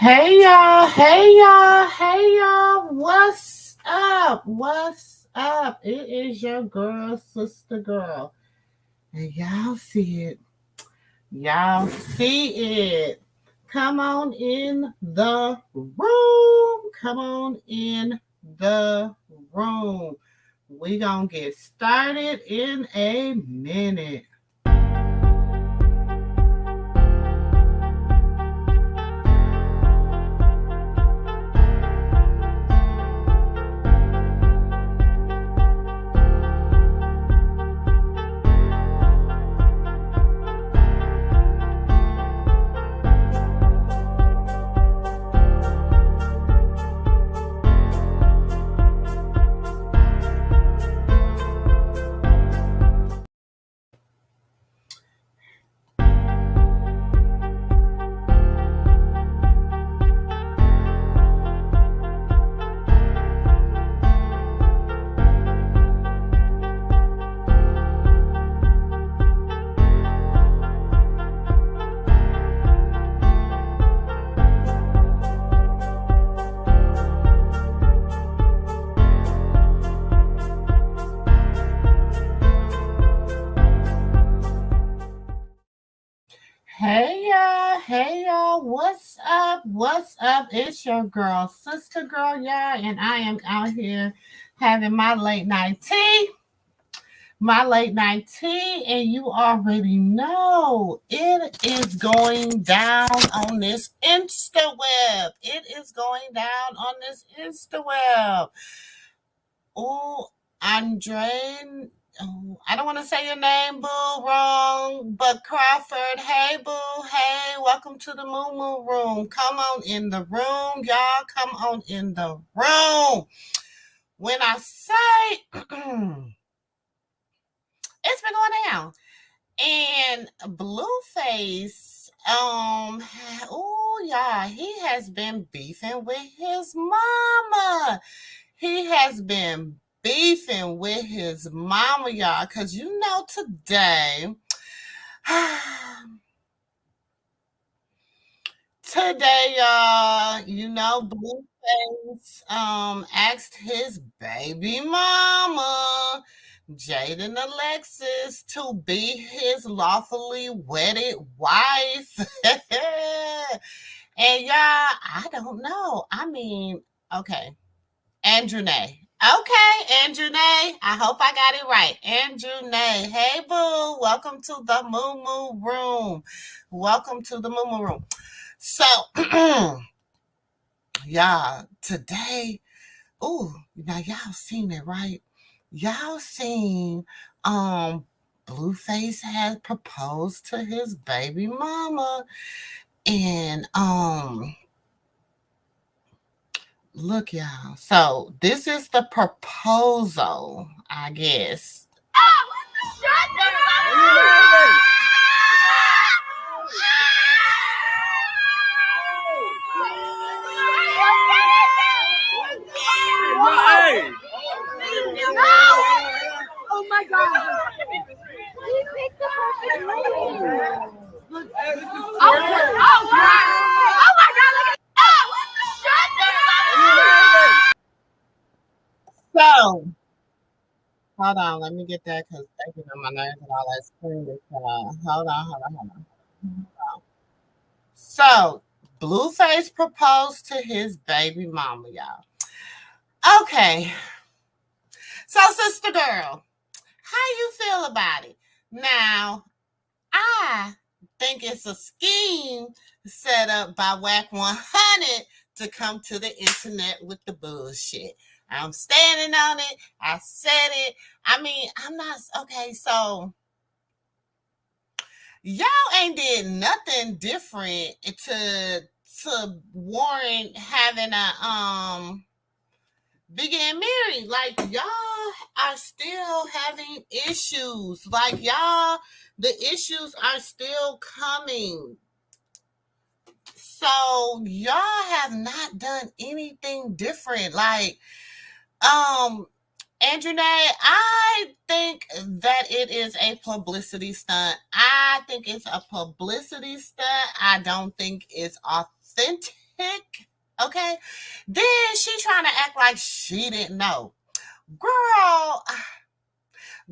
Hey y'all, hey y'all, hey y'all, what's up? What's up? It is your girl, sister girl. And y'all see it. Y'all see it. Come on in the room. Come on in the room. We gonna get started in a minute. Hey y'all, what's up? What's up? It's your girl, sister girl, y'all, and I am out here having my late night tea, and you already know it is going down on this Instaweb. It is going down on this Instaweb. Oh, Andre. Oh, I don't want to say your name, boo, wrong, but Crawford. Hey, boo. Hey, welcome to the Moo Moo Room. Come on in the room, y'all. Come on in the room. When I say it's been going down, and Blueface, oh yeah, he has been beefing with his mama. He has been beefing with his mama, y'all, because today, y'all, Blueface asked his baby mama, JAIDYN Alexis, to be his lawfully wedded wife. And y'all, I don't know. I mean, okay. Andrew Nay. Okay, Andrew Nay. I hope I got it right. Andrew Nay. Hey, boo. Welcome to the Moo Moo Room. Welcome to the Moo Moo Room. So, y'all, today, now y'all seen it, right? Y'all seen Blueface had proposed to his baby mama. And look, y'all. So this is the proposal, I guess. Oh my God! He picked the perfect lady. Oh my God! Look at So, hold on, let me get that because they get on my nerves and all that screaming. Hold on. So, Blueface proposed to his baby mama, y'all. Okay. So, sister girl, how you feel about it? Now, I think it's a scheme set up by Whack 100 to come to the internet with the bullshit. I'm standing on it. I said it. I mean, I'm not okay. So y'all ain't did nothing different to warrant having a getting married. Like y'all are still having issues. Like y'all, the issues are still coming. So y'all have not done anything different. Like, Andrew Nay, I think that it is a publicity stunt. I think it's a publicity stunt. I don't think it's authentic. pick. Okay. Then she trying to act like she didn't know. Girl,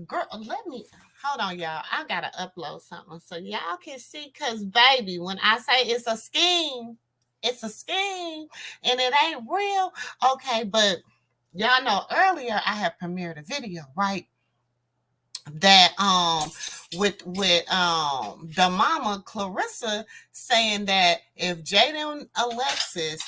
girl, let me hold on, y'all. I gotta upload something so y'all can see. Cause baby, when I say it's a scheme, and it ain't real. Okay, but y'all know earlier I had premiered a video, right? That with the mama Clarissa saying that if Jaden Alexis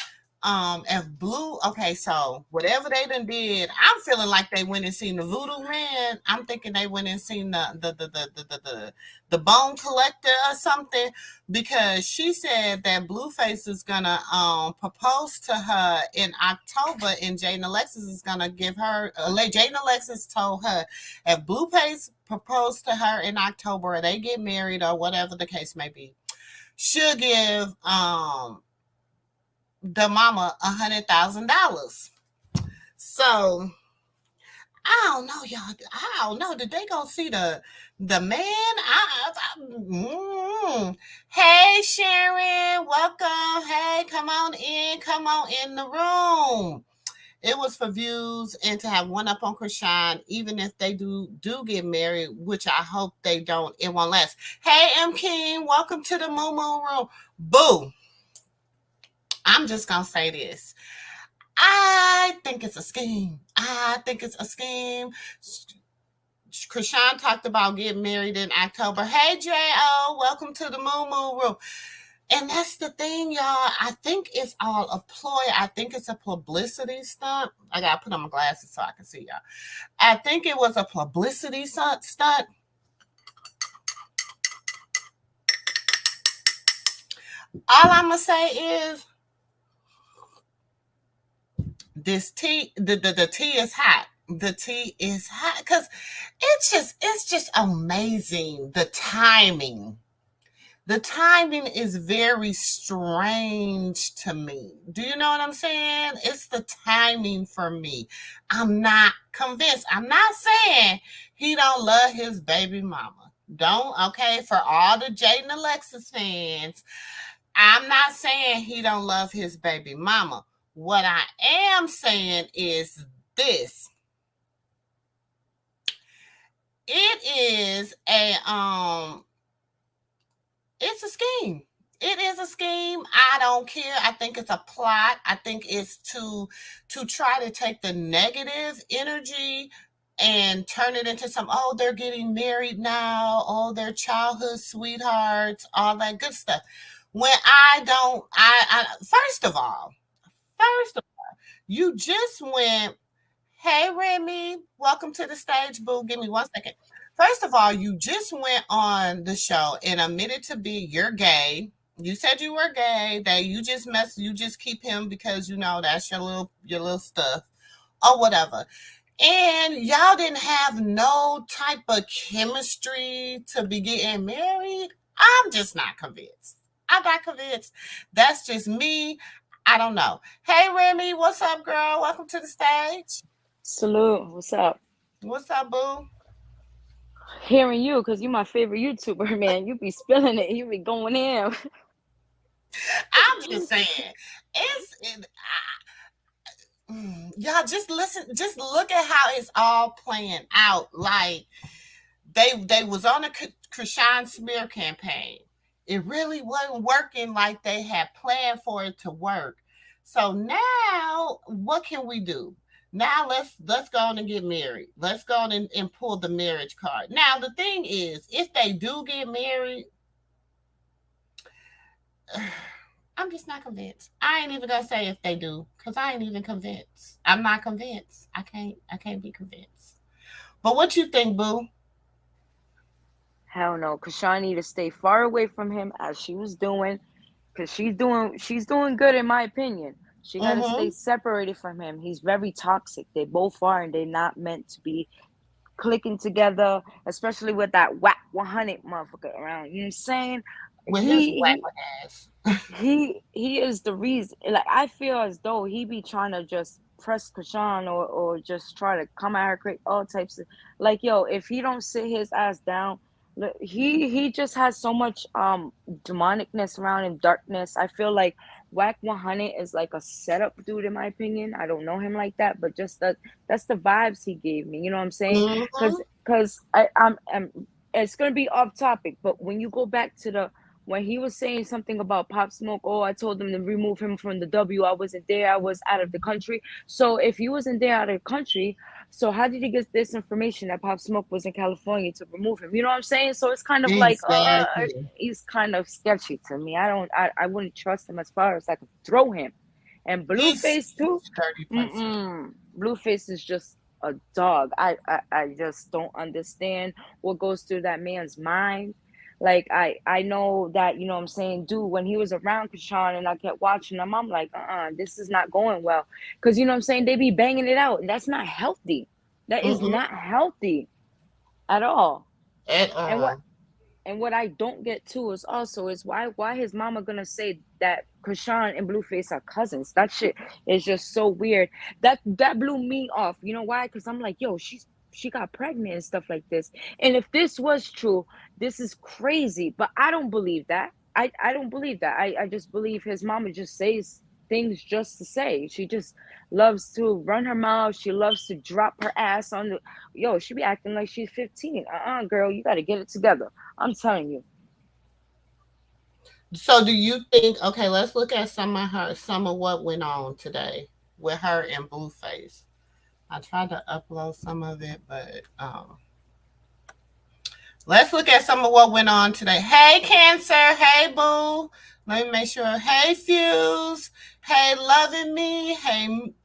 if Blue, okay, so whatever they done did, I'm feeling like they went and seen the Voodoo Man. I'm thinking they went and seen the Bone Collector or something, because she said that Blueface is gonna propose to her in October, and Jaden Alexis is gonna give her. Jaden Alexis told her if Blueface proposed to her in October, or they get married, or whatever the case may be, she'll give the mama $100,000. So I don't know, y'all. I don't know. Did they go see the man? Hey, Sharon, welcome. Hey, come on in. Come on in the room. It was for views and to have one up on Krishan, even if they do get married, which I hope they don't. It won't last. Hey, M. King, welcome to the Moo Moo Room. Boo. I'm just gonna say this. I think it's a scheme. I think it's a scheme. Krishan talked about getting married in October. Hey, J.O., welcome to the Moo Moo Room. And that's the thing, y'all. I think it's all a ploy. I think it's a publicity stunt. I got to put on my glasses so I can see y'all. I think it was a publicity stunt. All I'm going to say is this tea, the tea is hot. The tea is hot because it's just amazing. The timing is very strange to me. Do you know what I'm saying? It's the timing for me. I'm not convinced. I'm not saying he don't love his baby mama. Don't, okay? For all the Jaden Alexis fans, I'm not saying he don't love his baby mama. What I am saying is this. It is it's a scheme. It is a scheme. I don't care. I think it's a plot. I think it's to try to take the negative energy and turn it into some, oh, they're getting married now, oh, they're childhood sweethearts, all that good stuff. When I don't, I first of all, you just went, hey, Remy, welcome to the stage, boo. Give me 1 second. First of all, you just went on the show and admitted to be you're gay. You said you were gay, that you just keep him because you know that's your little stuff or whatever. And y'all didn't have no type of chemistry to be getting married. I'm just not convinced. I'm not convinced. That's just me. I don't know. Hey, Remy, what's up, girl? Welcome to the stage. Salute. What's up? What's up, boo? Hearing you, because you're my favorite YouTuber, man. You be spilling it. You be going in. I'm just saying, y'all just listen, just look at how it's all playing out. Like they was on a Krishan smear campaign. It really wasn't working like they had planned for it to work. So now, what can we do? Now let's go on and get married. Let's go on and pull the marriage card. Now the thing is, if they do get married, I'm just not convinced. I ain't even gonna say if they do, because I ain't even convinced. I'm not convinced. I can't be convinced. But what you think, boo? Hell no. Krishan need to stay far away from him as she was doing. Because she's doing good in my opinion. She gotta stay Mm-hmm. separated from him. He's very toxic. They both are, and they're not meant to be clicking together, especially with that whack 100 motherfucker around. You know what I'm saying? With his He whack he ass. he is the reason. Like, I feel as though he be trying to just press Kashan, or just try to come at her, create all types of, like, yo, if he don't sit his ass down, He just has so much demonicness around him, darkness. I feel like Whack 100 is like a setup dude in my opinion. I don't know him like that, but just that's the vibes he gave me. You know what I'm saying? Mm-hmm. Cuz I'm it's going to be off topic, but when you go back to the when he was saying something about Pop Smoke, oh, I told them to remove him from the W. I wasn't there. I was out of the country. So if he wasn't there out of the country, so how did he get this information that Pop Smoke was in California to remove him? You know what I'm saying? So it's kind of like, Exactly. he's kind of sketchy to me. I wouldn't trust him as far as I could throw him. And He's Blueface too. 30%. Blueface is just a dog. I just don't understand what goes through that man's mind. Like I know that, you know what I'm saying, dude, when he was around Krishan and I kept watching him, I'm like, this is not going well. Cause you know what I'm saying, they be banging it out, and that's not healthy. That is Mm-hmm. not healthy at all. At And what all. and what I don't get too is also is why his mama gonna say that Krishan and Blueface are cousins? That shit is just so weird. That blew me off. You know why? Because I'm like, yo, she got pregnant and stuff like this. And if this was true, this is crazy. But I don't believe that. I don't believe that. I just believe his mama just says things just to say. She just loves to run her mouth. She loves to drop her ass on the yo, she be acting like she's 15. Girl, you gotta get it together. I'm telling you. So do you think, okay, let's look at some of what went on today with her and Blueface. I tried to upload some of it, but let's look at some of what went on today. Hey, Cancer. Hey, Boo. Let me make sure. Hey, Fuse. Hey, Loving Me. Hey,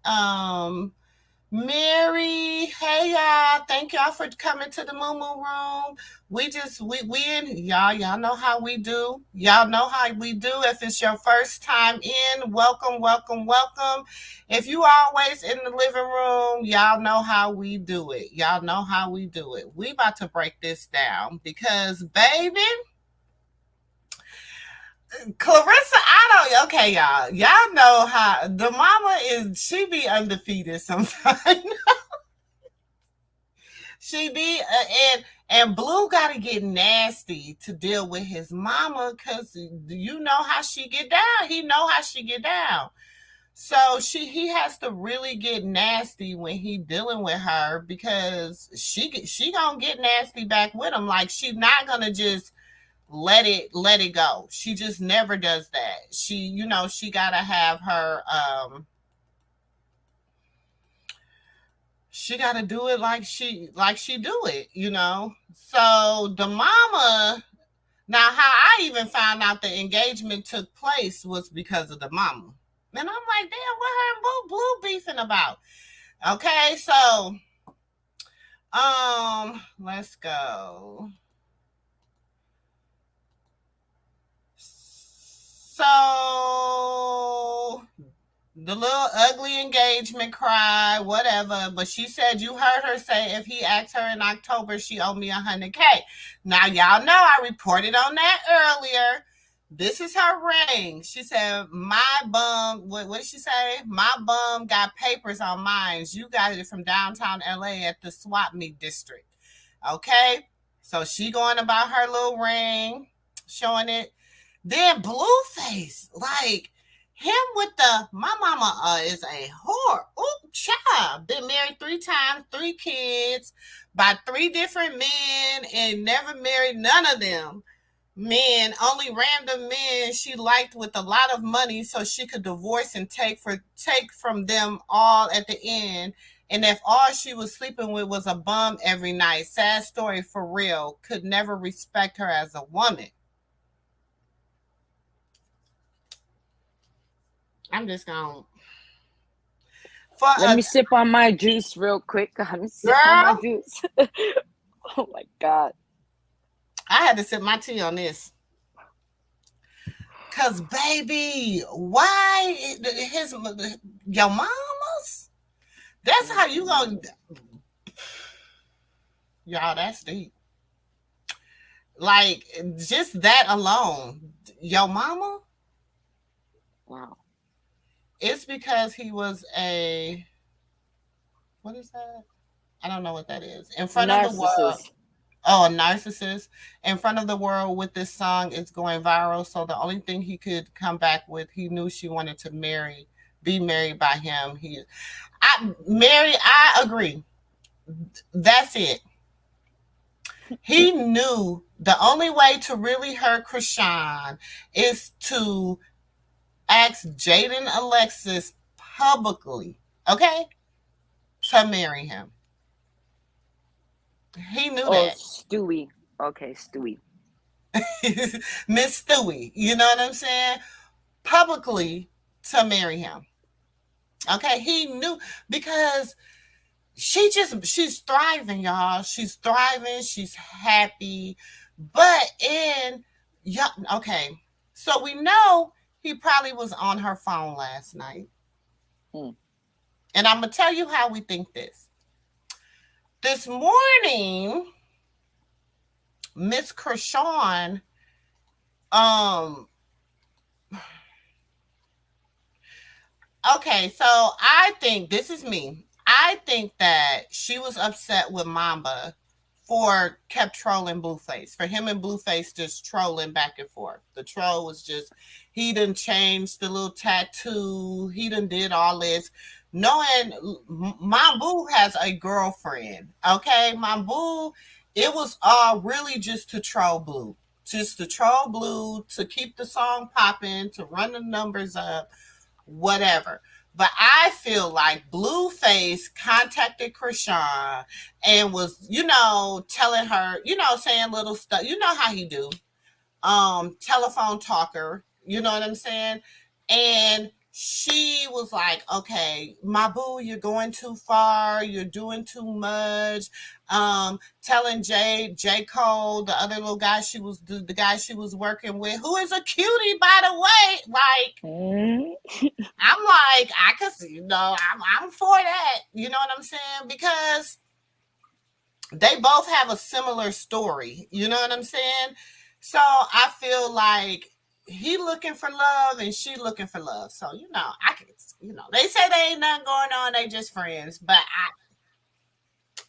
Mary. Hey, y'all. Thank y'all for coming to the Moo Moo Room. We in y'all know how we do. Y'all know how we do. If it's your first time in, welcome, welcome, welcome. If you always in the living room, y'all know how we do it. Y'all know how we do it. We about to break this down because baby, Clarissa, I don't okay, y'all know how the mama is she be undefeated sometimes. She be and Blue got to get nasty to deal with his mama because you know how she get down. He know how she get down. So he has to really get nasty when he dealing with her because she gonna get nasty back with him. Like she's not gonna just let it go. She just never does that. She gotta have her she got to do it like she do it. So the mama, now how I even found out the engagement took place was because of the mama, and I'm like, damn, what her and Blue beefing about? Okay, so let's go. So the little ugly engagement cry, whatever. But she said you heard her say if he asked her in October, she owed me 100K. Now y'all know I reported on that earlier. This is her ring. She said, my bum, what did she say? My bum got papers on mine. You got it from downtown LA at the swap meet district. Okay? So she going about her little ring, showing it. Then Blueface, like, him with the my mama is a whore. Ooh, child. Been married 3 times, 3 kids, by 3 different men, and never married none of them. Men, only random men she liked with a lot of money so she could divorce and take from them all at the end. And if all she was sleeping with was a bum every night, sad story for real, could never respect her as a woman. I'm just gonna for Let a me sip on my juice real quick. Let me sip on my girl. juice. Oh my god. I had to sip my tea on this. Cause baby, why his your mama's? That's how you gonna y'all. That's deep. Like just that alone, your mama. Wow. It's because he was a what is that? I don't know what that is. In front of the world. Narcissist. Oh, a narcissist in front of the world with this song is going viral. So the only thing he could come back with, he knew she wanted to be married by him. I agree. That's it. He knew the only way to really hurt Krishan is to ask Jaden Alexis publicly, okay, to marry him. He knew Oh, that. Stewie. Okay, Stewie. Miss Stewie, you know what I'm saying? Publicly to marry him. Okay, he knew because she's thriving, y'all. She's thriving, she's happy. But in yeah, okay. So we know he probably was on her phone last night. Hmm. And I'm gonna tell you how we think this. This morning, Miss Kershawn, um, okay, so I think this is me. I think that she was upset with Mamba for kept trolling Blueface. For him and Blueface just trolling back and forth. The troll was just he done changed the little tattoo. He done did all this. Knowing Mambu has a girlfriend. Okay, Mambu, it was all really just to troll Blue. Just to troll Blue, to keep the song popping, to run the numbers up, whatever. But I feel like Blueface contacted Krishan and was, telling her, saying little stuff. You know how he do. Telephone talker. You know what I'm saying? And she was like, okay, my boo, you're going too far. You're doing too much. Telling J. Cole, the other little guy the guy she was working with, who is a cutie, by the way. I'm like, I could see, I'm for that. You know what I'm saying? Because they both have a similar story. You know what I'm saying? So I feel like he looking for love and she looking for love. So, I could, they say they ain't nothing going on. They just friends. But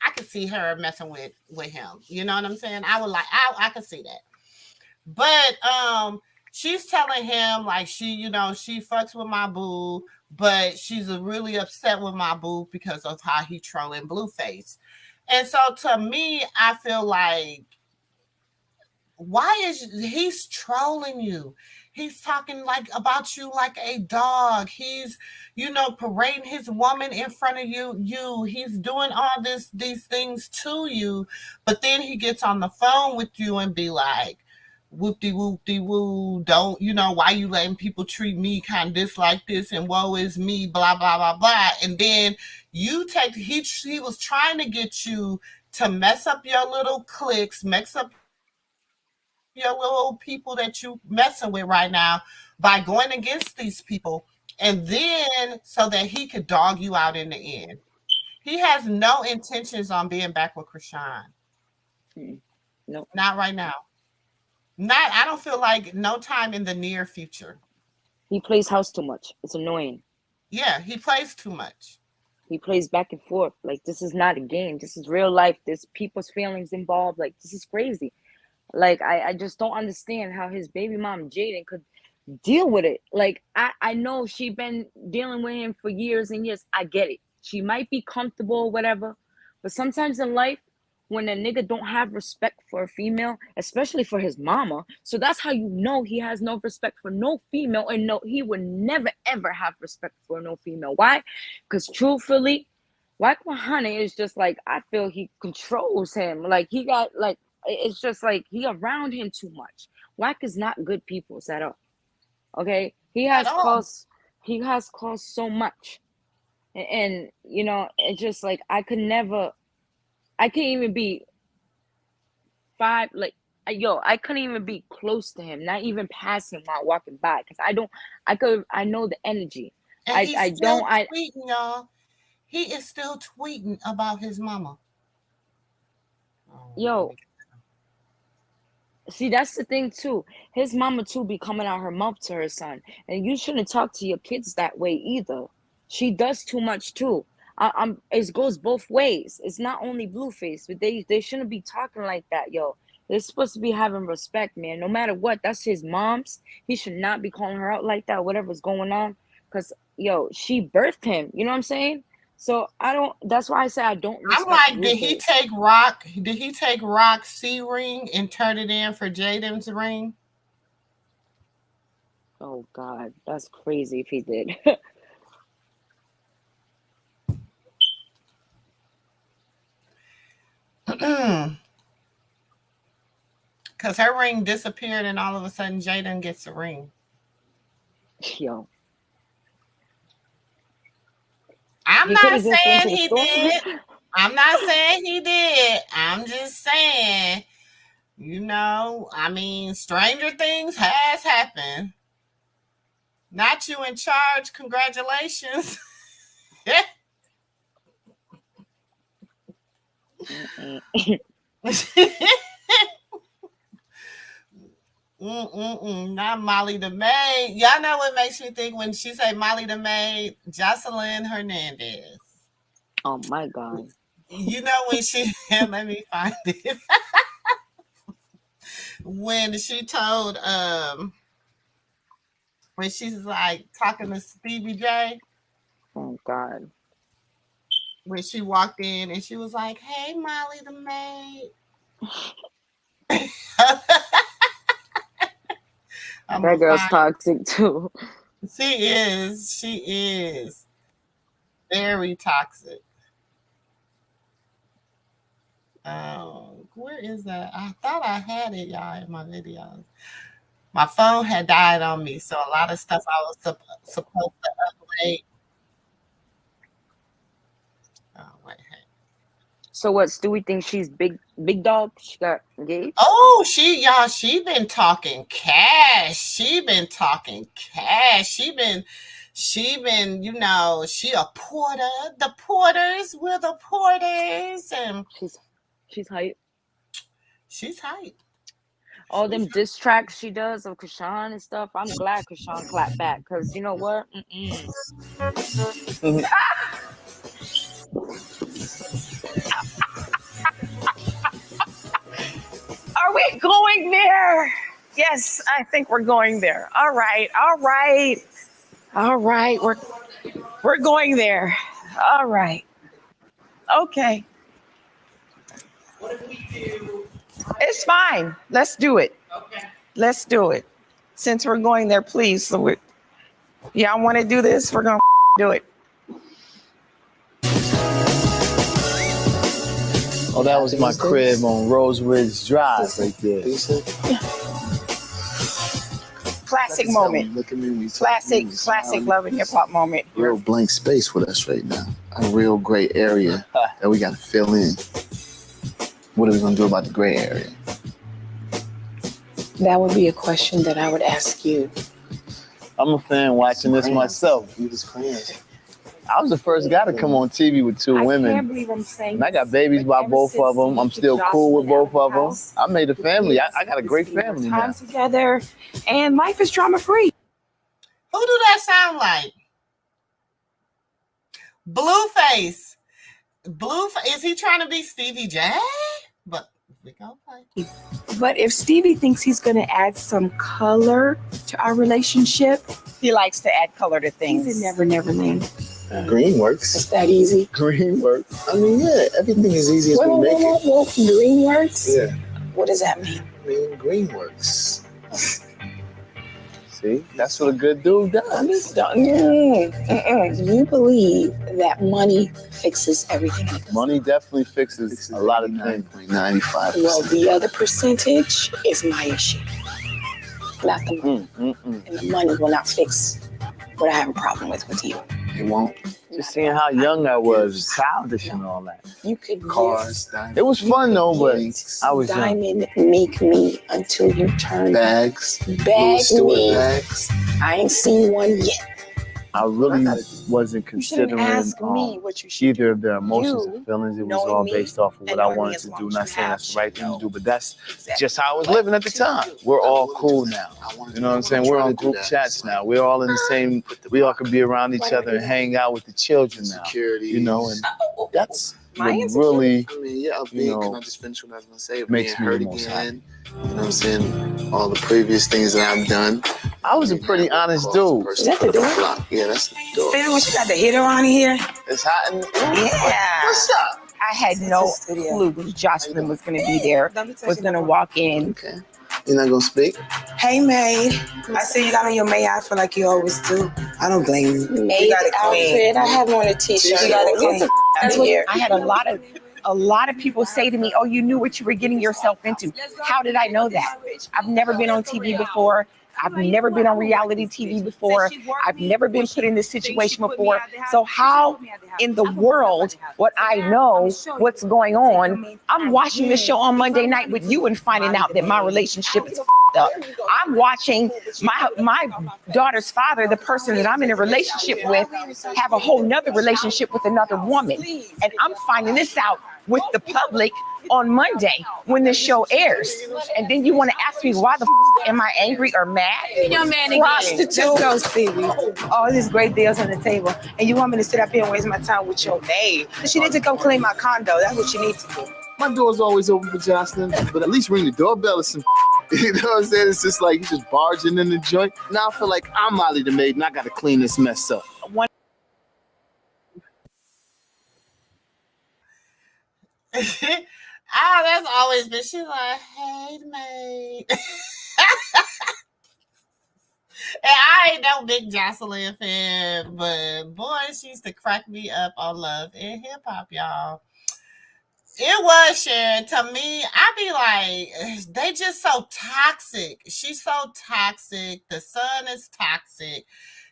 I could see her messing with him. You know what I'm saying? I could see that. But she's telling him like she fucks with my boo, but she's really upset with my boo because of how he trolling Blueface. And so to me, I feel like why is he's trolling you? He's talking like about you like a dog. He's, parading his woman in front of you. He's doing all these things to you, but then he gets on the phone with you and be like, whoop-de whoop-de woo, don't, why you letting people treat me kind of this like this and woe is me, blah, blah, blah, blah. And then he was trying to get you to mess up your little cliques, mess up your little people that you messing with right now by going against these people, and then so that he could dog you out in the end. He has no intentions on being back with Krishan. No. Not right now. I don't feel like no time in the near future. He plays house too much. It's annoying. Yeah, he plays too much. He plays back and forth. Like, this is not a game. This is real life. There's people's feelings involved. Like, this is crazy. Like, I just don't understand how his baby mom, JAIDYN, could deal with it. Like, I know she been dealing with him for years and years. I get it. She might be comfortable or whatever. But sometimes in life, when a nigga don't have respect for a female, especially for his mama, so that's how you know he has no respect for no female, and no, he would never ever have respect for no female. Why? Because truthfully, White Mahana is just like, I feel he controls him. Like, he got like, it's just like he around him too much. Wack is not good people at all. Okay, he At has all. caused so much, and it's just like I can't even be I couldn't even be close to him, not even pass him while walking by, because I know the energy. And he's I still don't I tweeting, y'all. He is still tweeting about his mama. Oh, yo see, that's the thing too. His mama too be coming out her mouth to her son, and you shouldn't talk to your kids that way either. She does too much too. It goes both ways. It's not only Blueface, but they shouldn't be talking like that, yo. They're supposed to be having respect, man. No matter what, that's his mom's. He should not be calling her out like that, whatever's going on. Cause yo, she birthed him. You know what I'm saying? So I don't. That's why I say I don't respect. I'm like, Blueface. did he take Rock's C ring and turn it in for Jaidyn's ring? Oh God, that's crazy if he did. Because her ring disappeared and all of a sudden Jaidyn gets a ring. Yo. I'm not saying he did. I'm not saying he did. I'm just saying, you know, I mean, stranger things has happened. Not you in charge. Congratulations. Not Molly the Maid. Y'all know what makes me think when she say Molly the Maid? Jocelyn Hernandez. Oh my God. You know when she let me find it. When she told when she's like talking to Stevie J. Oh God. When she walked in and she was like, "Hey, Molly the Maid." That girl's toxic too. She is very toxic. Where is that? I thought I had it, y'all, in my videos. My phone had died on me, so a lot of stuff I was supposed to upload. Oh wait. So what? Stewie thinks she's big dog. She got engaged. Oh, she been talking cash. She been, you know, she a porter. The porters, we're the porters, and she's hype. She's hype. All them diss tracks she does of Krishan and stuff. I'm glad Krishan clapped back because you know what? Are we going there? Yes, I think we're going there. All right. We're going there. All right. Okay. What if we do? It's fine. Let's do it. Okay. Let's do it. Since we're going there, please. So y'all want to do this? We're gonna do it. Oh, that was my crib on Rose Ridge Drive right there. Classic moment. Look at me. Classic love and hip hop moment. Real blank space with us right now. A real gray area that we got to fill in. What are we going to do about the gray area? That would be a question that I would ask you. I'm a fan watching this myself. I was the first guy to come on TV with two women. I can't believe I'm saying and I got babies by both of them. I'm still cool with both of them. I made a family. I got a great family now. Time together, and life is drama free. Who do that sound like? Blueface. Is he trying to be Stevie J? But we go play. But if Stevie thinks he's going to add some color to our relationship, he likes to add color to things. He's a never land. Green works. It's that easy. Green works. I mean, yeah, everything is easy as we make it. Green works? Yeah. What does that mean? I mean, green works. See, that's what a good dude does. You believe that money fixes everything? Money definitely fixes a lot of things. 95%. Well, the other percentage is my issue. Not the money. And the money will not fix what I have a problem with you. It won't. Just seeing how young I was, childish and all that. You could cars. It was fun though, but I was diamond make me until you turn bags. Bag me. Bags. I ain't seen one yet. I really wasn't You shouldn't considering ask me what you should either do. of their emotions You, and feelings. It was knowing all me based off of what and I knowing me wanted as to long do. as Not you saying have, that's the right thing to know do, but that's exactly just how I was what living at the to time. do. We're all cool now. You know what I'm saying? We're on group chats now. We're all in the same. We all can be around each other and hang out with the children now. You know, and that's My what insecurity. really, I mean, yeah, can I just finish what I was gonna say? makes Being me hurt the most happy. again. You know what I'm saying? All the previous things that I've done. I was a pretty honest dude. Is that the door? Yeah, that's the door. Stay when she got the heater on here. It's hot in Yeah. What's up? I had no clue Jocelyn was going to be there, was going to walk in. Okay. You're not gonna speak? Hey, Maid. I see you got on your May outfit like you always do. I don't blame you. Maid got it clean. outfit. I have on a t-shirt. You got it clean. That's what I had a lot of people say to me, "Oh, you knew what you were getting yourself into." How did I know that? I've never been on TV before. I've never been on reality TV before. I've never been put in this situation before. So how in the world would I know what's going on? I'm watching the show on Monday night with you and finding out that my relationship is up. I'm watching my daughter's father, the person that I'm in a relationship with, have a whole nother relationship with another woman. And I'm finding this out with the public on Monday when the show airs. And then you want to ask me why the am I angry or mad? Your man again. Prostitute. Let's go, Stevie. All these great deals on the table. And you want me to sit up here and waste my time with your maid. She needs to come clean my condo. That's what she needs to do. My door's always open for Jocelyn, but at least ring the doorbell or some. You know what I'm saying? It's just like you just barging in the joint. Now I feel like I'm Molly the maid and I gotta clean this mess up. That's always been. She's like, hey, mate. And I ain't no big Jocelyn fan, but boy, she used to crack me up on Love and Hip Hop, y'all. It was, Sharon. To me, I be like, they just so toxic. She's so toxic. The son is toxic.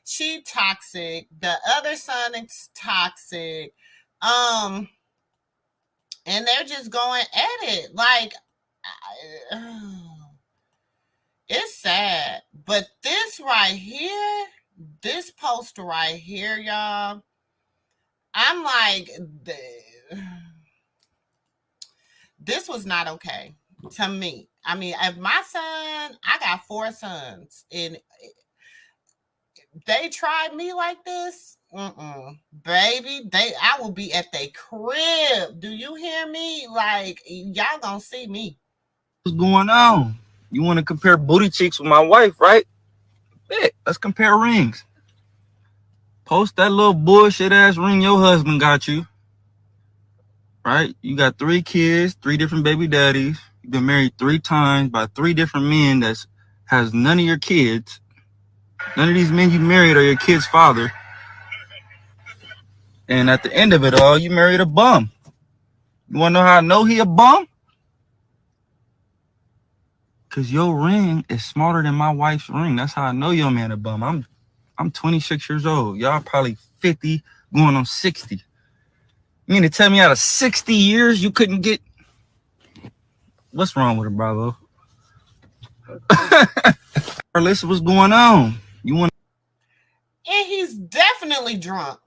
She toxic. The other son is toxic. And they're just going at it. Like, it's sad. But this right here, this poster right here, y'all, I'm like, this was not okay to me. I mean, if my son, I got 4 sons, and they tried me like this, baby, I will be at their crib. Do you hear me? Like, y'all gonna see me. What's going on? You want to compare booty cheeks with my wife, right? Bet. Let's compare rings. Post that little bullshit ass ring your husband got you. Right? You got 3 kids, 3 different baby daddies. You've been married 3 times by 3 different men that has none of your kids. None of these men you married are your kid's father. And at the end of it all, you married a bum. You want to know how I know he a bum? Because your ring is smaller than my wife's ring. That's how I know your man a bum. I'm 26 years old. Y'all probably 50, going on 60. You mean to tell me out of 60 years you couldn't get... What's wrong with her, Bravo? Listen, what's going on? You want... And he's definitely drunk.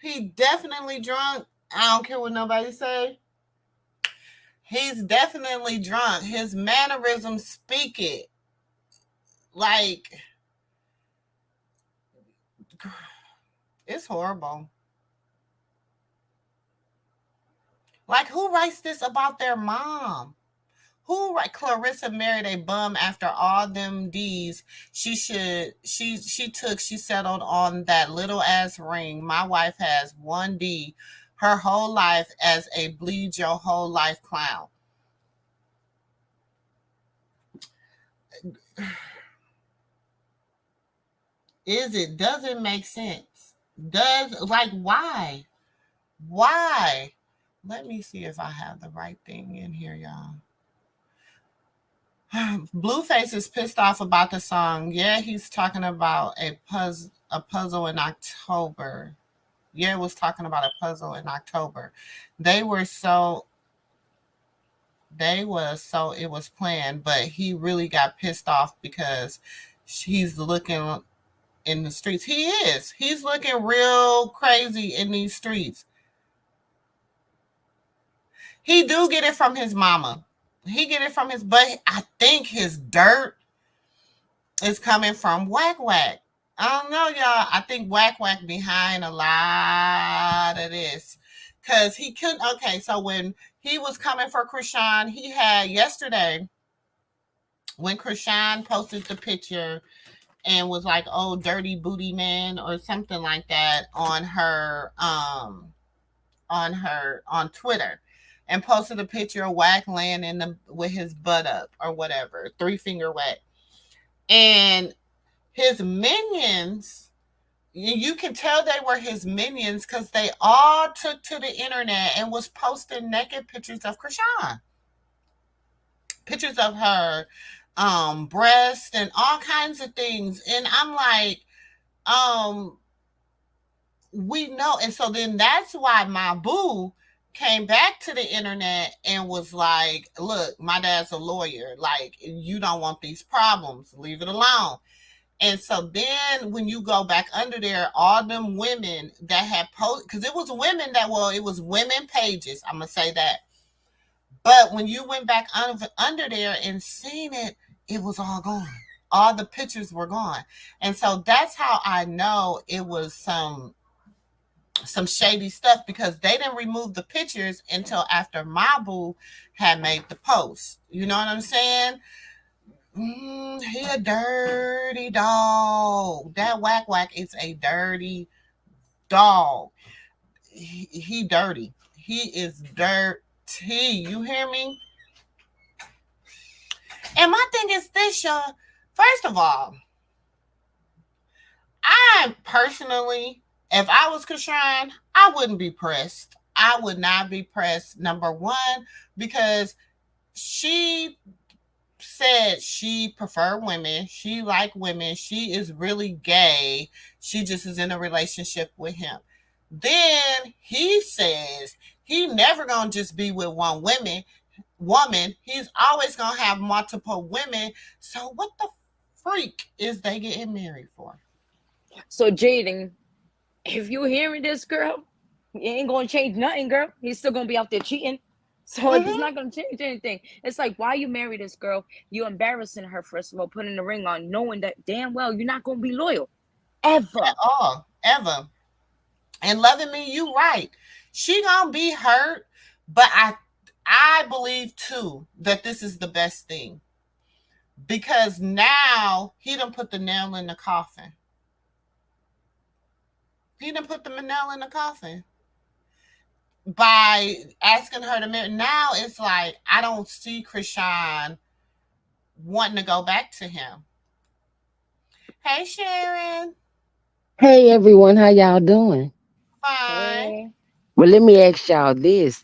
He definitely drunk. I don't care what nobody say. He's definitely drunk. His mannerisms speak it. Like, it's horrible. Like, who writes this about their mom? Who write Clarissa married a bum after all them D's? She settled on that little ass ring. My wife has 1 D her whole life as a bleed your whole life clown. Doesn't make sense. Why? Why? Let me see if I have the right thing in here, y'all. Blueface is pissed off about the song. Yeah, he's talking about a puzzle in October. Yeah, it was talking about a puzzle in October. It was planned, but he really got pissed off because he's looking in the streets. He is. He's looking real crazy in these streets. He do get it from his mama. He get it from his, but I think his dirt is coming from Whack Whack. I don't know, y'all. I think Whack Whack behind a lot of this. Cause he couldn't okay, so when he was coming for Krishan, he had yesterday when Krishan posted the picture and was like, "Oh, dirty booty man" or something like that on Twitter, and posted a picture of Whack laying in the with his butt up or whatever, 3 finger Whack, and his minions. You can tell they were his minions because they all took to the internet and was posting naked pictures of Krishan, pictures of her breast and all kinds of things. And I'm like, we know. And so then that's why my boo came back to the internet and was like, look, my dad's a lawyer. Like, you don't want these problems. Leave it alone. And so then when you go back under there, all them women that had posted, because it was women that, well, it was women pages. I'm going to say that. But when you went back under there and seen it, it was all gone. All the pictures were gone. And so that's how I know it was some shady stuff, because they didn't remove the pictures until after my boo had made the post. You know what I'm saying? He a dirty dog. That Whack Whack is a dirty dog. He dirty. He is dirty. You hear me? And my thing is this, y'all. First of all, I personally, if I was Krishan, I wouldn't be pressed. I would not be pressed, number one, because she said she prefer women. She like women. She is really gay. She just is in a relationship with him. Then he says he never gonna just be with one woman. He's always gonna have multiple women. So what the freak is they getting married for? So JAIDYN, if you hearing this, girl, it ain't gonna change nothing, girl. He's still gonna be out there cheating. So it's not gonna change anything. It's like, why you marry this girl? You embarrassing her, first of all, putting the ring on, knowing that damn well you're not gonna be loyal. Ever. At all. Ever. And loving me, you right. She gonna be hurt, but I believe too that this is the best thing. Because now he done put the nail in the coffin. He done put the nail in the coffin by asking her to marry. Now it's like, I don't see Krishan wanting to go back to him. Hey, Sharon. Hey everyone, how y'all doing? Fine. Hey. Well, let me ask y'all this.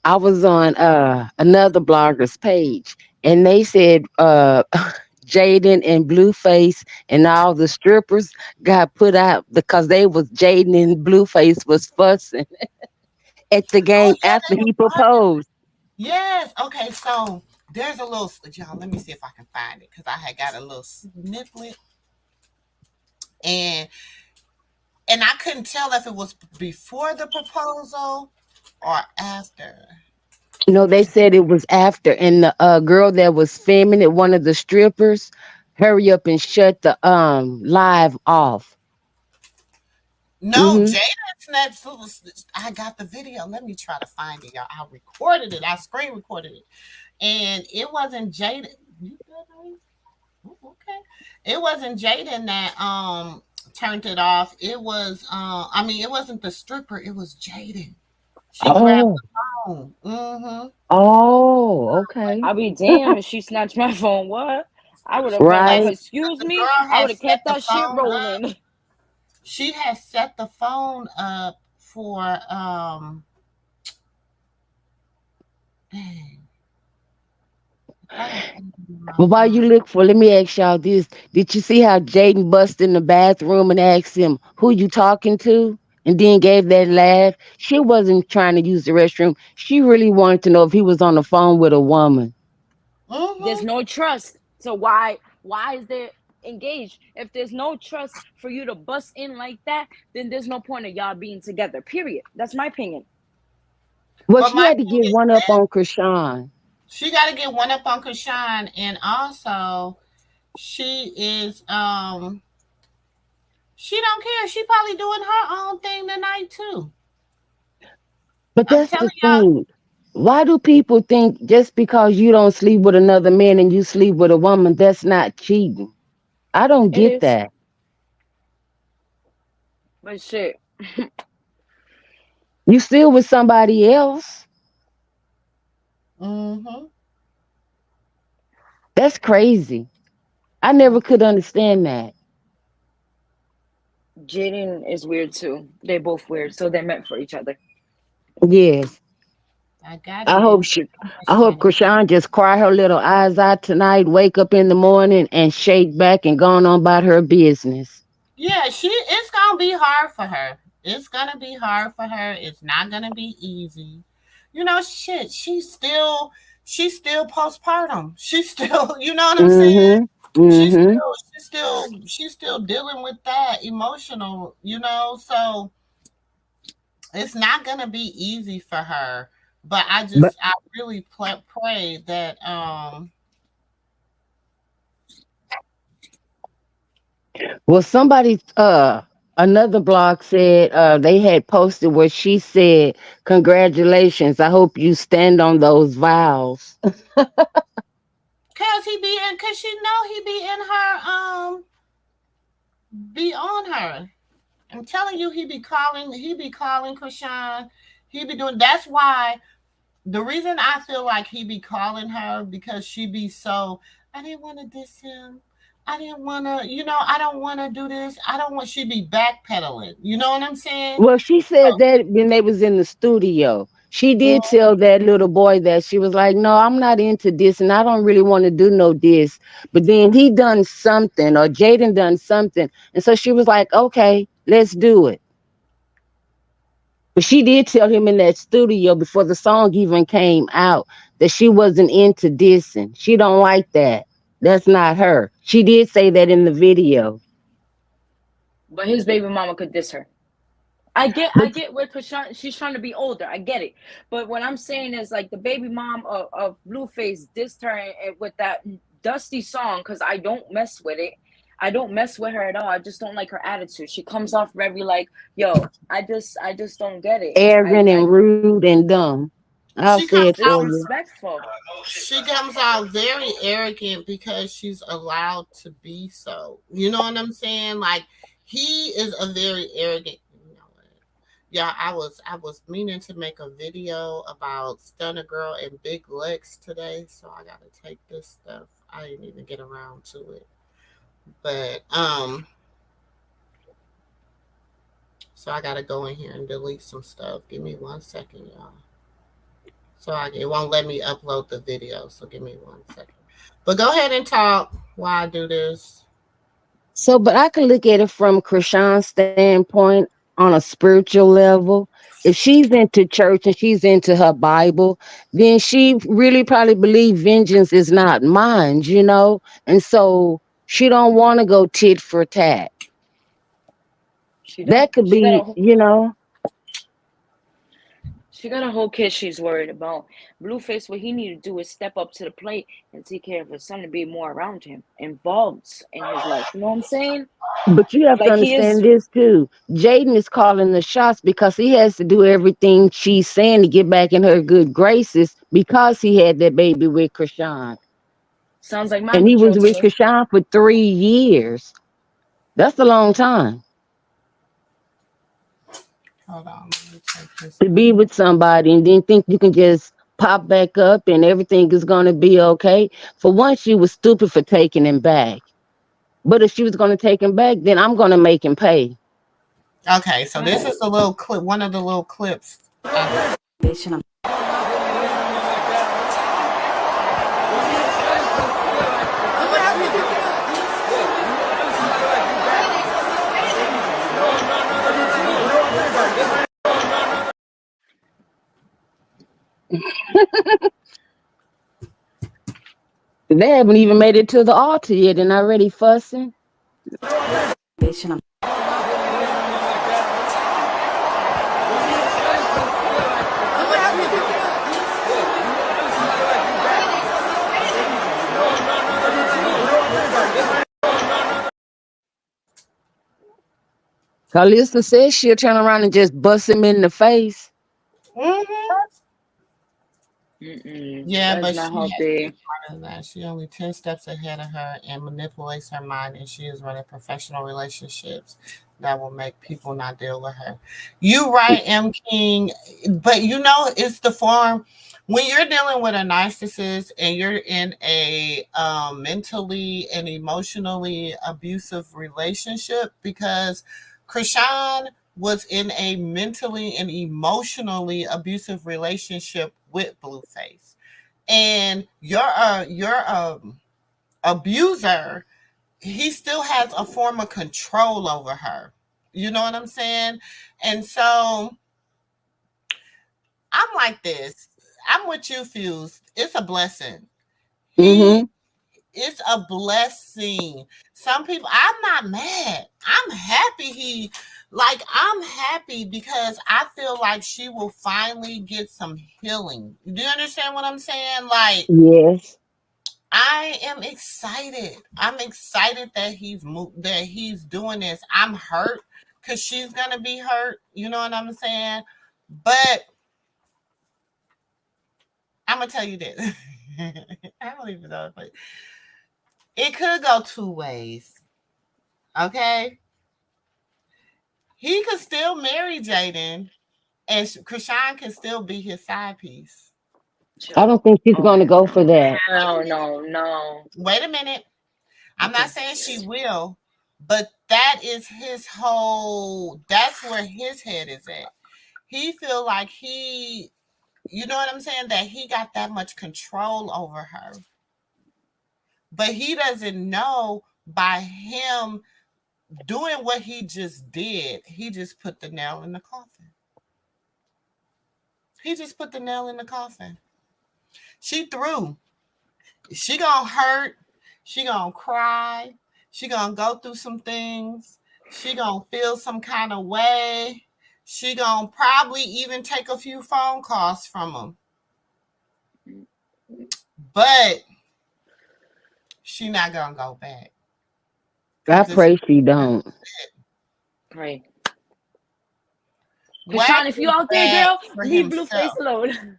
I was on another blogger's page and they said Jaden and Blueface and all the strippers got put out because they was Jaden and Blueface was fussing at the Oh, game yeah, after they he was fucking. proposed. Yes. Okay, so there's a little, y'all, let me see if I can find it, because I had got a little snippet. And I couldn't tell if it was before the proposal or after. No, they said it was after, and the girl that was filming it, one of the strippers, hurry up and shut the live off. No, Hmm. Jada snaps. I got the video. Let me try to find it, y'all. I recorded it. I screen recorded it, and it wasn't Jada. You good, honey? Okay. It wasn't Jaden that turned it off. It was I mean, it wasn't the stripper, it was Jaden. She grabbed Oh, the phone. Mm-hmm. oh, okay. I'll be damned if she snatched my phone. What? I would have been like, Right. excuse The me. girl I had would have set kept the that shit phone up. rolling. She had set the phone up for dang, I thought I put it in my But while you phone. look for, let me ask y'all this. Did you see how Jaden bust in the bathroom and asked him, who you talking to? And then gave that laugh. She wasn't trying to use the restroom. She really wanted to know if he was on the phone with a woman. There's Mm-hmm. no trust. So why is there? engaged. If there's no trust for you to bust in like that, then there's no point of y'all being together. Period. That's my opinion. Well, But she my had to thing get is one up that on Krishan. she got to get one up on Krishan, and also she is she don't care. She probably doing her own thing tonight too. But I'm that's telling the y'all. thing. Why do people think just because you don't sleep with another man and you sleep with a woman, that's not cheating? I don't It get is. that. But shit. You still with somebody else. Mm-hmm. That's crazy. I never could understand that. JAIDYN is weird too. They're both weird. So they're meant for each other. Yes. I got I it hope in she I hope Christianity. Krishan just cry her little eyes out tonight, wake up in the morning and shake back and go on about her business. Yeah, it's gonna be hard for her. It's gonna be hard for her. It's not gonna be easy. You know, shit, she's still postpartum. She's still, you know what I'm saying? Mm-hmm. Mm-hmm. She's still dealing with that emotional, so it's not gonna be easy for her. But But I really pray that well, another blog said they had posted where she said, "Congratulations. I hope you stand on those vows." cause she know he be in her be on her. I'm telling you, he be calling Krishan. He be doing that's why the reason I feel like he be calling her because she be so I didn't want to diss him. I didn't want to, I don't want to do this. I don't want she be backpedaling. You know what I'm saying? Well, she So, said that when they was in the studio. She did mm, tell that little boy that she was like, "No, I'm not into this, and I don't really want to do no this." But then he done something, or JAIDYN done something, and so she was like, "Okay, let's do it." But she did tell him in that studio before the song even came out that she wasn't into dissing. She don't like that. That's not her. She did say that in the video. But his baby mama could diss her. I But get with Krishan, she's trying to be older. I get it. But what I'm saying is like the baby mom of Blueface dissed her with that dusty song because I don't mess with it. I don't mess with her at all. I just don't like her attitude. She comes off very like, yo, I just don't get it. arrogant and rude and dumb. I'll she say comes it for you. Disrespectful. she comes out very arrogant because she's allowed to be so. You know what I'm saying? Like he is a very arrogant. You know what? Yeah, I was meaning to make a video about Stunner Girl and Big Lex today, so I gotta take this stuff. I didn't even get around to it, but so I gotta go in here and delete some stuff. Give me 1 second, y'all. So it won't let me upload the video. So give me 1 second. But go ahead and talk while I do this. So, but I could look at it from Krishan's standpoint on a spiritual level. If she's into church and she's into her Bible, then she really probably believes vengeance is not mine. And so she don't want to go tit for tat. She don't. That could be. She got a whole kid she's worried about. Blueface, what he need to do is step up to the plate and take care of his son and be more around him, involved in his life. You know what I'm saying? But you have to Like he is. understand this too. JAIDYN is calling the shots because he has to do everything she's saying to get back in her good graces because he had that baby with Krishan. Sounds like And mind he control was to with me. Krishan for 3 years. That's a long time Hold on. Let me take this to be with somebody and then think you can just pop back up and everything is going to be okay. For one, she was stupid for taking him back. But if she was going to take him back, then I'm going to make him pay. Okay, so this is the little clip, one of the little clips. They haven't even made it to the altar yet and already fussing. Kalista says she'll turn around and just bust him in the face. Mm-hmm. Yeah, That's but not she has to be healthy. part of that. She only 10 steps ahead of her and manipulates her mind, and she is running professional relationships that will make people not deal with her. You right, M. King, but you know it's the form when you're dealing with a narcissist and you're in a mentally and emotionally abusive relationship because Krishan was in a mentally and emotionally abusive relationship with Blueface, and your abuser, he still has a form of control over her. You know what I'm saying? And so I'm like this. I'm with you, Fuse. It's a blessing. He Mm-hmm. It's a blessing. Some people, I'm not mad. I'm happy I'm happy because I feel like she will finally get some healing. Do you understand what I'm saying? Like, Yes. I am excited. I'm excited that that he's doing this. I'm hurt because she's gonna be hurt. You know what I'm saying? But I'm gonna tell you this. I don't even know if it could go two ways. Okay, he could still marry Jaden, and Krishan can still be his side piece. I don't think she's going to go for that. No. Wait a minute. I'm not Okay. saying she will, but that is his whole. That's where his head is at. He feel like you know what I'm saying, that he got that much control over her, but he doesn't know by him doing what he just did, he just put the nail in the coffin. He just put the nail in the coffin. She through. She gonna hurt. She gonna cry. She gonna go through some things. She gonna feel some kind of way. She gonna probably even take a few phone calls from him. But she not gonna go back. I Cause it's pray she don't. Right. Wax Krishan, if is you out there, bad girl, for leave Blueface himself. alone.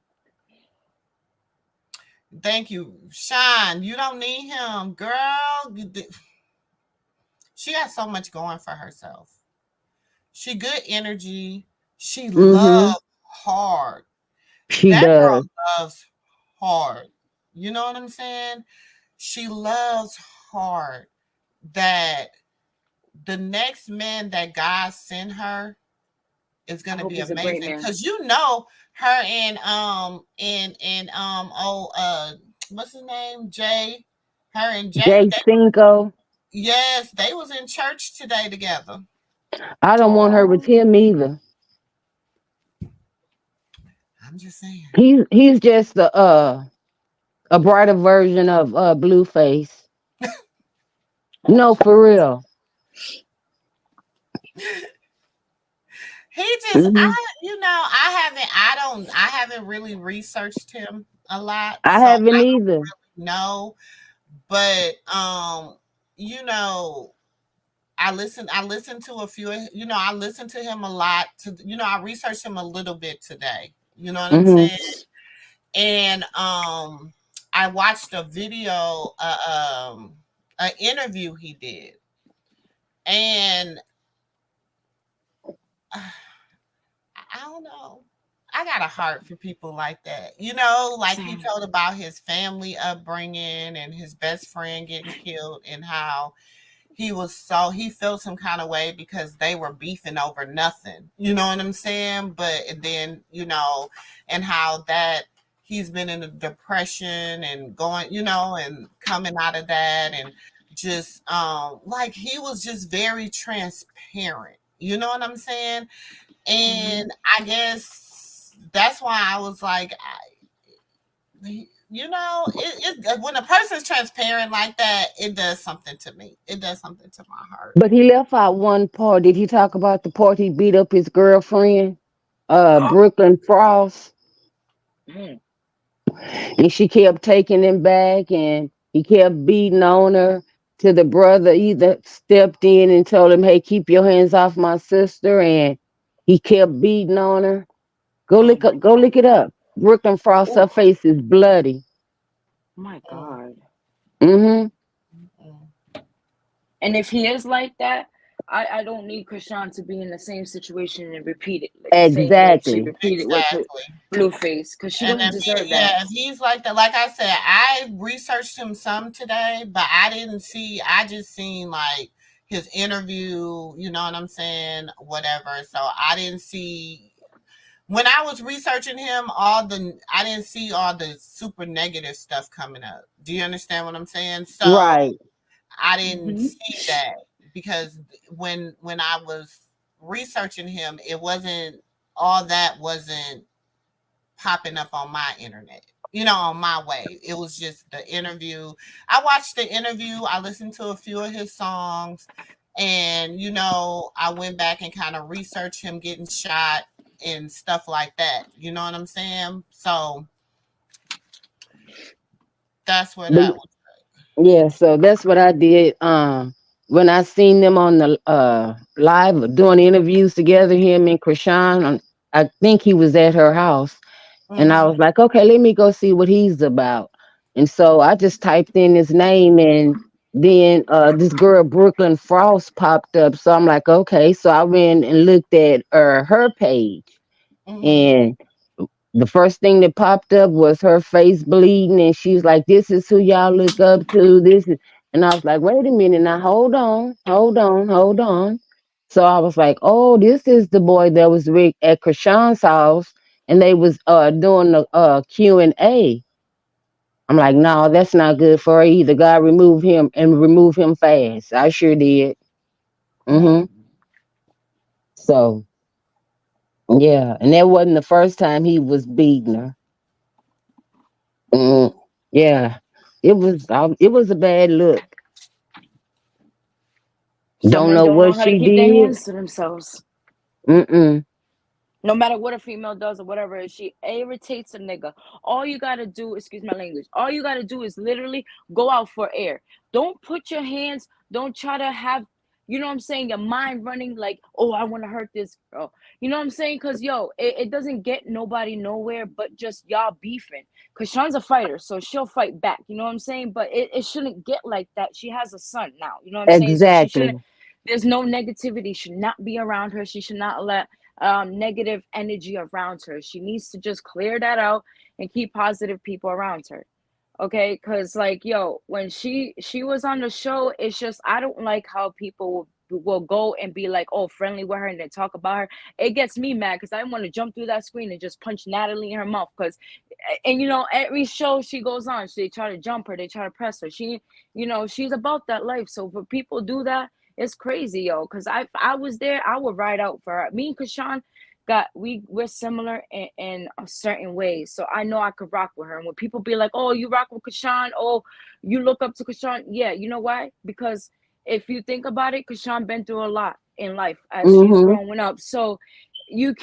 Thank you. Sean, you don't need him. Girl, she has so much going for herself. She good energy. She Mm-hmm. loves hard. She That does. girl loves hard. You know what I'm saying? She loves hard. That the next man that God sent her is I gonna hope be he's a great amazing. man. Cause you know her what's his name? Jay. Her and Jay, Jay Cinco. yes, they was in church today together. I don't want her with Oh, him either. I'm just saying. He's just a brighter version of Blueface. No, for real. He just Hmm. I haven't really researched him a lot, I so haven't I either. don't know. But you know, I listened to a few, I listened to him a lot I researched him a little bit today. You know what I'm Hmm. saying? And I watched a video, an interview he did. And I don't know. I got a heart for people like that. Like he same. told about his family upbringing and his best friend getting killed, and how he felt some kind of way because they were beefing over nothing. You know what I'm saying? But then, and how that he's been in a depression and going, and coming out of that, and just like he was just very transparent. You know what I'm saying? Hmm. And I guess that's why I was like, you know, when a person's transparent like that, it does something to me. It does something to my heart. But he left out one part. Did he talk about the part he beat up his girlfriend, Brooklyn Frost, Mm. and she kept taking him back, and he kept beating on her. Till the brother either stepped in and told him, "Hey, keep your hands off my sister," and he kept beating on her. Oh my Go look it up. Brooklyn Frost, her oh face is bloody. my Mm, God. Hmm. mm. And if he is like that, I don't need Krishan to be in the same situation and repeat it like the same way she Exactly. repeated with Exactly. Blueface, because she And don't if deserve that. if he's like that, like I said, I researched him some today, but I didn't see. I just seen like his interview. You know what I'm saying? Whatever. So I didn't see when I was researching him. I didn't see all the super negative stuff coming up. Do you understand what I'm saying? So Right. I didn't Hmm. see that because when I was researching him, it wasn't all that wasn't popping up on my internet, you know, on my way. It was just the interview. I watched the interview, I listened to a few of his songs, and, you know, I went back and kind of researched him getting shot and stuff like that. You know what I'm saying? So that's where But that was. yeah, so that's what I did. When I seen them on the live doing interviews together, him and Krishan, I think he was at her house, and I Mm-hmm. was like, okay, let me go see what he's about. And so I just typed in his name, and then this girl Brooklyn Frost popped up. So I'm like, okay. So I went and looked at her page, Mm-hmm. and the first thing that popped up was her face bleeding, and she was like, "This is who y'all look up to." This is, and I was like, "Wait a minute, now hold on." So I was like, "Oh, this is the boy that was at Krishan's house, and they was doing the Q&A." I'm like, "No, that's not good for her either. God remove him and remove him fast." I sure did. Mm-hmm. Hmm. So yeah, and that wasn't the first time he was beating her. Mm, yeah, it was a bad look. Some Don't men know don't know what how to she keep their did. hands to themselves. Mm-mm. No matter what a female does or whatever, if she irritates a nigga, all you gotta do, excuse my language, all you gotta do is literally go out for air. Don't put your hands, don't try to have, you know what I'm saying, your mind running like, oh, I wanna hurt this girl. You know what I'm saying? Cause yo, it doesn't get nobody nowhere but just y'all beefing. Cause Sean's a fighter, so she'll fight back. You know what I'm saying? But it shouldn't get like that. She has a son now. You know what I'm saying? So she shouldn't, Exactly. there's no negativity, should not be around her. She should not let negative energy around her. She needs to just clear that out and keep positive people around her. Okay, because like yo, when she was on the show, it's just I don't like how people will go and be like, oh, friendly with her and then talk about her. It gets me mad because I want to jump through that screen and just punch Natalie in her mouth. Because and you know, every show she goes on, they try to jump her, they try to press her. She, you know, she's about that life. So for people do that, it's crazy, yo. Because if I was there, I would ride out for her. Me and Kashawn we're similar in a certain ways, so I know I could rock with her. And when people be like, oh, you rock with Kashawn, oh, you look up to Kashawn, yeah, you know why? Because if you think about it, Kashawn been through a lot in life as she's Mm-hmm. growing up. So you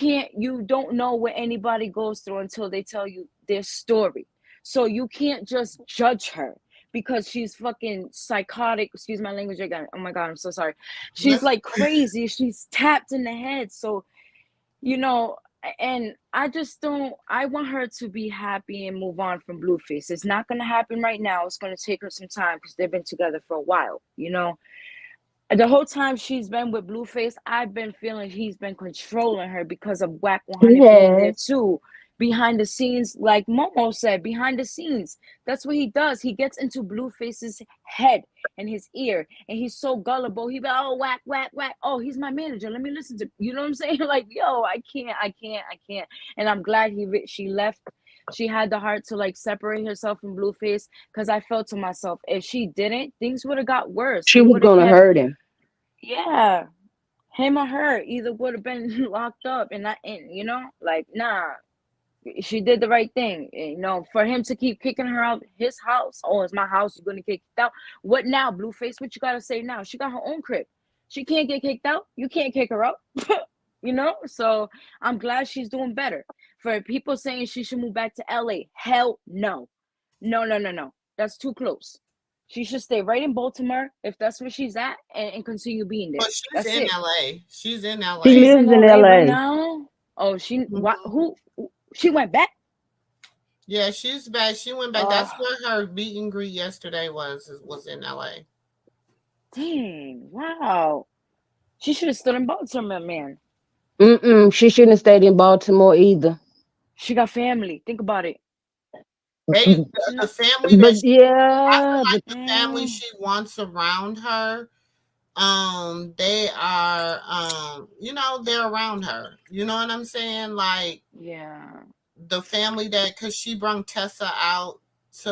don't know what anybody goes through until they tell you their story. So you can't just judge her because she's fucking psychotic. Excuse my language again. Oh my god, I'm so sorry. She's Listen, like crazy. She's tapped in the head. So you know, and I just don't, I want her to be happy and move on from Blueface. It's not going to happen right now. It's going to take her some time because they've been together for a while, you know. The whole time she's been with Blueface, I've been feeling he's been controlling her because of Whack He 100 being there has. too. Behind the scenes, like Momo said, behind the scenes. That's what he does. He gets into Blueface's head and his ear, and he's so gullible. He be, oh, whack, whack, whack. Oh, he's my manager. Let me listen to, you know what I'm saying? Like, yo, I can't. And I'm glad she left. She had the heart to like separate herself from Blueface because I felt to myself, if she didn't, things would have got worse. She He was would have gonna kept, hurt him. yeah, him or her either would have been locked up and not in, you know, like nah, she did the right thing. You know, for him to keep kicking her out his house. Oh, it's my house. You're gonna get kicked out. What now, Blueface? What you gotta say now? She got her own crib. She can't get kicked out. You can't kick her out. You know. So I'm glad she's doing better. For people saying she should move back to LA, hell no, no. That's too close. She should stay right in Baltimore if that's where she's at, and continue being there. But she's That's in it. LA. She's in She LA. She's lives in in LA right LA. now. Oh, she Mhm. what? Who? She went back. Yeah, she's back. She went back. Oh, That's where her meet and greet yesterday was in LA. dang! Wow. She should have stood in Baltimore, man. She shouldn't have stayed in Baltimore either. She got family. Think about it. They She's the not. family But that I feel yeah, like but the family Mm, she wants around her, they are you know, they're around her. You know what I'm saying? Like yeah. the family that because she brung Tessa out to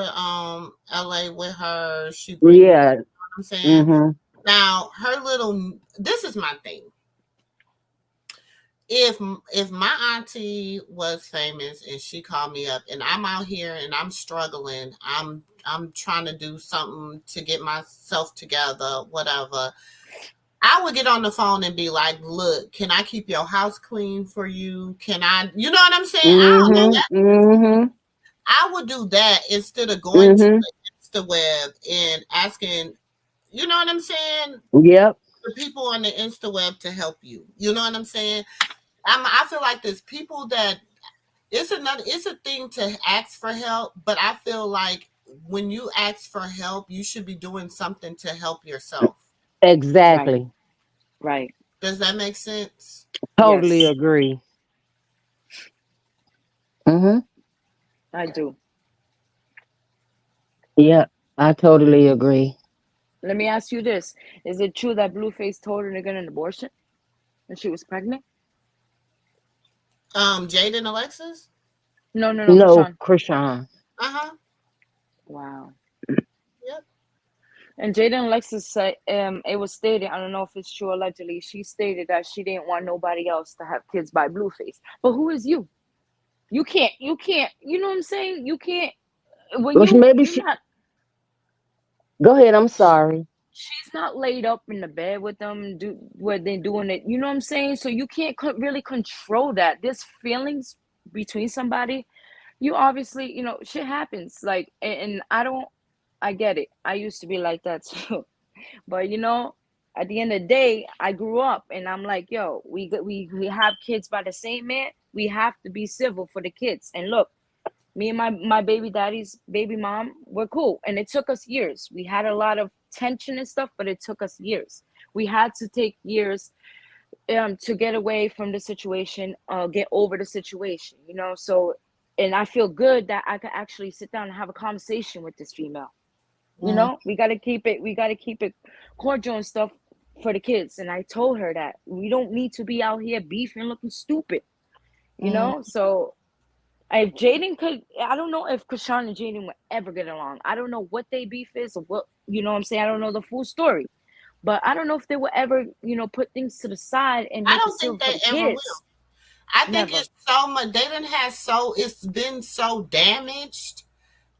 LA with her. She bring you know yeah. what I'm saying? hmm Now her little this is my thing. If my auntie was famous and she called me up and I'm out here and I'm struggling, I'm trying to do something to get myself together, whatever. I would get on the phone and be like, "Look, can I keep your house clean for you? Can I, you know what I'm saying? I don't know hmm that. hmm I would do that instead of going to hmm the web and asking, you know what I'm saying, Yep. the people on the Insta web to help you. You know what I'm saying? I feel like there's people that it's a thing to ask for help, but I feel like when you ask for help, you should be doing something to help yourself. Right. Exactly. Right. Does that make sense? Totally Yes, agree. hmm I do. Yep. I totally agree. Let me ask you this: is it true that Blueface told her to get an abortion when she was pregnant? Jaden Alexis? No, No, Krishan. Krishan. Uh-huh. Wow. Yep. And Jaden Alexis said, it was stated, I don't know if it's true allegedly, she stated that she didn't want nobody else to have kids by Blueface. But who is you? You can't, you know what I'm saying? You can't, when Which maybe you're she. not, Go ahead. I'm sorry. she's not laid up in the bed with them, where they're doing it, you know what I'm saying? So you can't really control that. There's feelings between somebody. You obviously, shit happens. Like, and I get it. I used to be like that too. But at the end of the day, I grew up and I'm like, yo, we have kids by the same man. We have to be civil for the kids. And look, me and my baby daddy's baby mom, we're cool. And it took us years. We had a lot of tension and stuff, but it took us years. We had to take years to get away from the situation, get over the situation, So, and I feel good that I could actually sit down and have a conversation with this female. Mm. We got to keep it cordial and stuff for the kids. And I told her that we don't need to be out here beefing, looking stupid. Mm. So if Jaden could, I don't know if Krishan and Jaden would ever get along. I don't know what they beef is or what, what I'm saying. I don't know the full story, but I don't know if they would ever, put things to the side and I make it don't think civil for they the ever will. kids. I think Never. it's so much they didn't have so it's been so damaged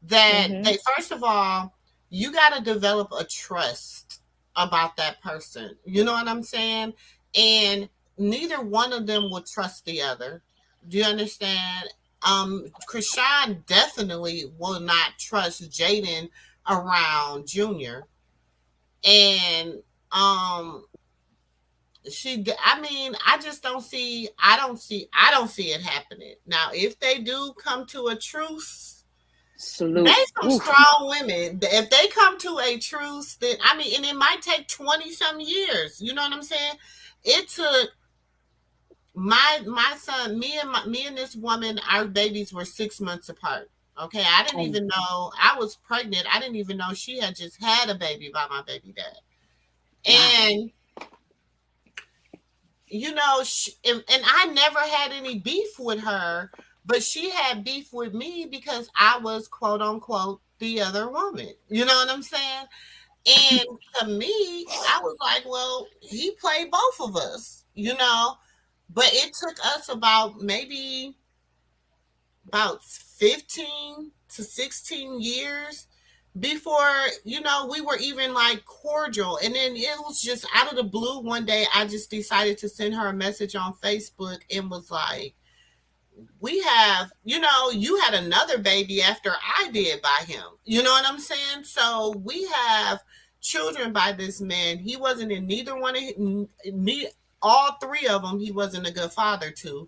that Mm-hmm. they first of all, you gotta develop a trust about that person. You know what I'm saying? And neither one of them will trust the other. Do you understand? Krishan definitely will not trust Jaden around Junior. And I mean, I just don't see it happening. Now, if they do come to a truce, they Salute. some Oof. strong women. If they come to a truce, then I mean, and it might take 20 some years. You know what I'm saying? It took my son, me and this woman, our babies were 6 months apart. Okay, I didn't Oh, even know I was pregnant. I didn't even know she had just had a baby by my baby dad. wow. And and I never had any beef with her, but she had beef with me because I was quote unquote the other woman. You know what I'm saying? And to me, I was like, well, he played both of us, But it took us about maybe about 15 to 16 years before, we were even like cordial. And then it was just out of the blue one day, I just decided to send her a message on Facebook and was like, we have, you had another baby after I did by him. You know what I'm saying? So we have children by this man. He wasn't in neither one of me, all three of them. He wasn't a good father to.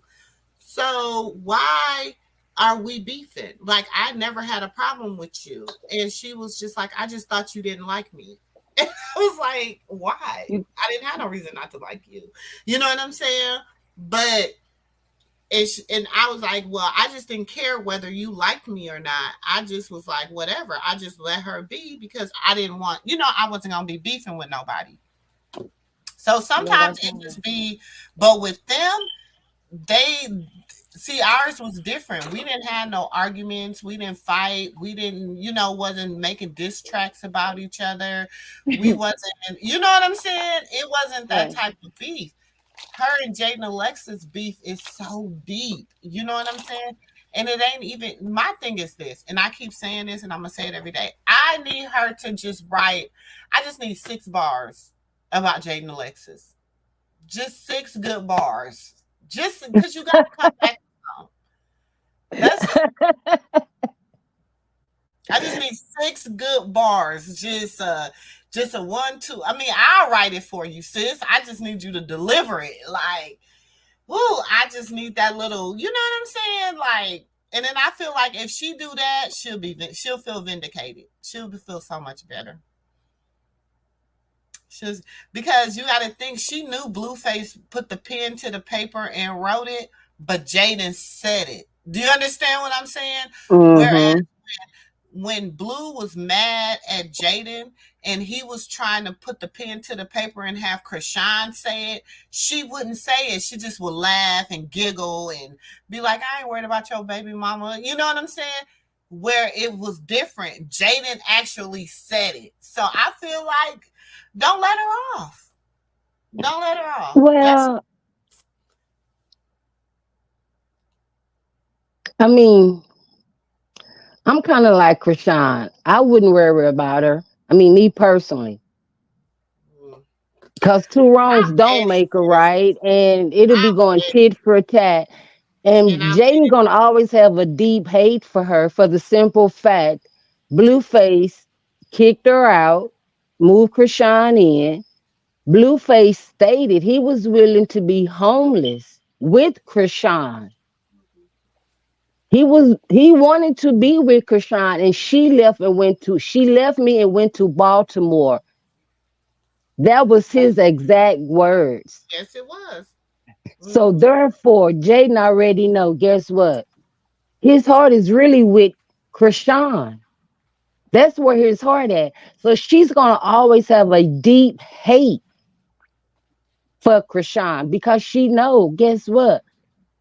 So why are we beefing? Like, I never had a problem with you. And she was just like, I just thought you didn't like me. And I was like, why? I didn't have no reason not to like you. You know what I'm saying? But and I was like, well, I just didn't care whether you liked me or not. I just was like, whatever. I just let her be because I didn't want, I wasn't going to be beefing with nobody. So sometimes it just be, but with them, they see, ours was different. We didn't have no arguments. We didn't fight. We didn't, wasn't making diss tracks about each other. We wasn't, you know what I'm saying? It wasn't that type of beef. Her and Jaidyn Alexis beef is so deep. You know what I'm saying? And it ain't even, my thing is this, and I keep saying this and I'm going to say it every day. I need her to just write, I just need 6 bars about Jaidyn Alexis. Just 6 good bars. Just because you got to come back. That's it. I just need 6 good bars. Just a 1, 2. I mean, I'll write it for you, sis. I just need you to deliver it. Like, woo, I just need that little, you know what I'm saying? Like, and then I feel like if she do that, she'll feel vindicated. She'll feel so much better. Because you got to think, she knew Blueface put the pen to the paper and wrote it, but Jaidyn said it. Do you understand what I'm saying? Mm-hmm. Whereas when Blue was mad at Jaidyn and he was trying to put the pen to the paper and have Krishan say it, she wouldn't say it. She just would laugh and giggle and be like, I ain't worried about your baby mama. You know what I'm saying? Where it was different. Jaidyn actually said it. So I feel like, don't let her off. Don't let her off. Well, I mean, I'm kind of like Krishan. I wouldn't worry about her. I mean, me personally. Because 2 wrongs don't make a right. And it'll be going tit for tat. And Jaidyn gonna always have a deep hate for her for the simple fact Blueface kicked her out, moved Krishan in. Blueface stated he was willing to be homeless with Krishan. He wanted to be with Krishan, and she left me and went to Baltimore. That was his exact words. Yes, it was. So therefore, Jaidyn already know, guess what? His heart is really with Krishan. That's where his heart at. So she's gonna always have a deep hate for Krishan because she know, guess what?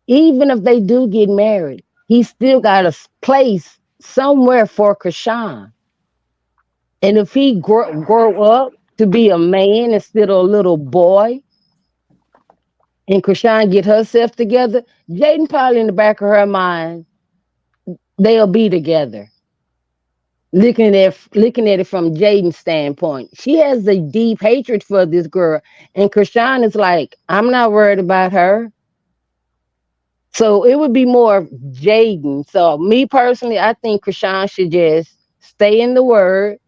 Even if they do get married, he still got a place somewhere for Krishan. And if he grow up to be a man instead of a little boy, and Krishan get herself together, Jaidyn probably in the back of her mind, they'll be together. Looking at it from Jaidyn's standpoint, she has a deep hatred for this girl, and Krishan is like, I'm not worried about her. So it would be more of Jaidyn. So me personally, I think Krishan should just stay in the word,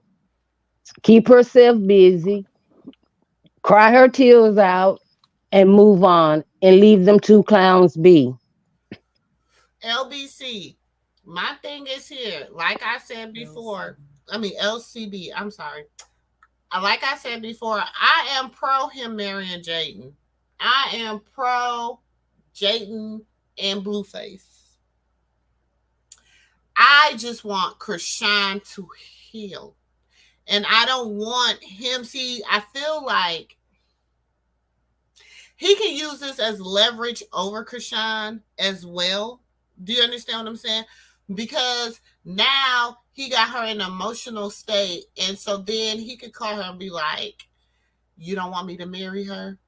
keep herself busy, cry her tears out, and move on, and leave them 2 clowns be. LBC, my thing is here. Like I said before, LCB, I'm sorry. Like I said before, I am pro him marrying Jaidyn. I am pro Jaidyn and Blueface. I just want Krishan to heal. And I don't want him. See, I feel like he can use this as leverage over Krishan as well. Do you understand what I'm saying? Because now he got her in an emotional state. And so then he could call her and be like, you don't want me to marry her?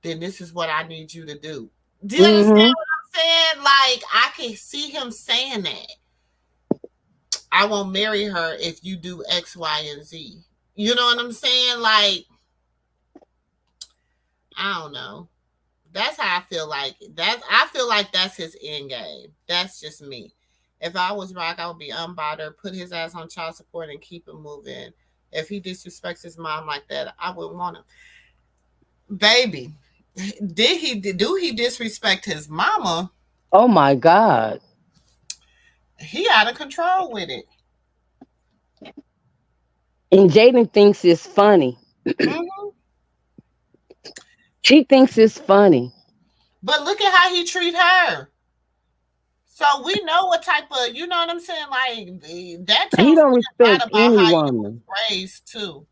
Then this is what I need you to do. Do you understand what I'm saying? Like, I can see him saying that. I won't marry her if you do X, Y, and Z. You know what I'm saying? Like, I don't know. That's how I feel like. I feel like that's his end game. That's just me. If I was Rock, I would be unbothered, put his ass on child support, and keep him moving. If he disrespects his mom like that, I wouldn't want him. Baby, do he disrespect his mama? Oh my God. He out of control with it. And Jaden thinks it's funny. Mhm. She thinks it's funny. But look at how he treat her. So we know what type of, you know what I'm saying? Like, that He tells don't me a respect lot about any how you woman. was raised too.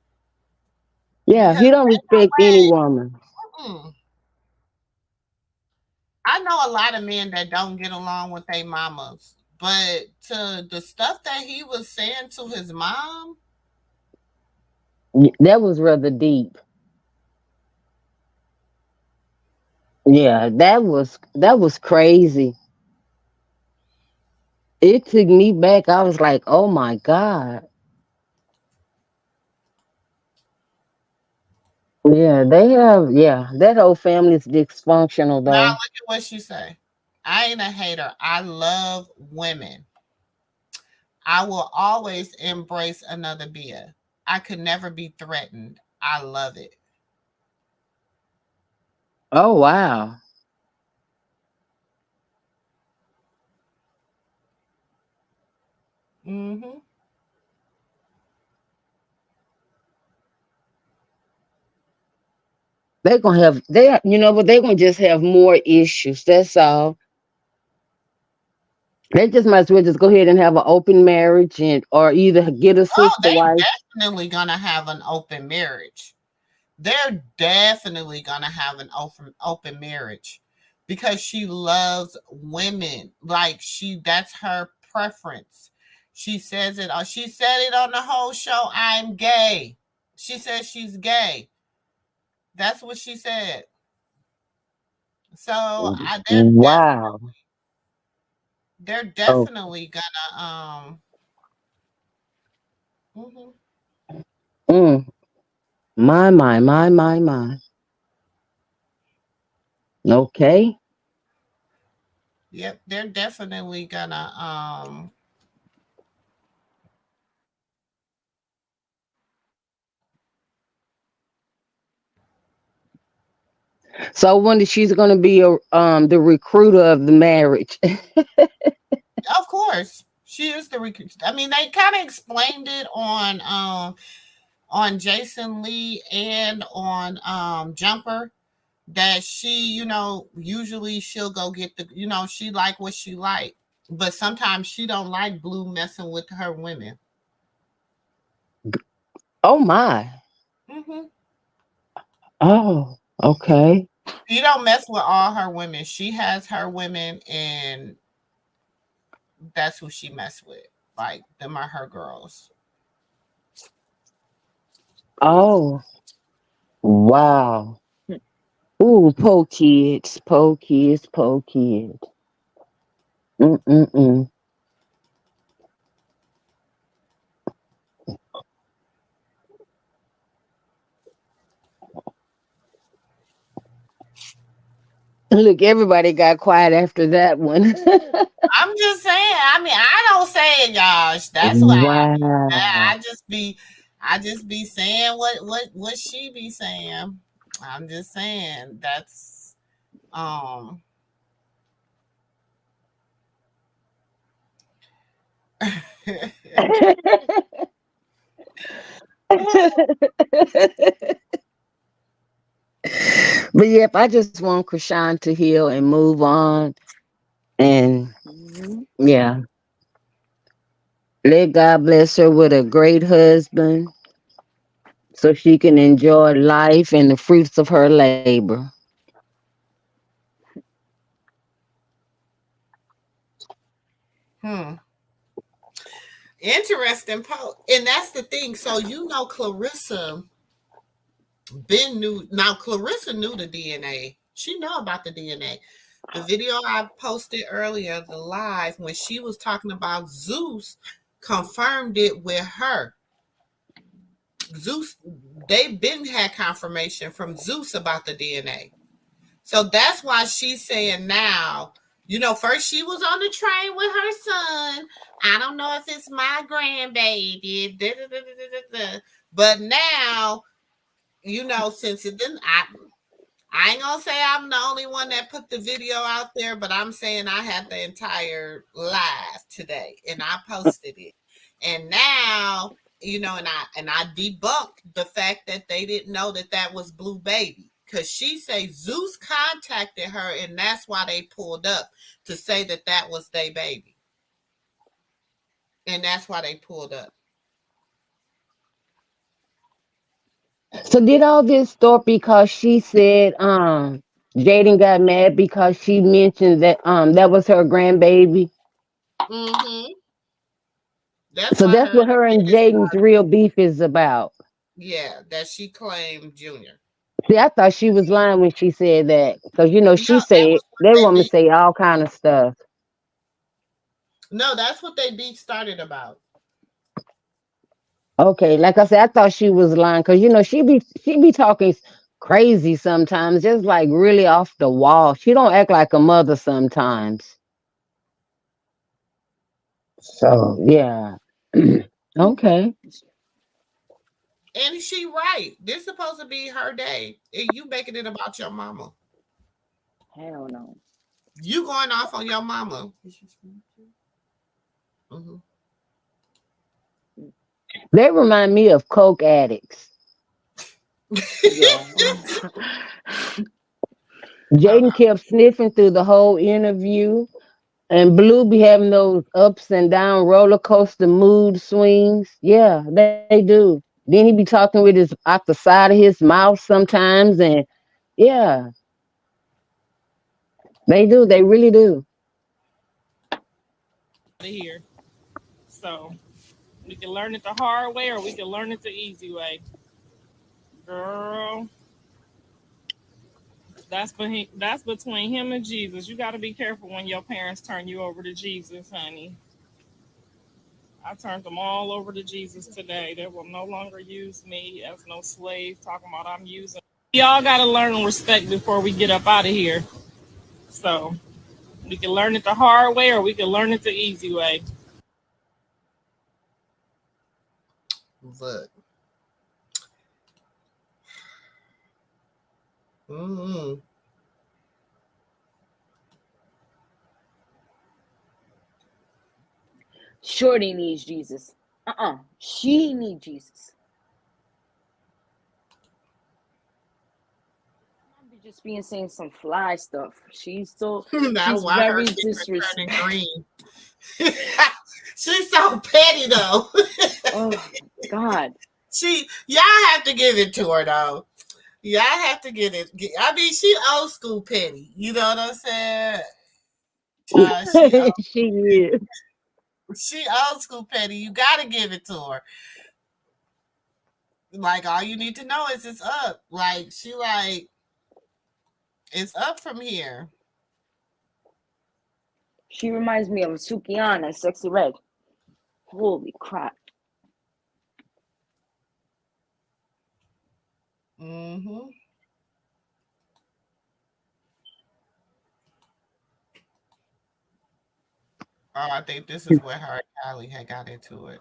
Yeah, Because he don't ain't no respect any way. woman. Mm-mm. I know a lot of men that don't get along with their mamas, but to the stuff that he was saying to his mom, That was rather deep. Yeah, that was crazy. It took me back. I was like, "Oh my God." Yeah, that whole family's dysfunctional now though. look at what she say. I ain't a hater. I love women. I will always embrace another beer. I could never be threatened. I love it. Oh wow. Mm-hmm. They're gonna have but they're gonna just have more issues. That's all. They just might as well just go ahead and have an open marriage and or either get a Oh, sister they wife. definitely gonna have an open marriage. They're definitely gonna have an open marriage because she loves women. Like that's her preference. She says it. She said it on the whole show. I'm gay. She says she's gay. That's what she said. So Wow. they're Oh. definitely gonna mhm. Mm. My. Okay. Yep, they're definitely gonna So I wonder she's gonna be the recruiter of the marriage. of course she is the I mean they kind of explained it on Jason Lee and on Jumper that she, usually she'll go get she like what she like, but sometimes she don't like Blue messing with her women. Oh my. Hmm. Oh, okay. She don't mess with all her women. She has her women, and that's who she mess with. Like them are her girls. Oh, wow. Ooh, poor kids. Mm-mm-mm. Look, everybody got quiet after that one. I'm just saying. I mean, I don't say it, y'all. That's why Wow. I just be saying what she be saying. I'm just saying that's um But yep, I just want Krishan to heal and move on. And Mhm. yeah, let God bless her with a great husband so she can enjoy life and the fruits of her labor. hmm. Interesting and that's the thing. So Clarissa been knew now Clarissa knew the DNA. She know about the DNA. The video I posted earlier, the live, when she was talking about Zeus, confirmed it with her. Zeus, they've been had confirmation from Zeus about the DNA. So that's why she's saying now, first she was on the train with her son. I don't know if it's my grandbaby. But now, since it didn't, I ain't gonna say I'm the only one that put the video out there, but I'm saying I had the entire live today and I posted it. And now, and I debunked the fact that they didn't know that was Blue Baby. Because she say Zeus contacted her and that's why they pulled up to say that was their baby. And that's why they pulled up. So did all this start because she said JAIDYN got mad because she mentioned that was her grandbaby? Mm-hmm. That's So why that's her what her and JAIDYN's real beef is about. Yeah, that she claimed Junior. See, I thought she was lying when she said that. Because she No, said that woman say all kind of stuff. No, that's what they beef started about. Okay, like I said, I thought she was lying because she be talking crazy sometimes, just like really off the wall. She don't act like a mother sometimes. So yeah, okay. And she right. This supposed to be her day. And you making it about your mama. Hell no. You going off on your mama. Mm-hmm. They remind me of coke addicts. Yeah. JAIDYN kept sniffing through the whole interview, and Blue be having those ups and down roller coaster mood swings. Yeah, they do. Then he be talking with his out the side of his mouth sometimes, and yeah, they do. They really do. Here. So we can learn it the hard way or we can learn it the easy way. Girl, that's between him and Jesus. You got to be careful when your parents turn you over to Jesus, honey. I turned them all over to Jesus today. They will no longer use me as no slave, talking about I'm using. We all got to learn respect before we get up out of here. So we can learn it the hard way or we can learn it the easy way. Look. Mm-hmm. Shorty needs Jesus. She needs Jesus. I'm just being saying some fly stuff. She's very disrespectful. Green. She's so petty though. Oh God. Y'all have to give it to her though. Y'all have to get it. I mean, she old school petty. You know what I'm saying? She is. She old school petty. You gotta give it to her. Like all you need to know is it's up. Like it's up from here. She reminds me of Sukiana, Sexy Red. Holy crap. Mm-hmm. Oh, I think this is where her and Kylie had got into it.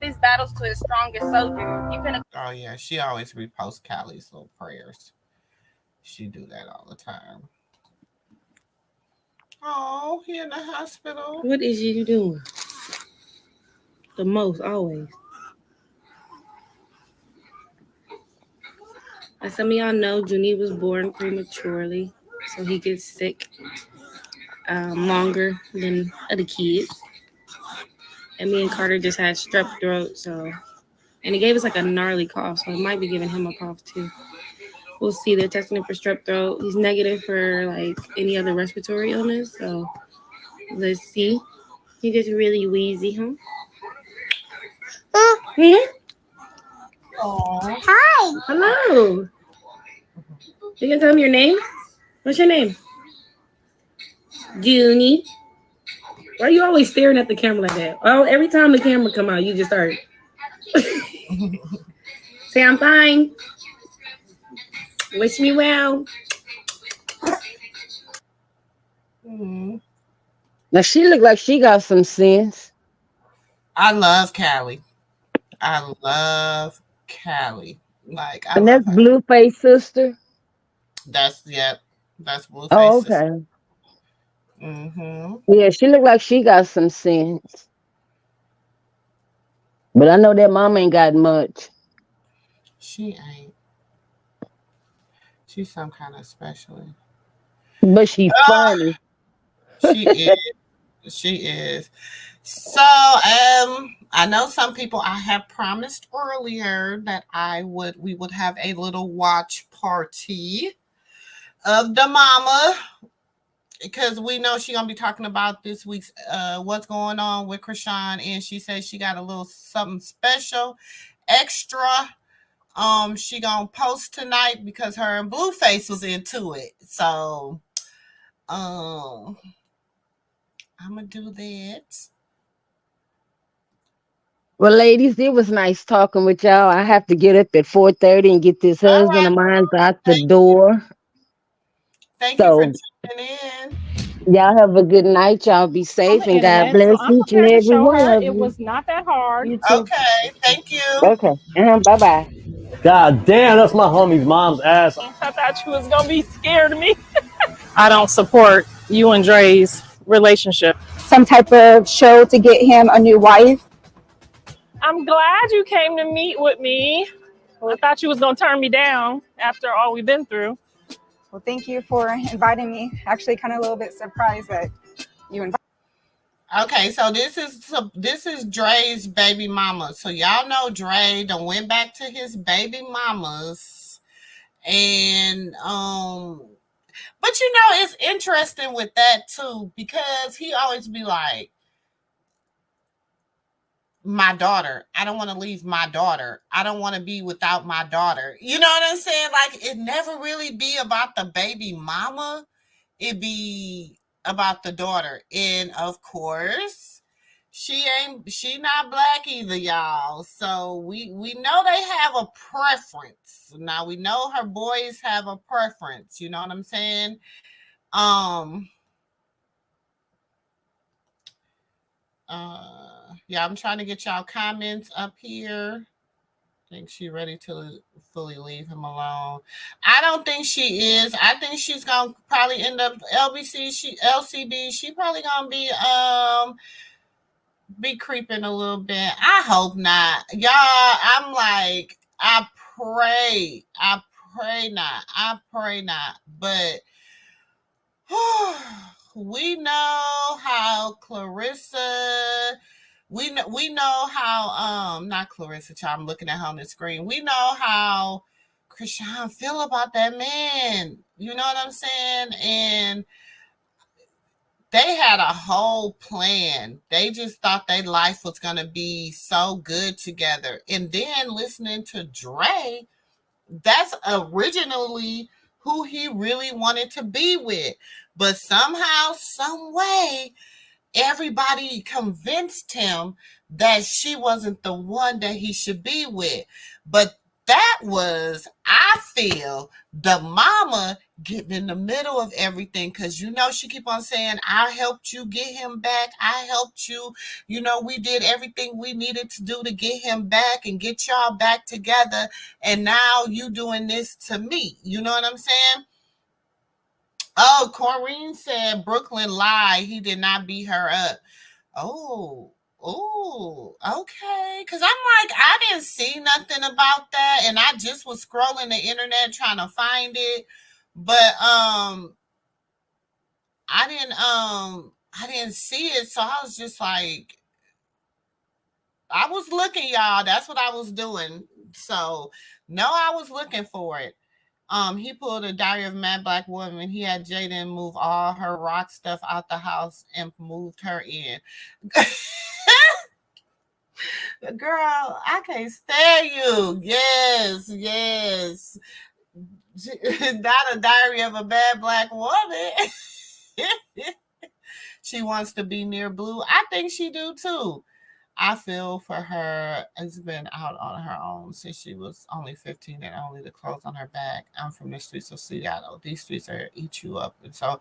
These battles to his strongest soldier. You can. Oh yeah, she always reposts Callie's little prayers. She do that all the time. Oh, he in the hospital. What is you doing? The most, always. As some of y'all know, Junie was born prematurely, so he gets sick longer than other kids. And me and Carter just had strep throat, and he gave us like a gnarly cough, so it might be giving him a cough too. We'll see. They're testing him for strep throat. He's negative for like any other respiratory illness, so let's see. He gets really wheezy, huh? Oh, hi. Hello. You can tell him your name? What's your name? Junie. Why are you always staring at the camera like that? Oh, every time the camera come out, you just start. Say I'm fine. Wish me well. Now she look like she got some sense. I love Callie. I love Callie. Like I And that's love her. Blueface sister. That's Oh, Blueface sister. okay. Mm-hmm. Yeah, she look like she got some sense. But I know that mom ain't got much. She ain't. She's some kind of special. But she funny. She is. She is. So, I know some people. I have promised earlier that we would have a little watch party of Damama because we know she's gonna be talking about this week's what's going on with Krishan, and she says she got a little something special, extra. She gonna post tonight because her and Blueface was into it. So, I'm gonna do that. Well, ladies, it was nice talking with y'all. I have to get up at 4:30 and get this All husband right. of mine out the door. Thank you for So tuning in. y'all have a good night. Y'all be On safe the and God internet, so bless I'm each and prepared to every show one her of it you. was not that hard. You too. Okay. Thank you. Okay. Bye bye. God damn, that's my homie's mom's ass. I thought you was gonna be scared of me. I don't support you and Dre's relationship. Some type of show to get him a new wife. I'm glad you came to meet with me. I thought you was gonna turn me down after all we've been through. Well, thank you for inviting me. Actually, kind of a little bit surprised that you invited. Okay, so this is Dre's baby mama. So y'all know Dre done went back to his baby mamas, and but you know it's interesting with that too because he always be like, my daughter. I don't want to leave my daughter. I don't want to be without my daughter. You know what I'm saying? Like it never really be about the baby mama. It be about the daughter. And of course, she not black either, y'all. So we know they have a preference. Now we know her boys have a preference. You know what I'm saying? Yeah, I'm trying to get y'all comments up here. I think she ready to fully leave him alone. I don't think she is. I think she's gonna probably end up LCB. She probably gonna be creeping a little bit. I hope not. Y'all, I'm like, I pray not. I pray not. But we know how Clarissa we know how not Clarissa child, I'm looking at her on the screen. We know how Krishan feel about that man. You know what I'm saying? And they had a whole plan. They just thought their life was gonna be so good together. And then listening to Dre, that's originally who he really wanted to be with. But somehow, some way, everybody convinced him that she wasn't the one that he should be with. But that was, I feel, the mama getting in the middle of everything because you know she keep on saying, I helped you get him back. I helped you. You know, we did everything we needed to do to get him back and get y'all back together. And now you doing this to me. You know what I'm saying? Oh, Corrine said Brooklyn lied. He did not beat her up. Oh, okay. Because I'm like, I didn't see nothing about that. And I just was scrolling the internet trying to find it. But I didn't see it. So I was just like, I was looking, y'all. That's what I was doing. So no, I was looking for it. He pulled a Diary of a Mad Black Woman. He had JAIDYN move all her rock stuff out the house and moved her in. Girl, I can't stand you. Yes. not a diary of a bad black woman. She wants to be near Blue. I think she do too. I feel for her. Has been out on her own since she was only 15 and only the clothes on her back. I'm from the streets of Seattle. These streets are eat you up. And so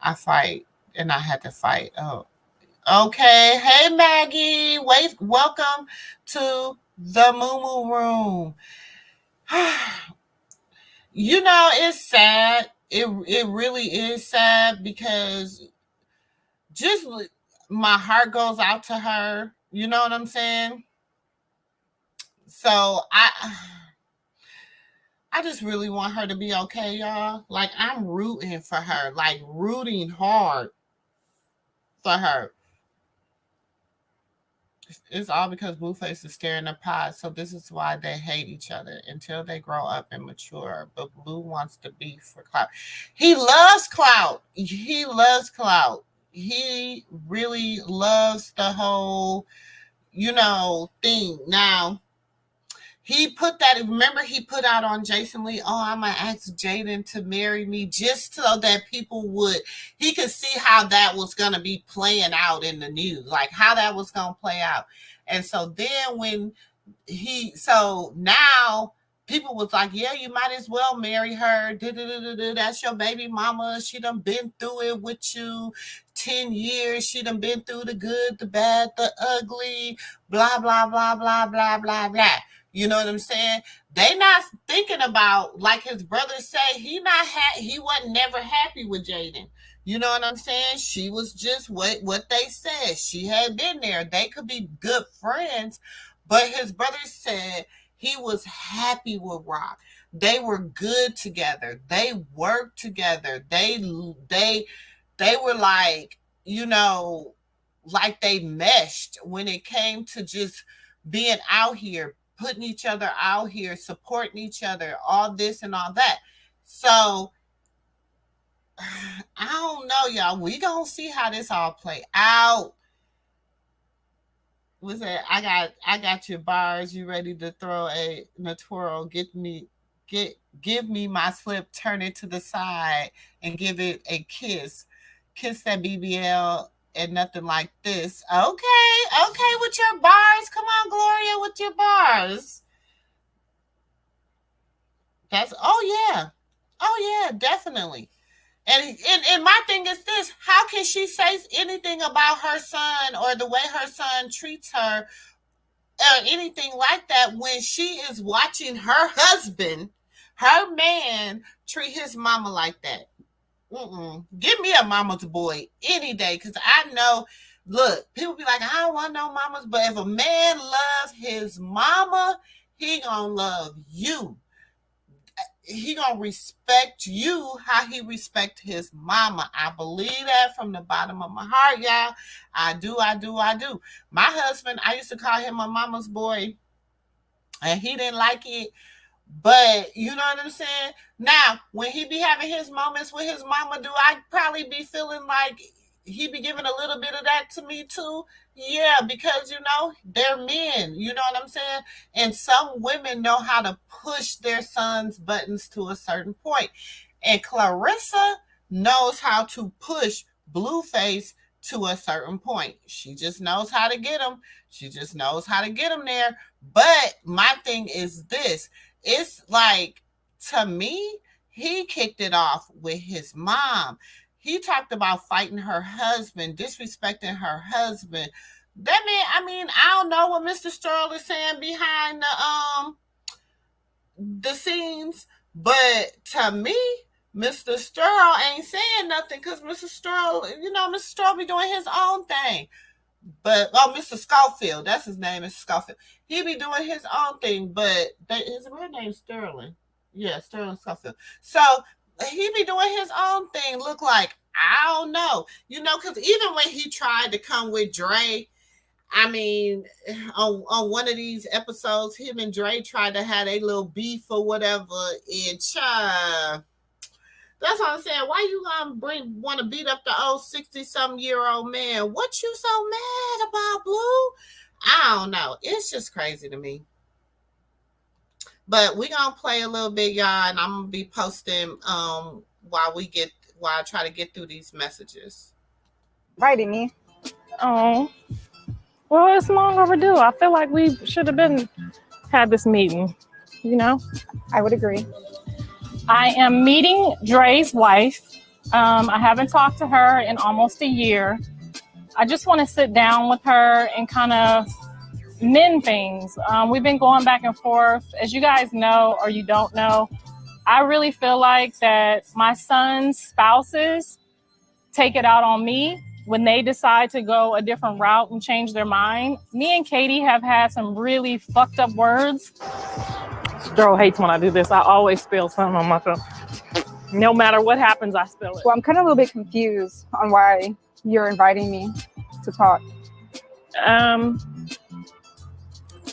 I fight and I had to fight. Oh, okay. Hey Maggie. Welcome to the Moo Moo Room. You know, it's sad. It really is sad because just my heart goes out to her. You know what I'm saying? So I just really want her to be okay, y'all. Like I'm rooting for her, like rooting hard for her. It's all because Blueface is stirring the pot. So this is why they hate each other until they grow up and mature. But Blue wants to be for clout. He loves clout. He loves clout. He really loves the whole, thing. Now, he put that, remember he put out on Jason Lee, oh, I'm going to ask JAIDYN to marry me just so that he could see how that was going to be playing out in the news, like how that was going to play out. And so then so now people was like, yeah, you might as well marry her. That's your baby mama. She done been through it with you 10 years. She done been through the good, the bad, the ugly, blah, blah, blah, blah, blah, blah, blah. You know what I'm saying? They not thinking about, like his brother say, he wasn't never happy with JAIDYN. You know what I'm saying? She was just what they said. She had been there. They could be good friends, but his brother said he was happy with Rock. They were good together. They worked together. They were like, like they meshed when it came to just being out here, putting each other out here, supporting each other, all this and all that. So I don't know, y'all. We gonna see how this all play out. What's that? I got your bars. You ready to throw a twirl? Give me my slip, turn it to the side, and give it a kiss. Kiss that BBL and nothing like this. Okay, with your bars. Come on, Gloria, with your bars. Oh yeah, definitely. And my thing is this: how can she say anything about her son or the way her son treats her or anything like that when she is watching her husband, her man, treat his mama like that? Give me a mama's boy any day, because I know, look, people be like, I don't want no mamas, but if a man loves his mama, he gonna love you. He gonna respect you how he respect his mama. I believe that from the bottom of my heart, y'all. I do. My husband, I used to call him my mama's boy, and he didn't like it. But you know what I'm saying? Now, when he be having his moments with his mama, do I probably be feeling like he be giving a little bit of that to me too? Yeah, because they're men, you know what I'm saying? And some women know how to push their sons' buttons to a certain point. And Clarissa knows how to push Blueface to a certain point. She just knows how to get him. She just knows how to get him there. But my thing is this. It's like, to me, he kicked it off with his mom. He talked about fighting her husband, disrespecting her husband. That man, I don't know what Mr. Stroll is saying behind the scenes, but to me, Mr. Stroll ain't saying nothing because Mr. Stroll be doing his own thing. But Mr. Schofield, that's his name, Mr. Schofield. He be doing his own thing, but his real name's Sterling. Yeah, Sterling Schofield. So he be doing his own thing. Look like, I don't know, because even when he tried to come with Dre, on one of these episodes, him and Dre tried to have a little beef or whatever, and that's what I'm saying. Why you gonna want to beat up the old 60-something-year-old man? What you so mad about, Blue? I don't know. It's just crazy to me. But we're gonna play a little bit, y'all, and I'm gonna be posting while I try to get through these messages. Inviting me. Oh, well, it's long overdue. I feel like we should have had this meeting, you know? I would agree. I am meeting Dre's wife. I haven't talked to her in almost a year. I just want to sit down with her and kind of mend things. We've been going back and forth. As you guys know, or you don't know, I really feel like that my son's spouses take it out on me when they decide to go a different route and change their mind. Me and Katie have had some really fucked up words. Girl hates when I do this. I always spill something on myself. No matter what happens, I spill it. Well, I'm kind of a little bit confused on why you're inviting me to talk.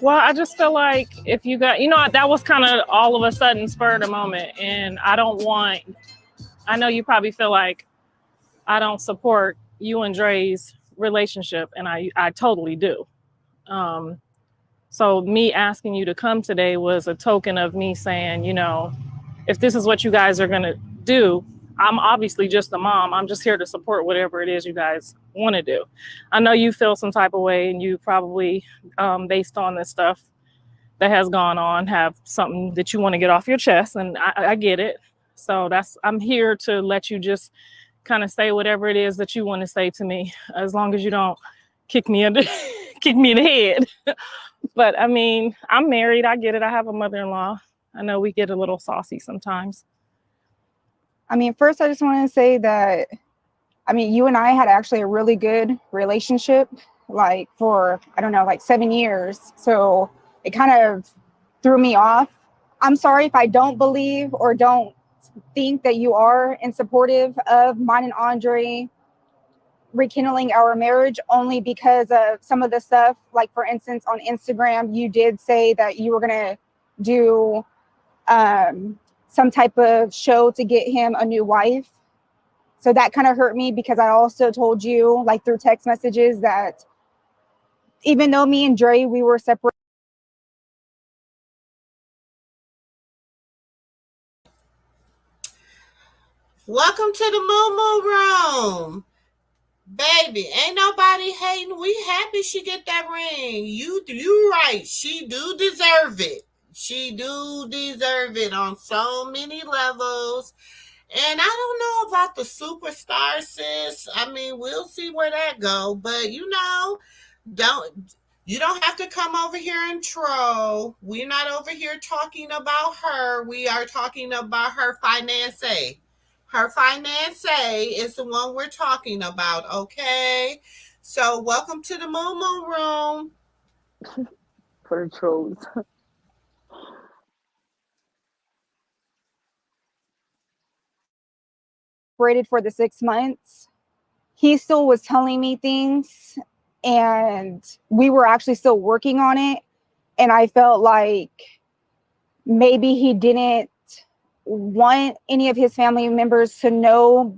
Well, I just feel like if you got, that was kind of all of a sudden spur of the moment. And I know you probably feel like I don't support you and Dre's relationship. And I totally do. So me asking you to come today was a token of me saying, if this is what you guys are going to do, I'm obviously just a mom. I'm just here to support whatever it is you guys want to do. I know you feel some type of way, and you probably, based on this stuff that has gone on, have something that you want to get off your chest, and I get it. So I'm here to let you just kind of say whatever it is that you want to say to me, as long as you don't kick me in the head. But I mean, I'm married. I get it. I have a mother-in-law. I know we get a little saucy sometimes. I mean, first, I just want to say that, you and I had actually a really good relationship, like for, 7 years. So it kind of threw me off. I'm sorry if I don't believe or don't think that you are in supportive of mine and Andre rekindling our marriage, only because of some of the stuff. Like, for instance, on Instagram, you did say that you were going to do some type of show to get him a new wife. So that kind of hurt me, because I also told you, like through text messages, that even though me and Dre, we were separate. Welcome to the Moo Moo Room. Baby, ain't nobody hating. We happy she get that ring. You right. She do deserve it. She do deserve it on so many levels. And I don't know about the superstar, sis. I mean, we'll see where that go. But you don't have to come over here and troll. We're not over here talking about her. We are talking about her fiancé. Her fiancé is the one we're talking about, okay? So welcome to the Moo Moo Room. For the trolls. Separated for the 6 months. He still was telling me things, and we were actually still working on it. And I felt like maybe he didn't want any of his family members to know,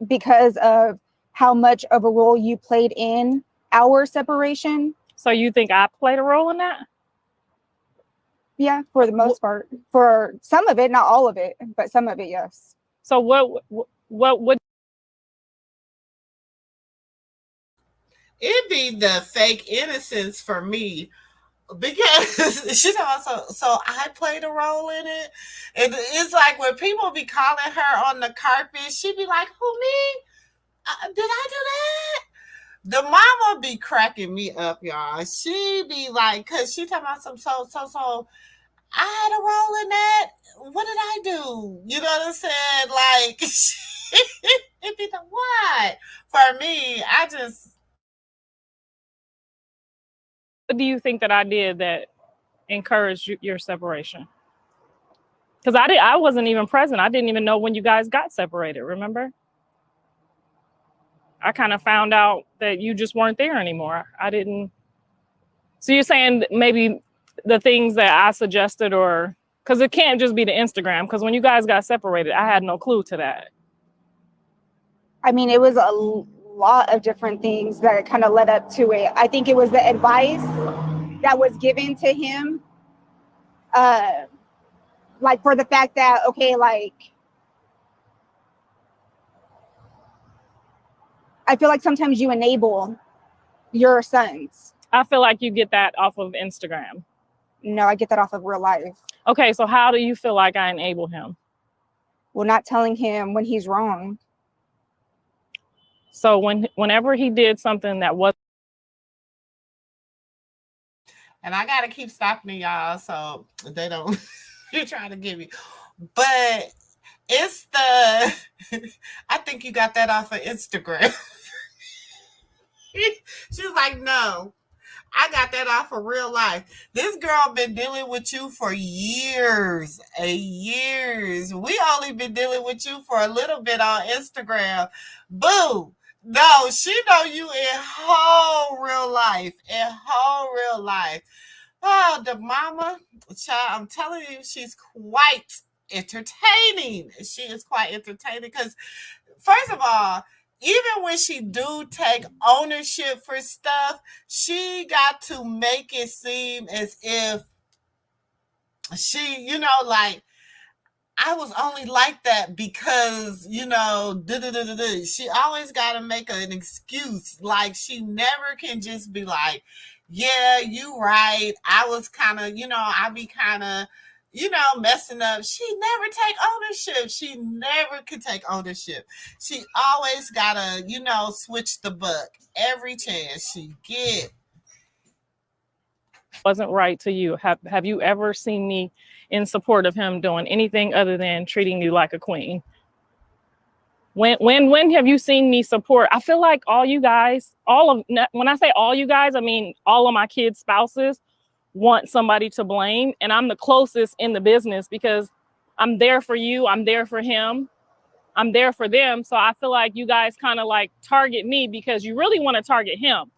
because of how much of a role you played in our separation. So you think I played a role in that? Yeah, for the most part. For some of it, not all of it, but some of it, yes. So what would It'd be the fake innocence for me, because she's so I played a role in it. And it's like when people be calling her on the carpet, she'd be like, who, me? Did I do that? The mama be cracking me up, y'all. She be like, because she talking about some so I had a role in that. What did I do? You know what I'm saying? Like, it'd be the what? For me, what do you think that I did that encouraged your separation? Because I wasn't even present. I didn't even know when you guys got separated, remember? I kind of found out that you just weren't there anymore. I didn't. So you're saying maybe the things that I suggested, or because it can't just be the Instagram, because when you guys got separated, I had no clue to that. I mean, it was a lot of different things that kind of led up to it. I think it was the advice that was given to him like for the fact that, okay, like, I feel like sometimes you enable your sons. I feel like you get that off of Instagram. No, I get that off of real life. Okay, so how do you feel like I enable him? Well, not telling him when he's wrong. So whenever he did something that was, and I gotta keep stopping y'all so they don't you're trying to get me. But it's the I think you got that off of Instagram. She's like, no, I got that off of real life. This girl been dealing with you for years and years. We only been dealing with you for a little bit on Instagram. Boo. No, she know you in whole real life. In whole real life. Oh, the mama, child, I'm telling you, she's quite entertaining. She is quite entertaining because, first of all, even when she do take ownership for stuff, she got to make it seem as if she, like, I was only like that because, she always got to make an excuse. Like, she never can just be like, yeah, you right. I was kind of, I be kind of, messing up. She never take ownership. She never could take ownership. She always got to, switch the buck every chance she get. wasn't right to you. Have you ever seen me in support of him doing anything other than treating you like a queen? When have you seen me support? I feel like all you guys, when I say all you guys, I mean all of my kids' spouses want somebody to blame, and I'm the closest in the business because I'm there for you, I'm there for him, I'm there for them. So I feel like you guys kind of like target me because you really want to target him.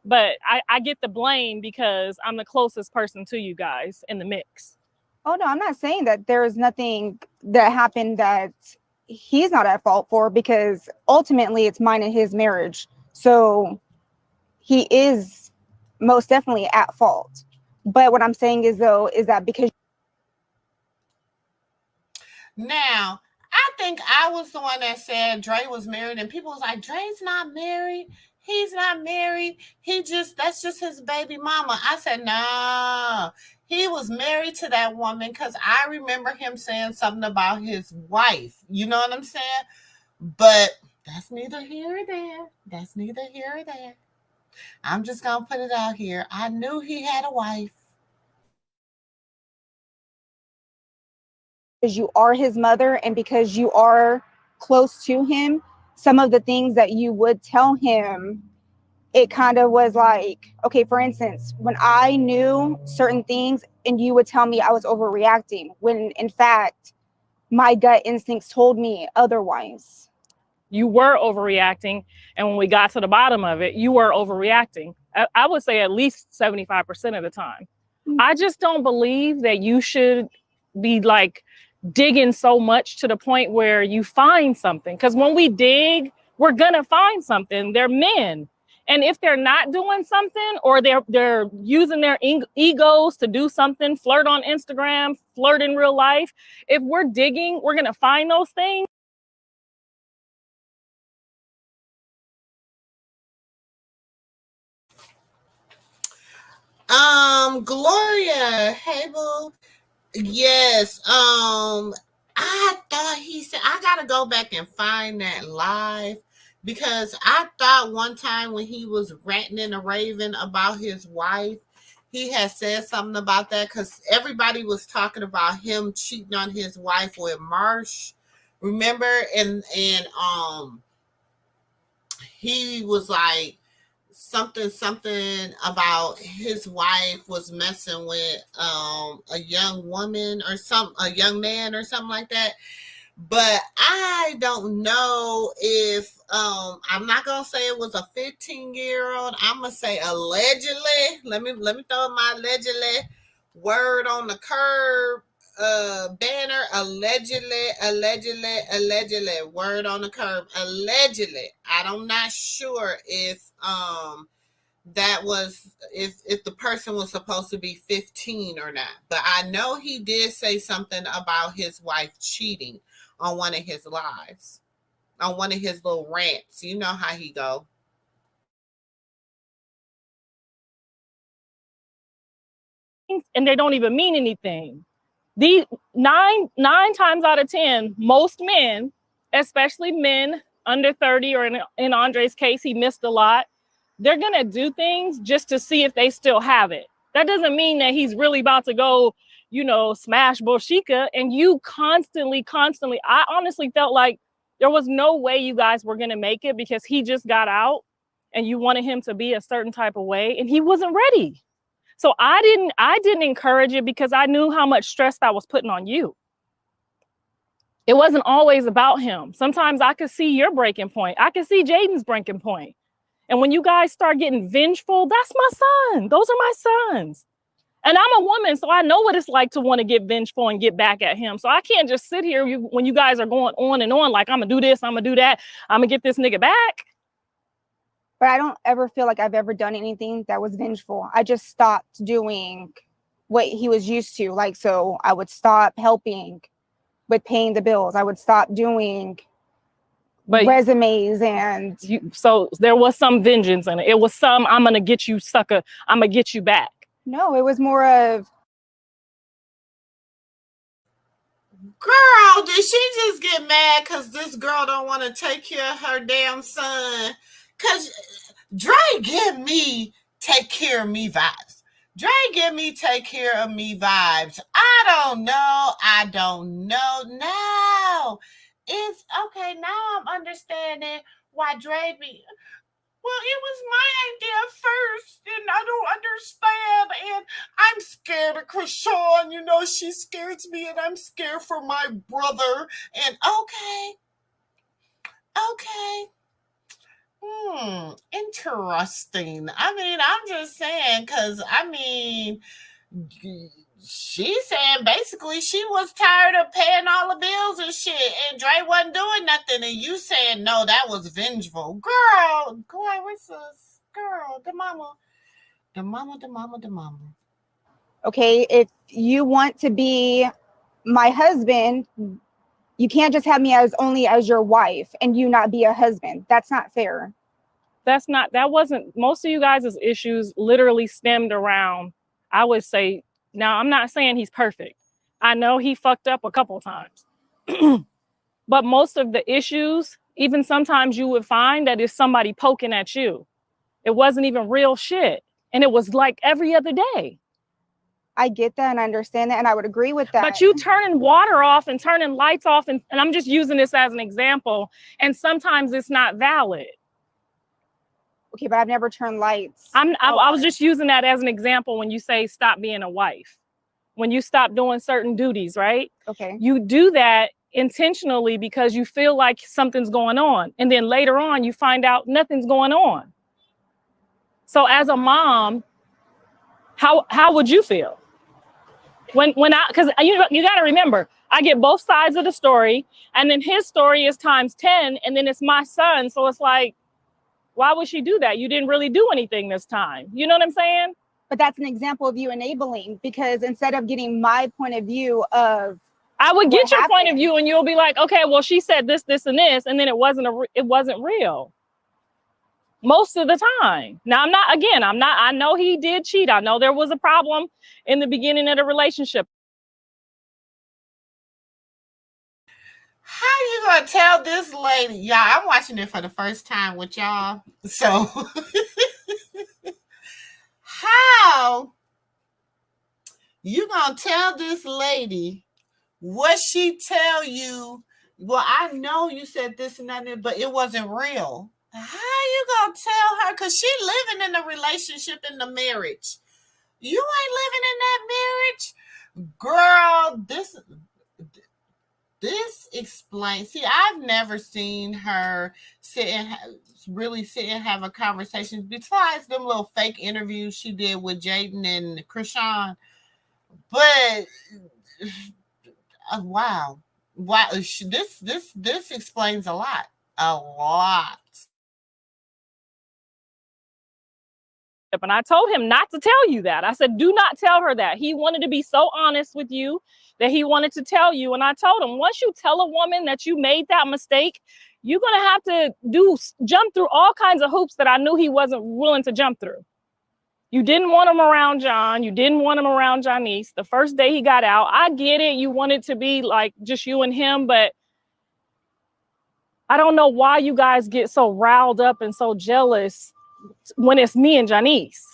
But I get the blame because I'm the closest person to you guys in the mix. Oh, no, I'm not saying that there is nothing that happened that he's not at fault for, because ultimately it's mine and his marriage. So he is most definitely at fault. But what I'm saying is, though, is that because now, I think I was the one that said Dre was married, and people was like, Dre's not married. He's not married. That's just his baby mama. I said, no, he was married to that woman because I remember him saying something about his wife. You know what I'm saying? But that's neither here or there. That's neither here or there. I'm just going to put it out here. I knew he had a wife. because you are his mother and because you are close to him, some of the things that you would tell him, it kind of was like, okay, for instance, when I knew certain things and you would tell me I was overreacting, when in fact, my gut instincts told me otherwise. You were overreacting. And when we got to the bottom of it, you were overreacting. I would say at least 75% of the time. I just don't believe that you should be like digging so much to the point where you find something. Because when we dig, we're going to find something. They're men. And if they're not doing something, or they're using their egos to do something, flirt on Instagram, flirt in real life, if we're digging, we're going to find those things. Gloria, hey boo. Yes. I thought he said, I gotta go back and find that live, because I thought one time when he was ranting and raving about his wife, he had said something about that, because everybody was talking about him cheating on his wife with Marsh. Remember? And he was like, something about his wife was messing with a young woman or a young man or something like that. But I don't know if I'm not gonna say it was a 15-year-old. I'm gonna say allegedly. Let me throw my allegedly word on the curb banner. Allegedly, word on the curb. Allegedly. I'm not sure if that was if the person was supposed to be 15 or not. But I know he did say something about his wife cheating on one of his lives, on one of his little rants. You know how he go. And they don't even mean anything. The nine times out of 10, most men, especially men under 30, or in Andre's case, he missed a lot, they're going to do things just to see if they still have it. That doesn't mean that he's really about to go, smash Boshika. And you constantly, I honestly felt like there was no way you guys were going to make it, because he just got out and you wanted him to be a certain type of way and he wasn't ready. So I didn't encourage it, because I knew how much stress that was putting on you. It wasn't always about him. Sometimes I could see your breaking point. I could see JAIDYN's breaking point. And when you guys start getting vengeful, that's my son. Those are my sons. And I'm a woman, so I know what it's like to want to get vengeful and get back at him. So I can't just sit here when you guys are going on and on, like, I'm going to do this, I'm going to do that, I'm going to get this nigga back. But I don't ever feel like I've ever done anything that was vengeful. I just stopped doing what he was used to. Like, so I would stop helping with paying the bills. I would stop doing resumes and so there was some vengeance in it. It was some, I'm gonna get you, sucker, I'm gonna get you back. No, it was more of, girl, did she just get mad because this girl don't want to take care of her damn son? Because Dre give me take care of me vibes. Dre give me take care of me vibes. I don't know. No. It's okay. Now I'm understanding why Dre be. Well, it was my idea first, and I don't understand, and I'm scared of Krishan. She scares me, and I'm scared for my brother, and okay. Interesting. I'm just saying, because, she's saying basically she was tired of paying all the bills and shit, and Dre wasn't doing nothing, and you saying no, that was vengeful. Girl, what's this? Girl, the mama. okay, if you want to be my husband, you can't just have me only as your wife and you not be a husband. That's not fair. That wasn't, most of you guys' issues literally stemmed around, I would say, now I'm not saying he's perfect. I know he fucked up a couple times. But most of the issues, even sometimes you would find that it's somebody poking at you. It wasn't even real shit. And it was like every other day. I get that and I understand that, and I would agree with that. But you turning water off and turning lights off, and I'm just using this as an example, and sometimes it's not valid. Okay, but I've never turned lights. I was just using that as an example when you say stop being a wife. When you stop doing certain duties, right? Okay. You do that intentionally because you feel like something's going on. And then later on, you find out nothing's going on. So as a mom, how would you feel? Because you got to remember, I get both sides of the story, and then his story is times 10, and then it's my son. So it's like, why would she do that? You didn't really do anything this time. You know what I'm saying? But that's an example of you enabling, because instead of getting my point of view of, I would get your point of view, and you'll be like, okay, well, she said this, this, and this, and then it wasn't real. Most of the time. Now, I know he did cheat. I know there was a problem in the beginning of the relationship. How you gonna tell this lady? Y'all, I'm watching it for the first time with y'all. So how you gonna tell this lady what she tell you? Well, I know you said this and that, but it wasn't real. How you gonna tell her? Because she living in the relationship, in the marriage. You ain't living in that marriage. Girl, this explains. See, I've never seen her really sit and have a conversation besides them little fake interviews she did with JAIDYN and Krishan. But wow, this explains a lot. And I told him not to tell you that. I said, do not tell her that. He wanted to be so honest with you that he wanted to tell you. And I told him, once you tell a woman that you made that mistake, you're going to have to jump through all kinds of hoops that I knew he wasn't willing to jump through. You didn't want him around John. You didn't want him around Janice. The first day he got out, I get it. You wanted to be like just you and him, but I don't know why you guys get so riled up and so jealous when it's me and Janice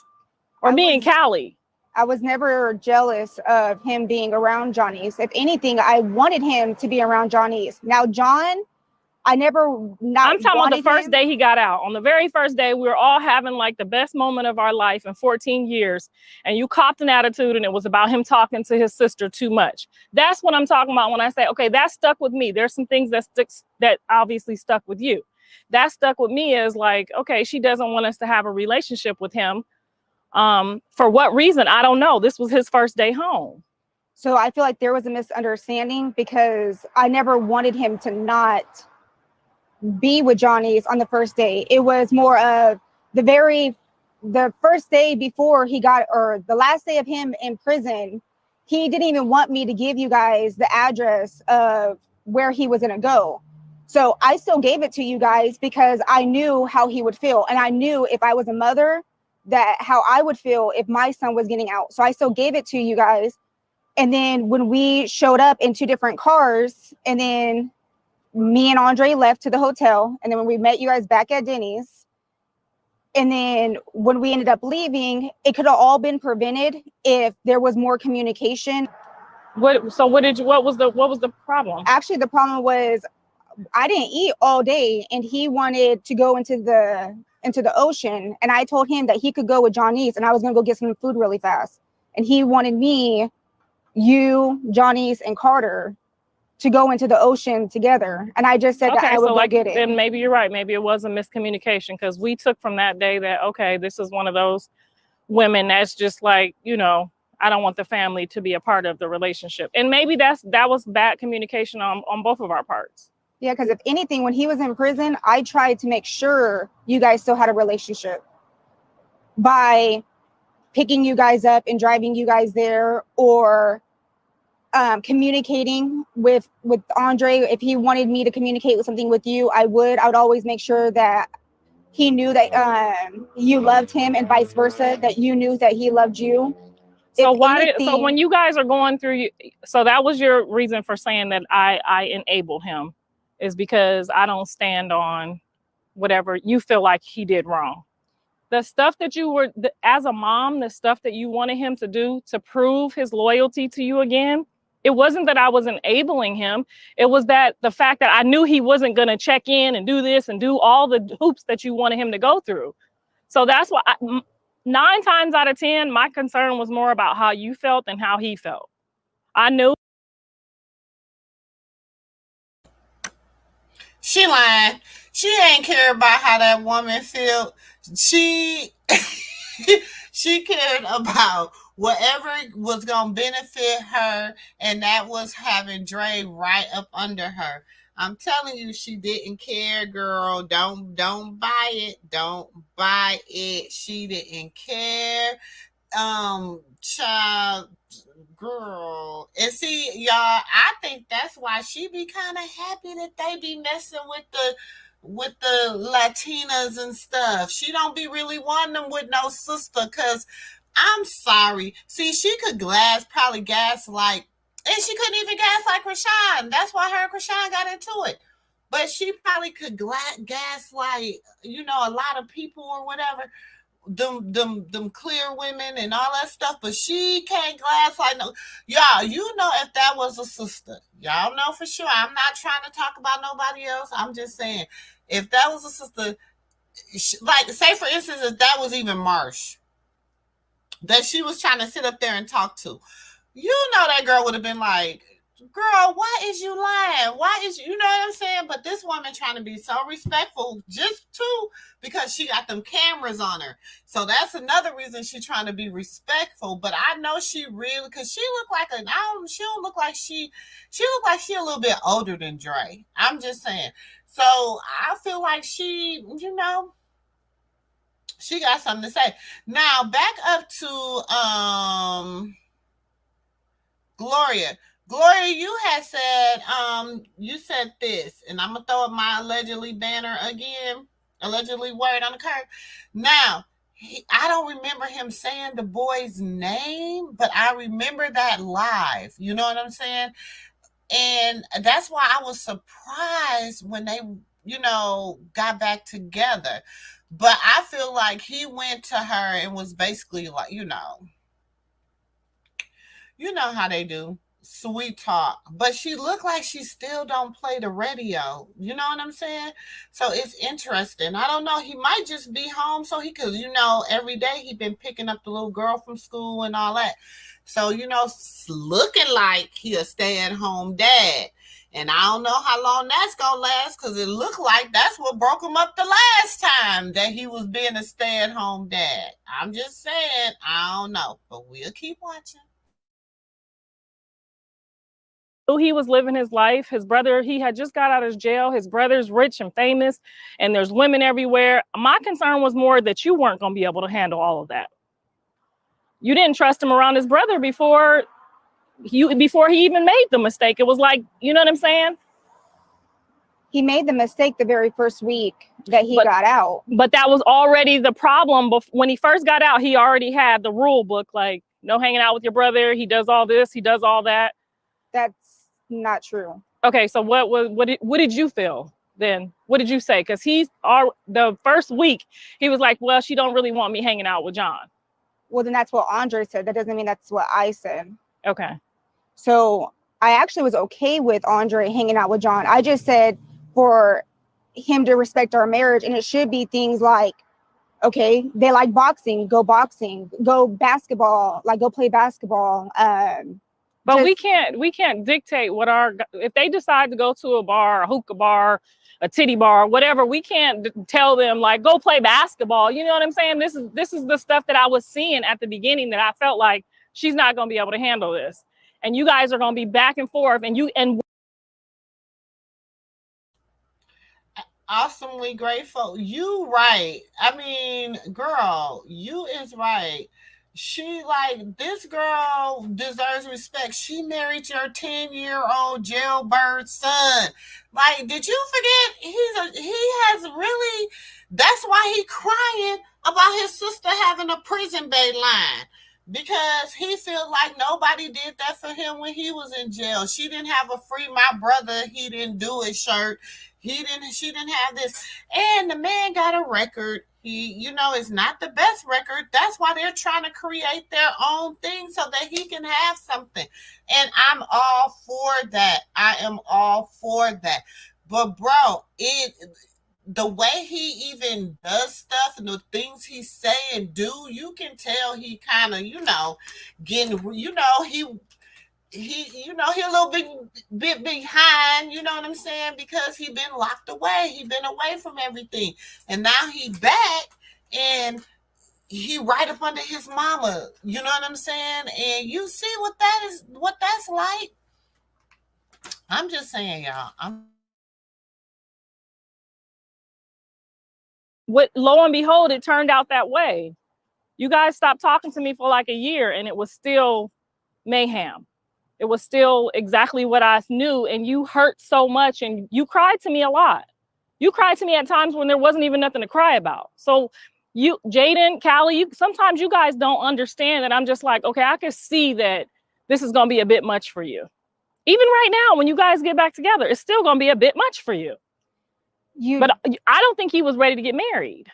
or me and Callie. I was never jealous of him being around Janice. If anything, I wanted him to be around Janice. Now, John, I'm talking about the first day he got out. On the very first day, we were all having like the best moment of our life in 14 years. And you copped an attitude and it was about him talking to his sister too much. That's what I'm talking about when I say, okay, that stuck with me. There's some things that obviously stuck with you. That stuck with me as like, okay, she doesn't want us to have a relationship with him. For what reason? I don't know. This was his first day home. So I feel like there was a misunderstanding because I never wanted him to not be with Janice on the first day. It was more of the first day before he got, or the last day of him in prison, he didn't even want me to give you guys the address of where he was going to go. So I still gave it to you guys because I knew how he would feel. And I knew if I was a mother, that how I would feel if my son was getting out. So I still gave it to you guys. And then when we showed up in 2 different cars, and then me and Andre left to the hotel, and then when we met you guys back at Denny's, and then when we ended up leaving, it could have all been prevented if there was more communication. What was the problem? Actually, the problem was I didn't eat all day, and he wanted to go into the ocean, and I told him that he could go with Janice, and I was gonna go get some food really fast, and he wanted me, you, Janice, and Carter to go into the ocean together. And I just said that I would go get it. Then maybe you're right. Maybe it was a miscommunication because we took from that day that, okay, this is one of those women that's just like, you know, I don't want the family to be a part of the relationship. And maybe that was bad communication on both of our parts. Yeah, because if anything, when he was in prison, I tried to make sure you guys still had a relationship by picking you guys up and driving you guys there, or communicating with Andre. If he wanted me to communicate with something with you, I would always make sure that he knew that you loved him, and vice versa, that you knew that he loved you. So so when you guys are going through, so that was your reason for saying that I enabled him, is because I don't stand on whatever you feel like he did wrong. The stuff that you were, as a mom, the stuff that you wanted him to do to prove his loyalty to you again, it wasn't that I was enabling him. It was that the fact that I knew he wasn't going to check in and do this and do all the hoops that you wanted him to go through. So that's why 9 times out of 10, my concern was more about how you felt than how he felt. I knew. She lying. She ain't care about how that woman felt. She cared about whatever was gonna benefit her, and that was having Dre right up under her. I'm telling you, she didn't care, girl. Don't buy it. Don't buy it. She didn't care. Child, girl. And see, y'all, I think that's why she be kind of happy that they be messing with the Latinas and stuff. She don't be really wanting them with no sister, because I'm sorry. See, she could probably gaslight, and she couldn't even gaslight Krishan. That's why her and Krishan got into it. But she probably could gaslight, you know, a lot of people or whatever, them clear women and all that stuff, but she can't gaslight no. Y'all, you know, if that was a sister, y'all know for sure. I'm not trying to talk about nobody else. I'm just saying, if that was a sister, like, say for instance, if that was even Marsh, that she was trying to sit up there and talk to, you know, that girl would have been like, girl, why is you lying? Why is you know what I'm saying? But this woman trying to be so respectful just too, because she got them cameras on her. So that's another reason she's trying to be respectful. But I know she really, because she looked like she don't look like she looked like she a little bit older than Dre. I'm just saying. So I feel like she, you know, She got something to say. Now back up to Gloria. Gloria, you had said you said this, and I'm gonna throw up my allegedly banner again, allegedly word on the curve. Now, I don't remember him saying the boy's name, but I remember that live. You know what I'm saying? And that's why I was surprised when they, got back together. But I feel like he went to her and was basically like, you know how they do, sweet talk. But she looked like she still don't play the radio. You know what I'm saying? So it's interesting. I don't know. He might just be home so he could, every day he been picking up the little girl from school and all that. So, looking like he a stay-at-home dad. And I don't know how long that's going to last because it looked like that's what broke him up the last time that he was being a stay-at-home dad. I'm just saying, I don't know. But we'll keep watching. He was living his life. His brother, he had just got out of jail. His brother's rich and famous, and there's women everywhere. My concern was more that you weren't going to be able to handle all of that. You didn't trust him around his brother before he even made the mistake. It was like, you know what I'm saying? He made the mistake the very first week that he got out. But that was already the problem. When he first got out, he already had the rule book, like, no hanging out with your brother. He does all this. He does all that. That's not true. Okay, so what did you feel then? What did you say? Because the first week, he was like, well, she don't really want me hanging out with John. Well, then that's what Andre said. That doesn't mean that's what I said. Okay. So I actually was okay with Andre hanging out with John. I just said for him to respect our marriage, and it should be things like, okay, they like boxing, go basketball, like go play basketball. But we can't dictate if they decide to go to a bar, a hookah bar, a titty bar, whatever, we can't tell them like, go play basketball. You know what I'm saying? This is the stuff that I was seeing at the beginning that I felt like she's not going to be able to handle this. And you guys are going to be back and forth and awesomely grateful. You right. I mean, girl, you is right. This girl deserves respect. She married your 10-year-old jailbird son. Like, did you forget that's why he crying about his sister having a prison bay line. Because he feel like nobody did that for him when he was in jail. She didn't have a free my brother, he didn't do it shirt. She didn't have this. And the man got a record. It's not the best record. That's why they're trying to create their own thing so that he can have something. And I'm all for that. I am all for that. But bro, the way he even does stuff and the things he say and do, you can tell he kind of, getting, he a little bit behind, you know what I'm saying? Because he been locked away. He been away from everything. And now he back and he right up under his mama. You know what I'm saying? And you see what that's like. I'm just saying, y'all. Lo and behold, it turned out that way. You guys stopped talking to me for like a year and it was still mayhem. It was still exactly what I knew, and you hurt so much, and you cried to me a lot. You cried to me at times when there wasn't even nothing to cry about. So you, JAIDYN, Callie, sometimes you guys don't understand that I'm just like, okay, I can see that this is going to be a bit much for you. Even right now, when you guys get back together, it's still going to be a bit much for you. But I don't think he was ready to get married.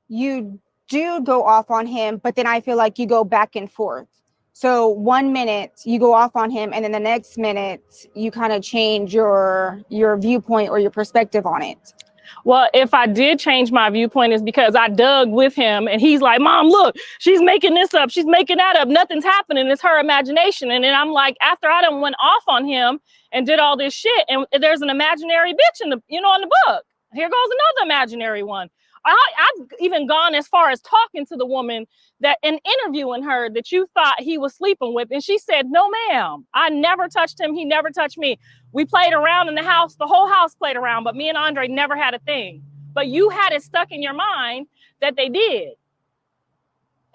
You do go off on him, but then I feel like you go back and forth. So 1 minute you go off on him, and then the next minute you kind of change your viewpoint or your perspective on it. Well, if I did change my viewpoint, it's because I dug with him and he's like, Mom, look, she's making this up. She's making that up. Nothing's happening. It's her imagination. And then I'm like, after I done went off on him and did all this shit, and there's an imaginary bitch in the book. Here goes another imaginary one. I've even gone as far as talking to the woman and interviewing her that you thought he was sleeping with. And she said, no, ma'am, I never touched him. He never touched me. We played around in the house. The whole house played around, but me and Andre never had a thing. but you had it stuck in your mind that they did.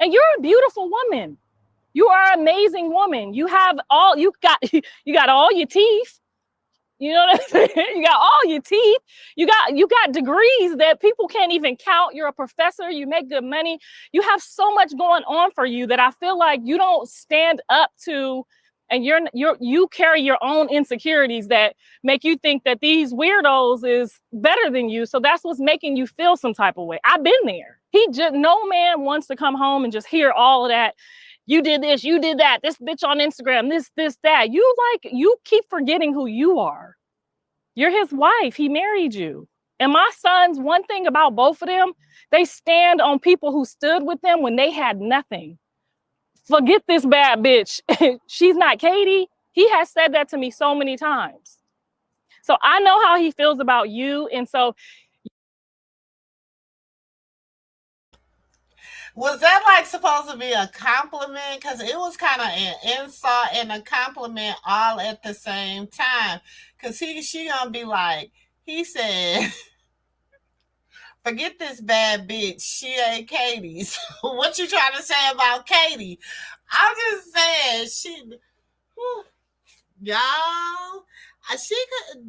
And you're a beautiful woman. You are an amazing woman. You got all your teeth. You know what I'm saying? You got all your teeth. You got degrees that people can't even count. You're a professor. You make good money. You have so much going on for you that I feel like you don't stand up to, and you carry your own insecurities that make you think that these weirdos is better than you. So that's what's making you feel some type of way. I've been there. No man wants to come home and just hear all of that. You did this, you did that, this bitch on Instagram, this, that. You keep forgetting who you are. You're his wife. He married you. And my sons, one thing about both of them, they stand on people who stood with them when they had nothing. Forget this bad bitch. She's not Katie. He has said that to me so many times. So I know how he feels about you. And so was that like supposed to be a compliment? Because it was kind of an insult and a compliment all at the same time. Because she gonna be like, he said, forget this bad bitch. She ain't Katie's. What you trying to say about Katie? I'm just saying, y'all.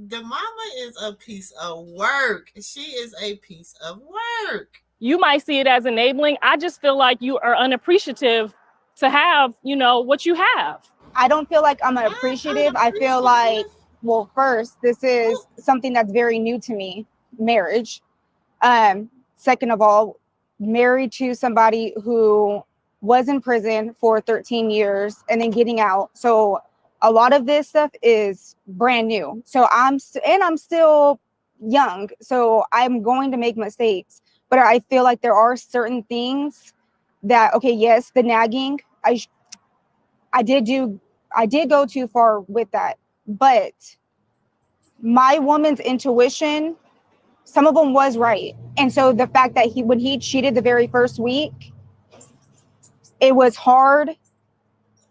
Damama is a piece of work. She is a piece of work. You might see it as enabling. I just feel like you are unappreciative to have, what you have. I don't feel like I'm appreciative. I feel like, well, first, this is something that's very new to me, marriage. Second of all, married to somebody who was in prison for 13 years and then getting out. So a lot of this stuff is brand new. So I'm still young. So I'm going to make mistakes. But I feel like there are certain things that, okay, yes, the nagging, I did go too far with that. But my woman's intuition, some of them was right. And so the fact that when he cheated the very first week, it was hard.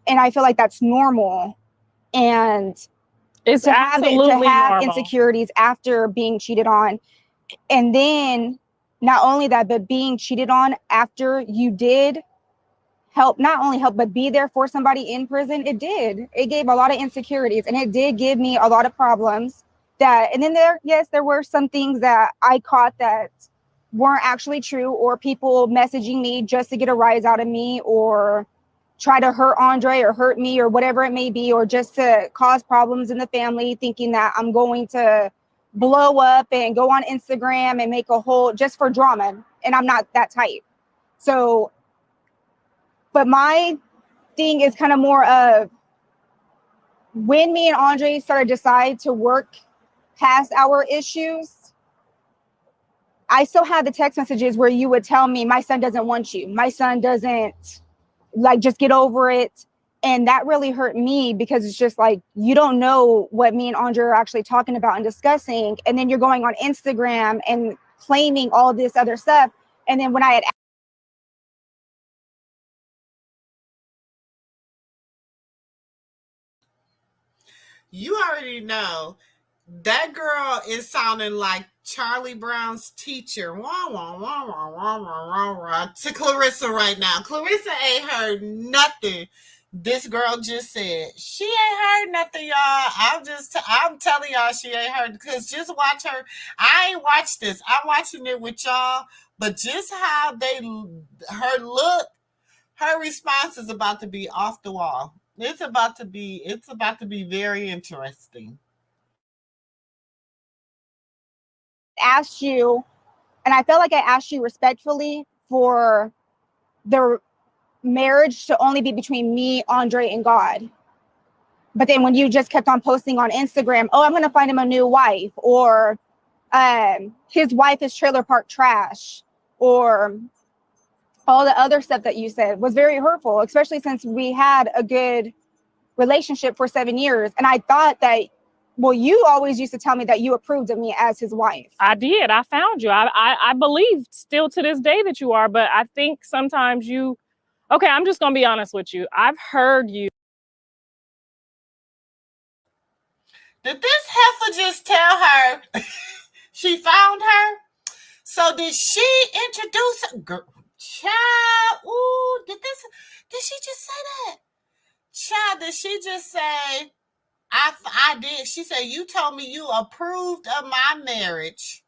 And I feel like that's normal. And it's to have normal. Insecurities after being cheated on. And then not only that, but being cheated on after you did not only help, but be there for somebody in prison. It gave a lot of insecurities, and it did give me a lot of problems and then there were some things that I caught that weren't actually true, or people messaging me just to get a rise out of me, or try to hurt Andre or hurt me or whatever it may be, or just to cause problems in the family, thinking that I'm going to blow up and go on Instagram and make a whole just for drama. And I'm not that type. So, but my thing is kind of more of when me and Andre started to decide to work past our issues, I still had the text messages where you would tell me, my son doesn't want you. My son doesn't, just get over it. And that really hurt me, because it's just like, you don't know what me and Andre are actually talking about and discussing. And then you're going on Instagram and claiming all this other stuff. And then when I had you already know that girl is sounding like Charlie Brown's teacher. Wah, wah, wah, wah, wah, wah, wah, wah, to Clarissa right now. Clarissa ain't heard nothing this girl just said. She ain't heard nothing, y'all. I'm telling y'all she ain't heard, because just watch her. I ain't watched this. I'm watching it with y'all, but just how her look, her response is about to be off the wall. It's about to be very interesting. asked you, and I felt like I asked you respectfully for the marriage to only be between me, Andre, and God. But then when you just kept on posting on Instagram, oh, I'm going to find him a new wife, or his wife is trailer park trash, or all the other stuff that you said was very hurtful, especially since we had a good relationship for 7 years. And I thought that, well, you always used to tell me that you approved of me as his wife. I did. I found you. I believe still to this day that you are, but I think sometimes okay, I'm just going to be honest with you. I've heard you. Did this heifer just tell her she found her? So did she introduce her? Child, ooh, did she just say that? Child, did she just say, I did. She said, you told me you approved of my marriage.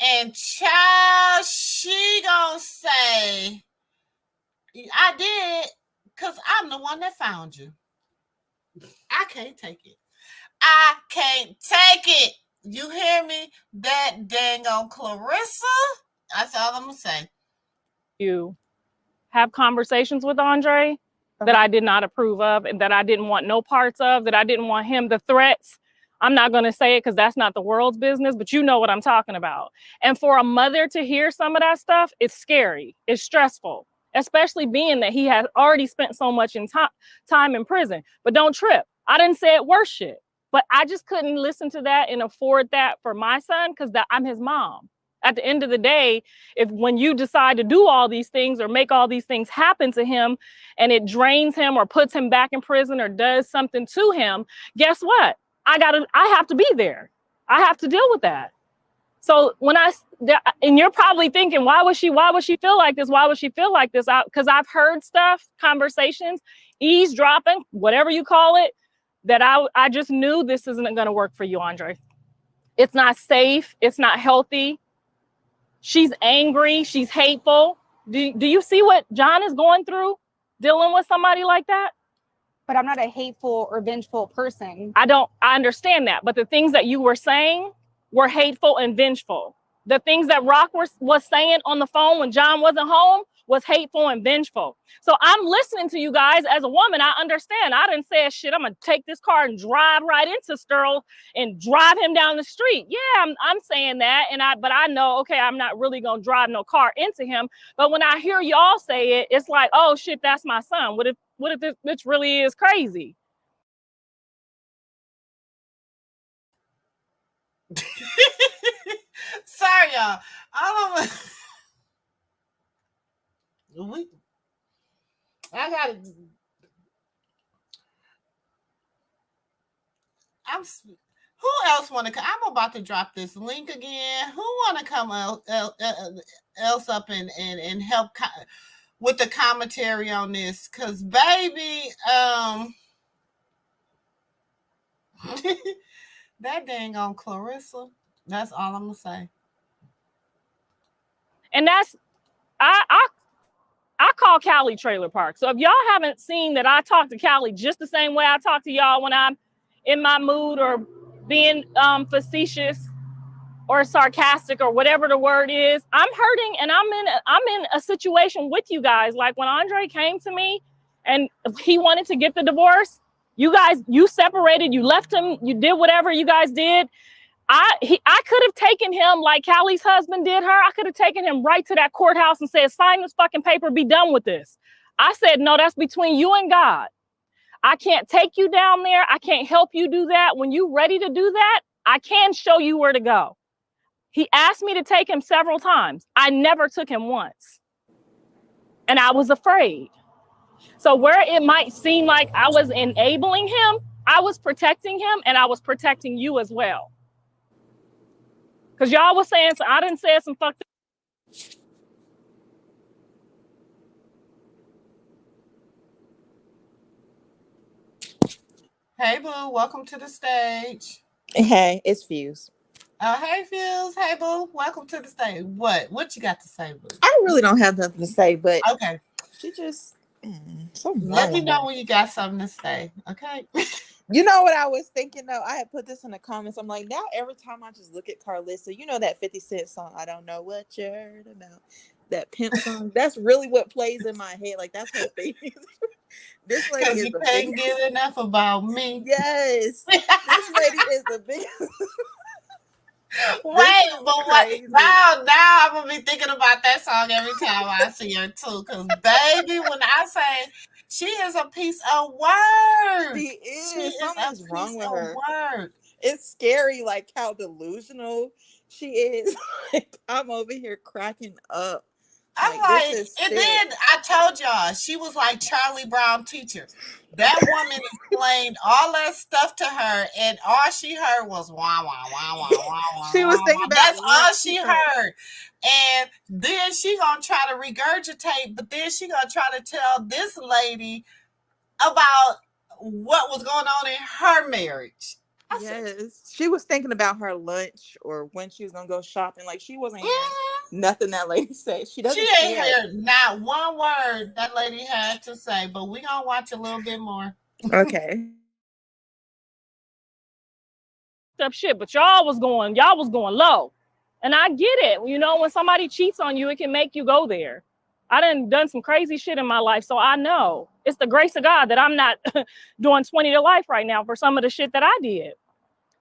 And child, she gonna say, I did, because I'm the one that found you. I can't take it. I can't take it. You hear me? That dang on Clarissa. That's all I'm gonna say. You have conversations with Andre that I did not approve of and that I didn't want no parts of, that I didn't want him, the threats. I'm not going to say it because that's not the world's business, but you know what I'm talking about. And for a mother to hear some of that stuff, it's scary. It's stressful, especially being that he has already spent so much time in prison. But don't trip. I didn't say it worse shit, but I just couldn't listen to that and afford that for my son because I'm his mom. At the end of the day, when you decide to do all these things or make all these things happen to him and it drains him or puts him back in prison or does something to him, guess what? I have to be there. I have to deal with that. So and you're probably thinking, why would she feel like this? Why would she feel like this? Because I've heard stuff, conversations, eavesdropping, whatever you call it, that I just knew this isn't going to work for you, Andre. It's not safe. It's not healthy. She's angry. She's hateful. Do you see what John is going through dealing with somebody like that? But I'm not a hateful or vengeful person. I understand that. But the things that you were saying were hateful and vengeful. The things that Rock was saying on the phone when John wasn't home was hateful and vengeful. So I'm listening to you guys as a woman. I understand. I didn't say shit. I'm going to take this car and drive right into Sterl and drive him down the street. Yeah, I'm saying that. But I know, okay, I'm not really going to drive no car into him. But when I hear y'all say it, it's like, oh shit, that's my son. What if this bitch really is crazy? Sorry, y'all. Who else want to come? I'm about to drop this link again. Who want to come else up and help with the commentary on this? Because, baby, that dang on Clarissa. That's all I'm going to say. And that's, I call Cali Trailer Park. So if y'all haven't seen that, I talk to Cali just the same way I talk to y'all when I'm in my mood or being facetious or sarcastic or whatever the word is. I'm hurting and I'm in a situation with you guys. Like when Andre came to me and he wanted to get the divorce, you separated, you left him, you did whatever you guys did. I could have taken him like Callie's husband did her. I could have taken him right to that courthouse and said, sign this fucking paper, be done with this. I said, no, that's between you and God. I can't take you down there. I can't help you do that. When you're ready to do that, I can show you where to go. He asked me to take him several times. I never took him once. And I was afraid. So where it might seem like I was enabling him, I was protecting him and I was protecting you as well. Because y'all was saying, so I didn't say some fucked up. Hey, boo, welcome to the stage. Hey, it's Fuse. Hey, Fuse. Hey, boo, welcome to the stage. What you got to say, boo? I really don't have nothing to say, but okay. She just let me know when you got something to say, okay? You know what I was thinking though? I had put this in the comments. I'm like, now every time I just look at Carlissa, you know that 50 Cent song, I don't know what you heard about. That pimp song. That's really what plays in my head. Like that's her thing. This lady is you can't get enough about me. Yes. This lady is the biggest. Wait, but what? Now I'm gonna be thinking about that song every time I see her too. Cause baby, when I say she is a piece of work, she is something's wrong with her. Work. It's scary, like how delusional she is. Like I'm over here cracking up. I'm This like, is and sick. then I told y'all she was like Charlie Brown teacher. That woman explained all that stuff to her, and all she heard was wah wah wah wah wah wah She was wah. thinking Wah. about That's all lunch she too. heard. And then she gonna try to regurgitate, but then she gonna try to tell this lady about what was going on in her marriage. Yes, she was thinking about her lunch or when she was gonna go shopping. Like she wasn't hearing nothing that lady said. She She doesn't ain't care. heard not one word that lady had to say, but we gonna watch a little bit more. Okay. Up shit, but y'all was going low. And I get it. You know, when somebody cheats on you, it can make you go there. I done some crazy shit in my life, so I know. It's the grace of God that I'm not doing 20 to life right now for some of the shit that I did.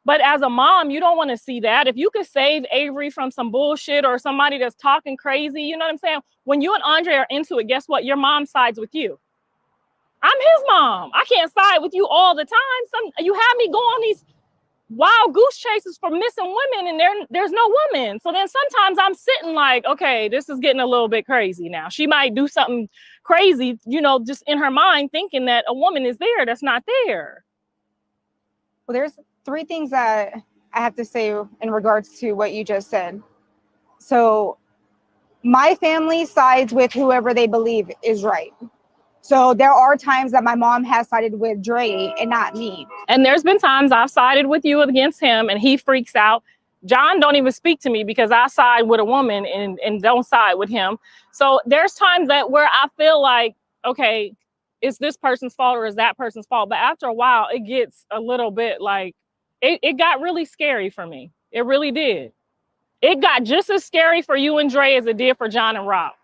But as a mom, you don't want to see that. If you could save Avery from some bullshit or somebody that's talking crazy, you know what I'm saying? When you and Andre are into it, guess what? Your mom sides with you. I'm his mom. I can't side with you all the time. You have me go on these wild goose chases for missing women, and there's no woman. So then sometimes I'm sitting like, okay, this is getting a little bit crazy now. She might do something crazy, you know, just in her mind thinking that a woman is there that's not there. Well, there's 3 things that I have to say in regards to what you just said. So my family sides with whoever they believe is right. So there are times that my mom has sided with Dre and not me. And there's been times I've sided with you against him and he freaks out. John don't even speak to me because I side with a woman and don't side with him. So there's times that where I feel like, okay, is this person's fault or is that person's fault? But after a while, it gets a little bit like, it got really scary for me. It really did. It got just as scary for you and Dre as it did for John and Rob.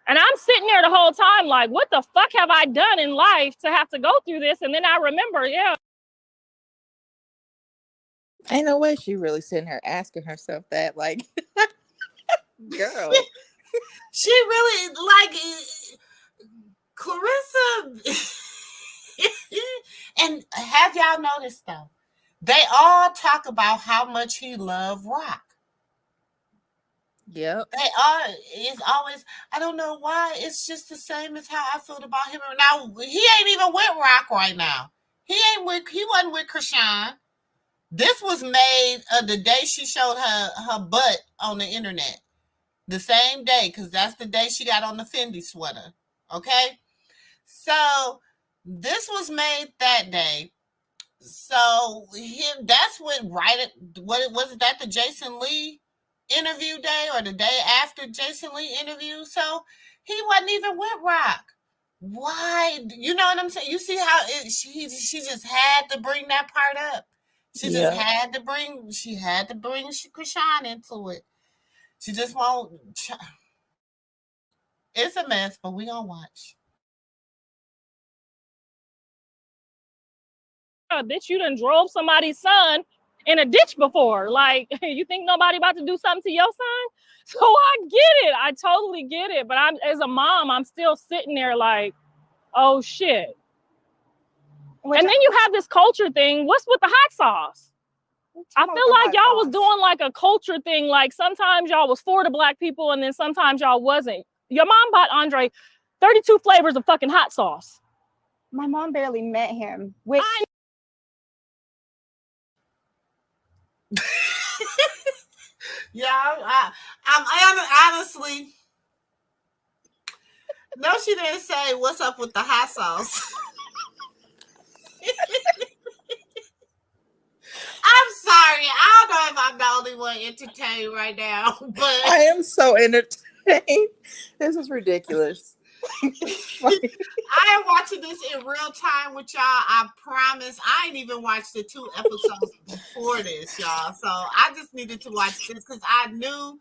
And I'm sitting there the whole time like, what the fuck have I done in life to have to go through this? And then I remember, yeah. Ain't no way she really sitting here asking herself that. Like, girl. She really, like, Clarissa. And have y'all noticed, though? They all talk about how much he loved Rock. Yep. It's always, I don't know why, it's just the same as how I feel about him. Now, he ain't even with Rock right now. He wasn't with Krishan. This was made the day she showed her butt on the internet. The same day, because that's the day she got on the Fendi sweater. Okay? So, this was made that day. So, that's when, was that the Jason Lee interview day or the day after Jason Lee interview? So, he wasn't even with Rock. Why? You know what I'm saying? You see how she just had to bring that part up. She just had to bring Krishan into it. She just won't. It's a mess, but we gonna watch. Bitch, you done drove somebody's son in a ditch before. Like, you think nobody about to do something to your son? So I get it. I totally get it. But as a mom, I'm still sitting there like, oh shit. And then you have this culture thing. What's with the hot sauce? I feel like y'all was doing like a culture thing. Like sometimes y'all was for the black people and then sometimes y'all wasn't. Your mom bought Andre 32 flavors of fucking hot sauce. My mom barely met him. Which Yeah, I'm honestly. No, she didn't say what's up with the hot sauce. I'm sorry. I don't know if I'm the only one entertained right now, but I am so entertained. This is ridiculous. I am watching this in real time with y'all. I promise. I ain't even watched the 2 episodes before this, y'all. So I just needed to watch this because I knew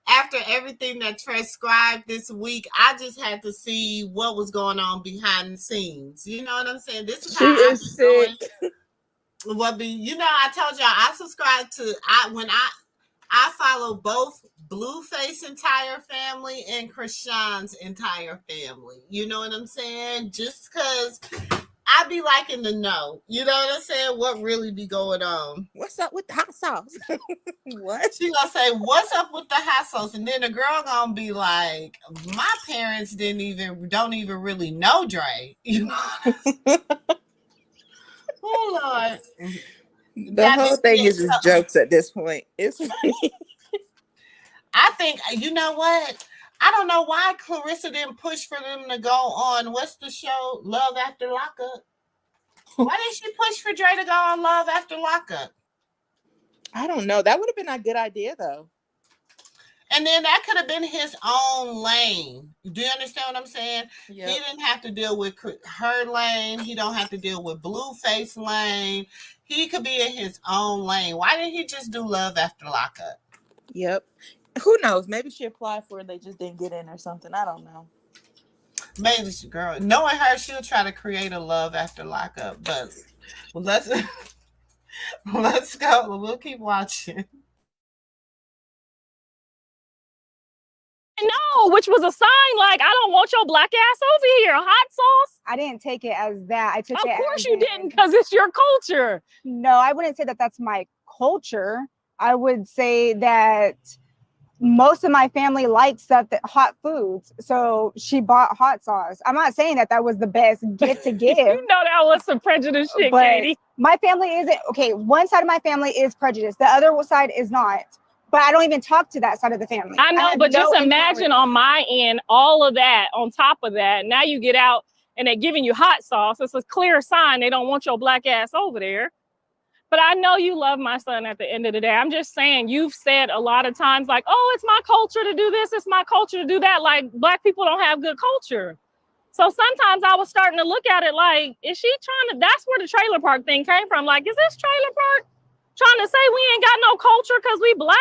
after everything that transcribed this week, I just had to see what was going on behind the scenes. You know what I'm saying? This is She how is sick. I told y'all I subscribe to I follow both Blueface entire family and Krishan's entire family. You know what I'm saying? Just because I be liking to know. You know what I'm saying? What really be going on? What's up with the hot sauce? What? She gonna say, "What's up with the hot sauce?" And then the girl gonna be like, "My parents don't even really know Dre." You know? Oh Lord. The whole thing is just jokes at this point. It's funny. I think, you know what? I don't know why Clarissa didn't push for them to go on, what's the show, Love After Lockup? Why didn't she push for Dre to go on Love After Lockup? I don't know. That would have been a good idea, though. And then that could have been his own lane. Do you understand what I'm saying? Yep. He didn't have to deal with her lane. He don't have to deal with Blueface lane. He could be in his own lane. Why didn't he just do Love After Lockup? Yep. Who knows? Maybe she applied for it. They just didn't get in or something. I don't know. Maybe she, girl, knowing her, she'll try to create a Love After Lockup. But let's go. We'll keep watching. No, which was a sign like, I don't want your black ass over here. Hot sauce. I didn't take it as that. I took it as, of course you didn't, because it's your culture. No, I wouldn't say that that's my culture. I would say that most of my family likes stuff that hot foods. So she bought hot sauce. I'm not saying that that was the best gift to give. You know that was some prejudice shit, but Katie. My family isn't, okay, one side of my family is prejudiced. The other side is not. But I don't even talk to that side of the family. I know, but just imagine on my end, all of that on top of that. Now you get out and they're giving you hot sauce. It's a clear sign they don't want your black ass over there. But I know you love my son at the end of the day. I'm just saying, you've said a lot of times like, oh, it's my culture to do this. It's my culture to do that. Like, black people don't have good culture. So sometimes I was starting to look at it like, is she trying to, that's where the trailer park thing came from. Like, is this trailer park trying to say we ain't got no culture because we black?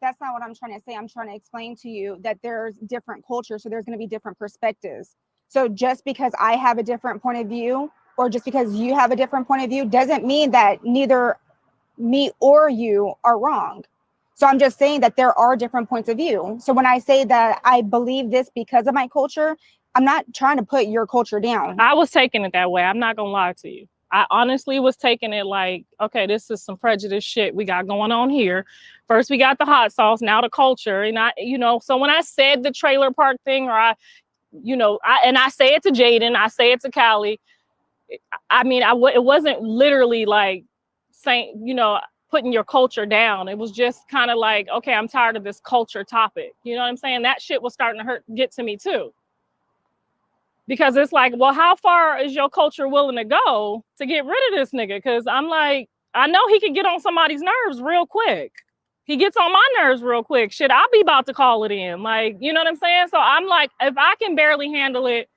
That's not what I'm trying to say. I'm trying to explain to you that there's different cultures. So there's going to be different perspectives. So just because I have a different point of view, or just because you have a different point of view, doesn't mean that neither me or you are wrong. So I'm just saying that there are different points of view. So when I say that I believe this because of my culture, I'm not trying to put your culture down. I was taking it that way. I'm not going to lie to you. I honestly was taking it like, okay, this is some prejudice shit we got going on here. First, we got the hot sauce, now the culture. And I, you know, so when I said the trailer park thing, or I say it to JAIDYN, I say it to Callie, I mean, it wasn't literally like saying, you know, putting your culture down. It was just kind of like, okay, I'm tired of this culture topic. You know what I'm saying? That shit was starting to get to me too. Because it's like, well, how far is your culture willing to go to get rid of this nigga? Because I'm like, I know he could get on somebody's nerves real quick. He gets on my nerves real quick. Shit, I'll be about to call it in. Like, you know what I'm saying? So I'm like, if I can barely handle it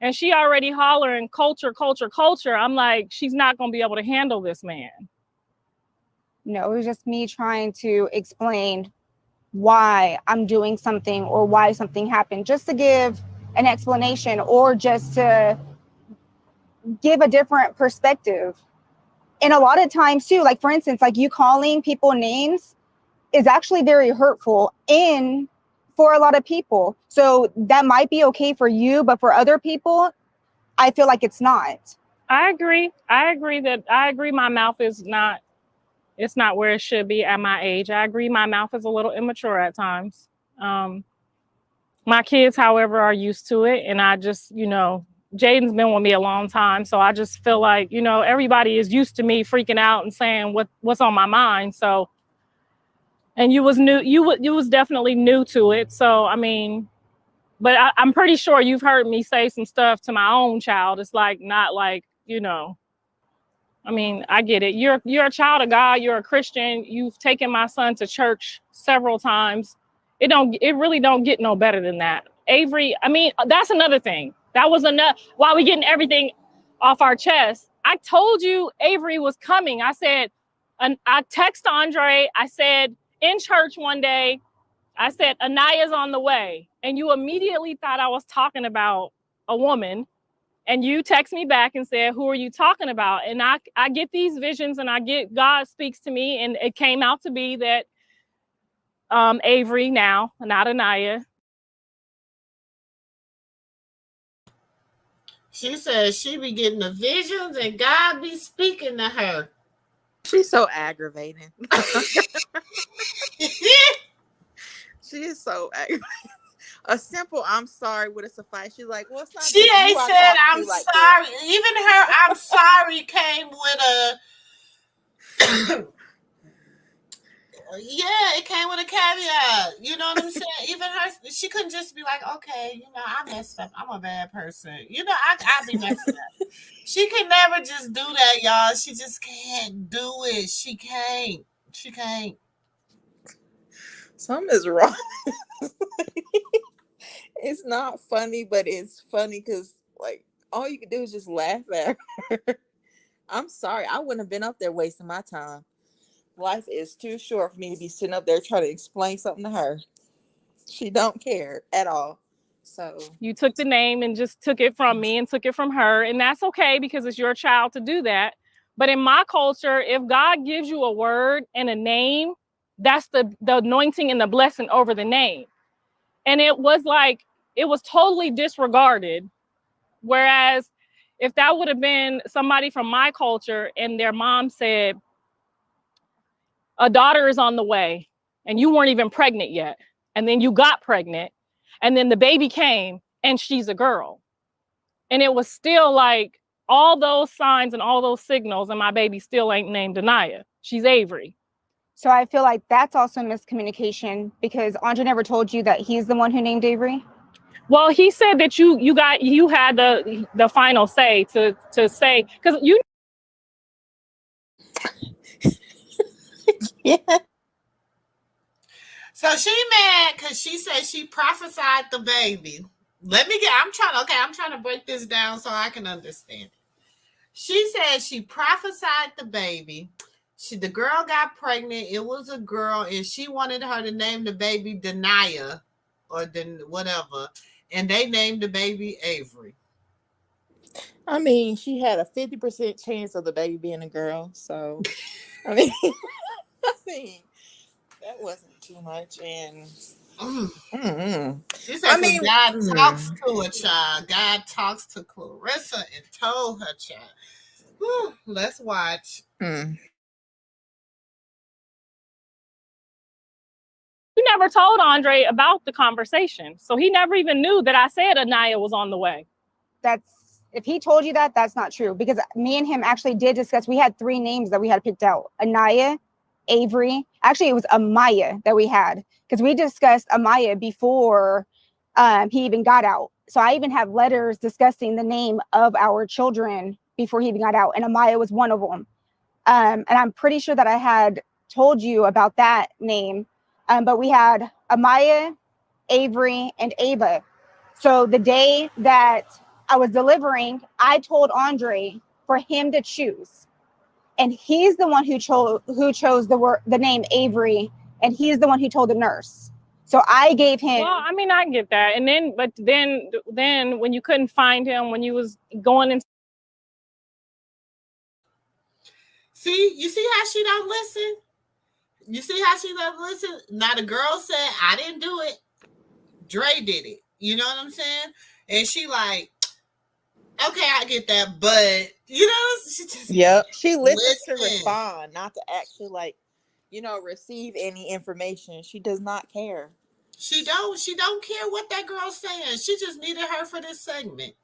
and she already hollering culture, culture, culture, I'm like, she's not going to be able to handle this man. No, it was just me trying to explain why I'm doing something or why something happened, just to give an explanation or just to give a different perspective. And a lot of times too, like for instance, like you calling people names is actually very hurtful for a lot of people. So that might be okay for you, but for other people, I feel like it's not. I agree my mouth is not, it's not where it should be at my age. I agree my mouth is a little immature at times. My kids, however, are used to it. And I just, you know, JAIDYN's been with me a long time. So I just feel like, you know, everybody is used to me freaking out and saying what's on my mind. So, and you was definitely new to it. So, I mean, but I'm pretty sure you've heard me say some stuff to my own child. It's like, not like, you know, I mean, I get it. You're a child of God. You're a Christian. You've taken my son to church several times. It really don't get no better than that. Avery, I mean, that's another thing. That was enough. While we getting everything off our chest, I told you Avery was coming. I said, and I text Andre. I said in church one day, I said, Anaya's on the way. And you immediately thought I was talking about a woman. And you text me back and said, who are you talking about? And I get these visions and God speaks to me. And it came out to be that Avery now, not Anaya. She says she be getting the visions and God be speaking to her. She's so aggravating. She is so aggravating. A simple "I'm sorry" would have sufficed. She's like, well, it's not She just ain't you I said talk I'm to like sorry. this. Even her I'm sorry came with a yeah, it came with a caveat. You know what I'm saying? Even her, she couldn't just be like, okay, you know, I messed up. I'm a bad person. You know, I be messing up. She can never just do that, y'all. She just can't do it. She can't. She can't. Something is wrong. It's not funny, but it's funny because like all you can do is just laugh at her. I'm sorry, I wouldn't have been up there wasting my time. Life is too short for me to be sitting up there trying to explain something to her. She don't care at all. So You took the name and just took it from me and took it from her, and that's okay because it's your child to do that. But in my culture, if God gives you a word and a name, that's the anointing and the blessing over the name. And it was totally disregarded. Whereas if that would have been somebody from my culture and their mom said, a daughter is on the way, and you weren't even pregnant yet, and then you got pregnant, and then the baby came and she's a girl. And it was still like all those signs and all those signals, and my baby still ain't named Anaya. She's Avery. So I feel like that's also miscommunication because Andre never told you that he's the one who named Avery. Well, he said that you had the final say to say, because you. yeah. So she mad because she said she prophesied the baby. I'm trying to break this down so I can understand. She said she prophesied the baby. The girl got pregnant. It was a girl, and she wanted her to name the baby Denia or whatever. And they named the baby Avery. I mean, she had a 50% chance of the baby being a girl. So I mean, I mean that wasn't too much. And She said, I because mean, God talks to a child. God talks to Clarissa and told her child. Whew, let's watch. You never told Andre about the conversation. So he never even knew that I said Anaya was on the way. If he told you that, that's not true because me and him actually did discuss. We had 3 names that we had picked out: Anaya, Avery. Actually, it was Amaya that we had because we discussed Amaya before he even got out. So I even have letters discussing the name of our children before he even got out, and Amaya was one of them. And I'm pretty sure that I had told you about that name, but we had Amaya, Avery, and Ava. So the day that I was delivering, I told Andre for him to choose, and he's the one who chose the name Avery, and he's the one who told the nurse. So I gave him. Well, I mean, I get that, and then when you couldn't find him, when you was going in. See, you see how she don't listen? You see how she don't listen? Now the girl said, I didn't do it. Dre did it. You know what I'm saying? And she like, okay, I get that, but you know, she just she listens to respond, not to actually like, receive any information. She does not care. She don't care what that girl's saying. She just needed her for this segment.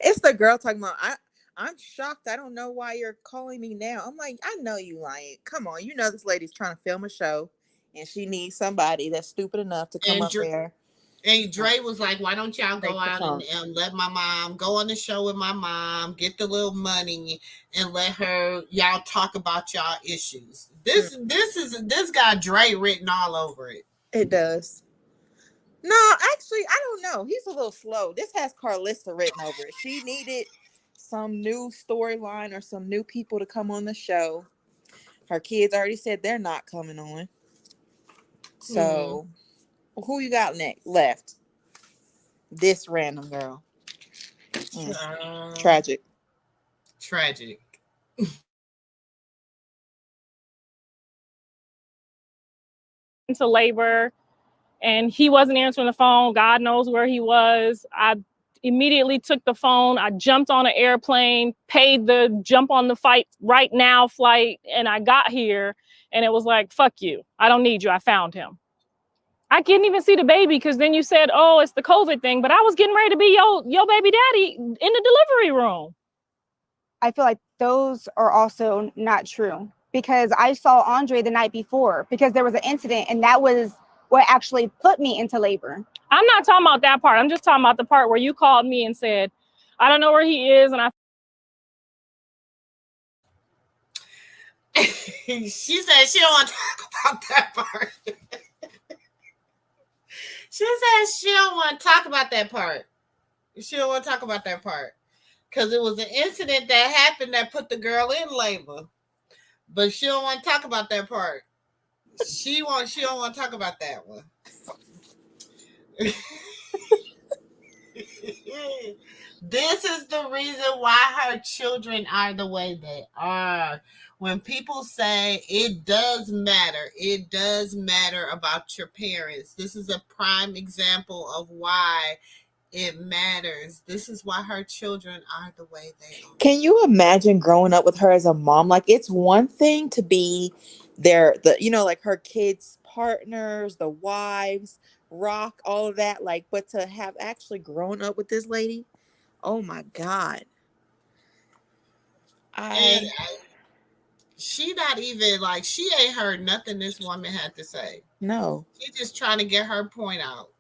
It's the girl talking about, I'm shocked. I don't know why you're calling me now. I'm like, I know you lying. Come on, this lady's trying to film a show, and she needs somebody that's stupid enough to come up there. And Dre was like, why don't y'all go out and let my mom go on the show with my mom, get the little money, and let y'all talk about y'all issues. This got Dre written all over it. It does. No, actually, I don't know. He's a little slow. This has Carlissa written over it. She needed some new storyline or some new people to come on the show. Her kids already said they're not coming on. So, who you got left? This random girl. Tragic. Into labor, and he wasn't answering the phone. God knows where he was. immediately took the phone. I jumped on an airplane, paid the jump on the fight right now flight, and I got here, and it was like, fuck you. I don't need you. I found him. I couldn't even see the baby because then you said, oh, it's the COVID thing, but I was getting ready to be your baby daddy in the delivery room. I feel like those are also not true because I saw Andre the night before because there was an incident, and that was what actually put me into labor. I'm not talking about that part. I'm just talking about the part where you called me and said, I don't know where he is. And She said she don't want to talk about that part. She said she don't want to talk about that part. She don't want to talk about that part. Because it was an incident that happened that put the girl in labor. But she don't want to talk about that part. She don't want to talk about that one. This is the reason why her children are the way they are. When people say it does matter about your parents. This is a prime example of why it matters. This is why her children are the way they are. Can you imagine growing up with her as a mom? Like, it's one thing to be like her kids' partners, the wives, rock, all of that. Like, but to have actually grown up with this lady, oh my God. She not even like, she ain't heard nothing this woman had to say. No. She's just trying to get her point out.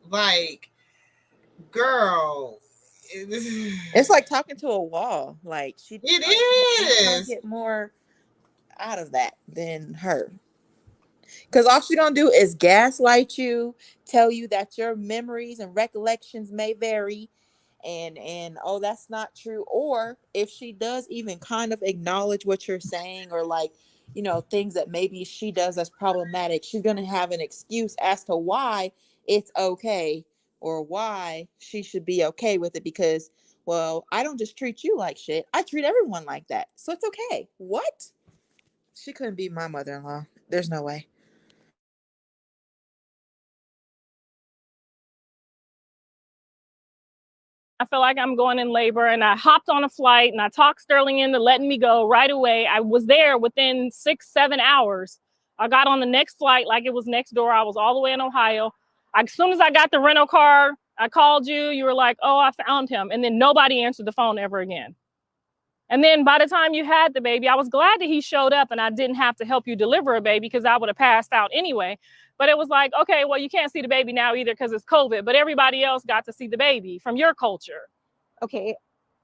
Like, girl, it's like talking to a wall. Like, it is. Get more out of that than her. Because all she's gonna do is gaslight you, tell you that your memories and recollections may vary, and oh, that's not true. Or if she does even kind of acknowledge what you're saying, or like, things that maybe she does that's problematic, she's gonna have an excuse as to why it's okay or why she should be okay with it. Because, well, I don't just treat you like shit. I treat everyone like that. So it's okay. What? She couldn't be my mother-in-law. There's no way. I feel like I'm going in labor, and I hopped on a flight and I talked Sterling into letting me go right away. I was there within 6-7 hours. I got on the next flight like it was next door. I was all the way in Ohio. As soon as I got the rental car, I called you. You were like, oh, I found him. And then nobody answered the phone ever again. And then by the time you had the baby, I was glad that he showed up and I didn't have to help you deliver a baby because I would have passed out anyway. But it was like, okay, well, you can't see the baby now either because it's COVID, but everybody else got to see the baby from your culture. Okay,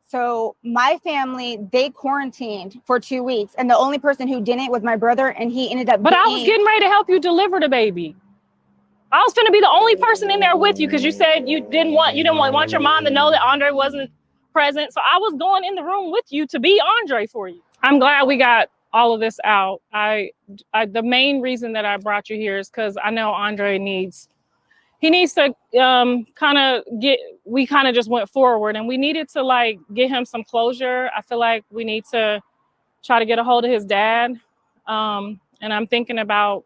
so my family, they quarantined for 2 weeks, and the only person who didn't was my brother, and he ended up But I was getting ready to help you deliver the baby. I was going to be the only person in there with you because you said you didn't want your mom to know that Andre wasn't present. So I was going in the room with you to be Andre for you. I'm glad we got all of this out. The main reason that I brought you here is because I know Andre needs to we kind of just went forward, and we needed to like get him some closure. I feel like we need to try to get a hold of his dad. And I'm thinking about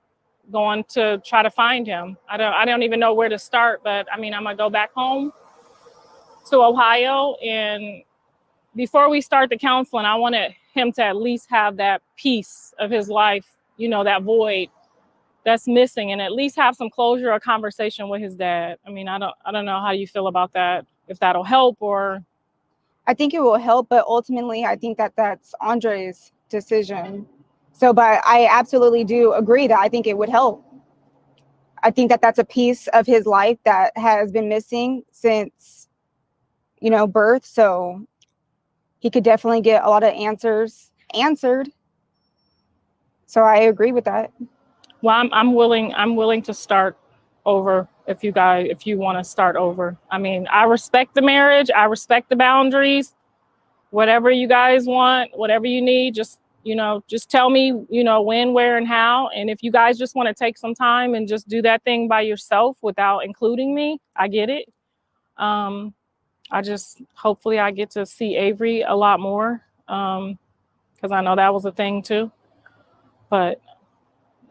going to try to find him. I don't even know where to start, but I mean, I'm gonna go back home to Ohio, and before we start the counseling, I wanted him to at least have that piece of his life, that void that's missing, and at least have some closure or conversation with his dad. I mean, I don't know how you feel about that, if that'll help or. I think it will help, but ultimately I think that that's Andre's decision. So, but I absolutely do agree that I think it would help. I think that that's a piece of his life that has been missing since, birth. So he could definitely get a lot of answers answered. So I agree with that. Well, I'm willing to start over if you want to start over. I mean, I respect the marriage. I respect the boundaries. Whatever you guys want, whatever you need, just tell me, when, where, and how. And if you guys just want to take some time and just do that thing by yourself without including me, I get it. Hopefully I get to see Avery a lot more, because I know that was a thing too. But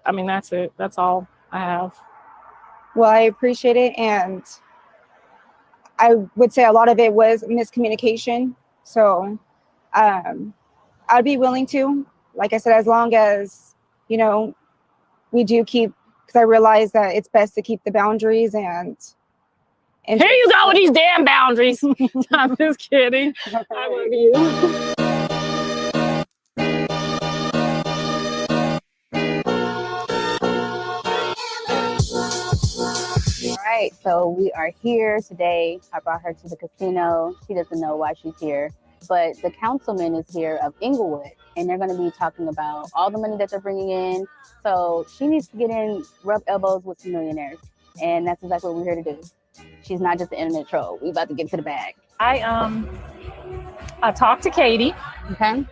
I mean, that's it. That's all I have. Well, I appreciate it. And I would say a lot of it was miscommunication. So I'd be willing to, like I said, as long as, we do keep, because I realize that it's best to keep the boundaries and Here you go with these damn boundaries. I'm just kidding. I love you. All right, so we are here today. I brought her to the casino. She doesn't know why she's here, but the councilman is here of Inglewood, and they're going to be talking about all the money that they're bringing in. So she needs to get in, rub elbows with some millionaires, and that's exactly what we're here to do. She's not just an internet troll. We about to get to the bag. I talked to Katie. Okay.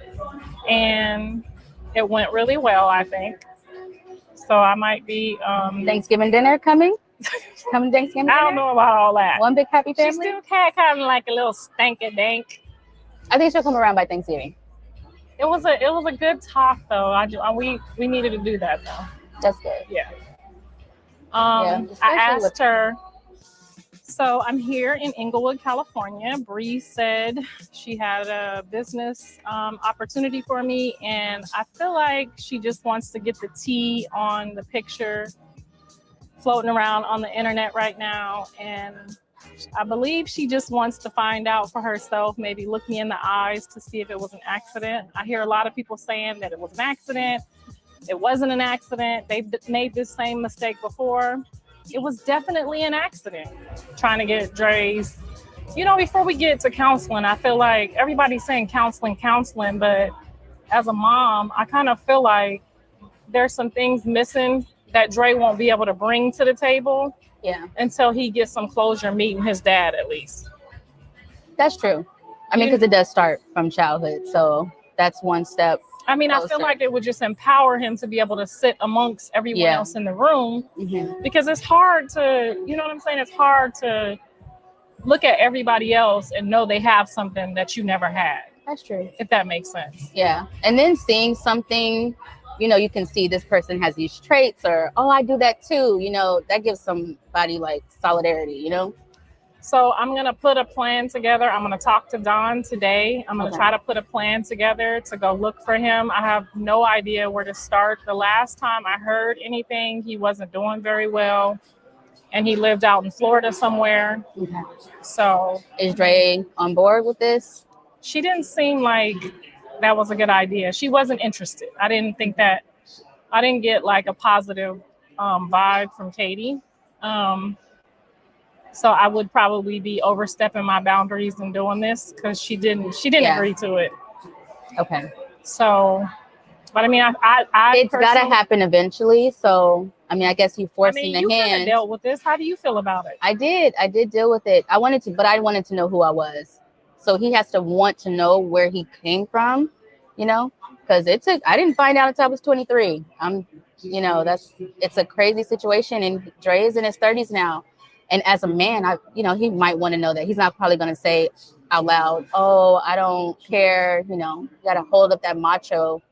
And it went really well, I think. So I might be Thanksgiving dinner coming. Coming Thanksgiving dinner? I don't know about all that. One big happy family. She still kind of like a little stanky dank. I think she'll come around by Thanksgiving. It was a good talk though. We needed to do that though. That's good. Yeah. I asked her. So I'm here in Inglewood, California. Bree said she had a business opportunity for me, and I feel like she just wants to get the tea on the picture floating around on the internet right now. And I believe she just wants to find out for herself, maybe look me in the eyes to see if it was an accident. I hear a lot of people saying that it was an accident. It wasn't an accident. They've made this same mistake before. It was definitely an accident trying to get Dre's. Before we get to counseling, I feel like everybody's saying counseling, but as a mom, I kind of feel like there's some things missing that Dre won't be able to bring to the table until he gets some closure meeting his dad at least. That's true. I mean, because it does start from childhood. So that's one step. I mean, closer. I feel like it would just empower him to be able to sit amongst everyone else in the room because it's hard to, you know what I'm saying? It's hard to look at everybody else and know they have something that you never had. That's true. If that makes sense. Yeah. And then seeing something, you can see this person has these traits or, oh, I do that too. That gives somebody like solidarity, So I'm going to put a plan together. I'm going to talk to Don today. I'm going to try to put a plan together to go look for him. I have no idea where to start. The last time I heard anything, he wasn't doing very well. And he lived out in Florida somewhere. Okay. So is Dre on board with this? She didn't seem like that was a good idea. She wasn't interested. I didn't get like a positive vibe from Katie. So I would probably be overstepping my boundaries and doing this because she didn't agree to it. Okay. So, but I mean, it's got to happen eventually. So, I mean, I guess you forcing the hand. You dealt with this. How do you feel about it? I did deal with it. I wanted to know who I was. So he has to want to know where he came from, because I didn't find out until I was 23. It's a crazy situation. And Dre is in his 30s now. And as a man, he might want to know that. He's not probably going to say out loud, oh, I don't care. You got to hold up that macho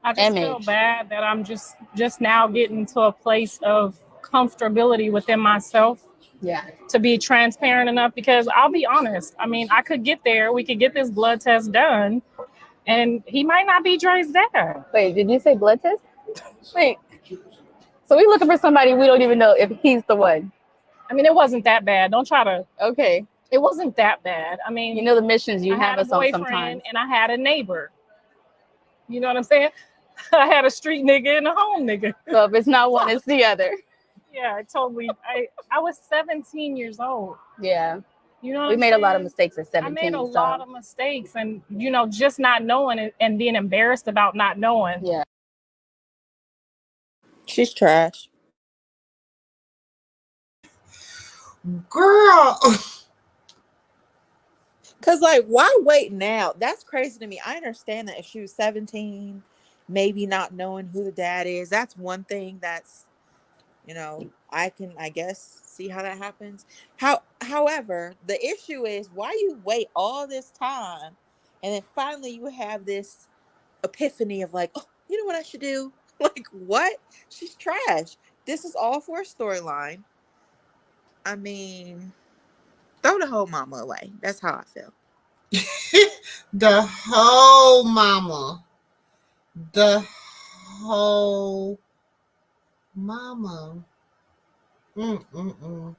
I just image. Feel bad that I'm just now getting to a place of comfortability within myself. Yeah. To be transparent enough, because I'll be honest. I mean, I could get there. We could get this blood test done, and he might not be Dre's dad. Wait, did you say blood test? Wait. So we looking for somebody we don't even know if he's the one. I mean, it wasn't that bad. Don't try to. Okay. It wasn't that bad. I mean, the missions you have us on sometimes. I had a boyfriend and I had a neighbor. You know what I'm saying? I had a street nigga and a home nigga. So if it's not one, it's the other. Yeah, totally. I was 17 years old. Yeah. You know, we made a lot of mistakes at 17. I made a lot of mistakes, and just not knowing it and being embarrassed about not knowing. Yeah. She's trash. Girl. Cause why wait now? That's crazy to me. I understand that if she was 17, maybe not knowing who the dad is, that's one thing that's, I can, I guess, see how that happens. However, the issue is why you wait all this time and then finally you have this epiphany of oh, you know what I should do? What? She's trash. This is all for a storyline. I mean, Throw the whole mama away. That's how I feel. The whole mama. The whole mama. Mm-mm-mm.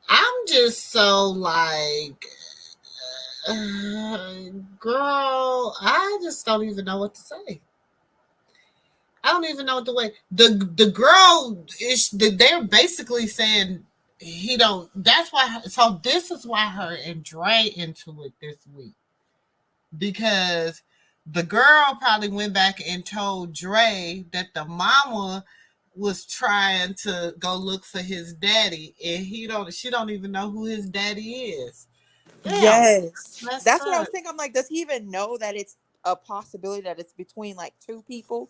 I'm just so like, girl, I just don't even know what to say. I don't even know what the way the girl is. They're basically saying he don't. That's why. So this is why her and Dre into it this week, because the girl probably went back and told Dre that the mama was trying to go look for his daddy, and she don't even know who his daddy is. Damn, Yes. messed That's what I was up. thinking. I'm like, does he even know that it's a possibility that it's between like two people?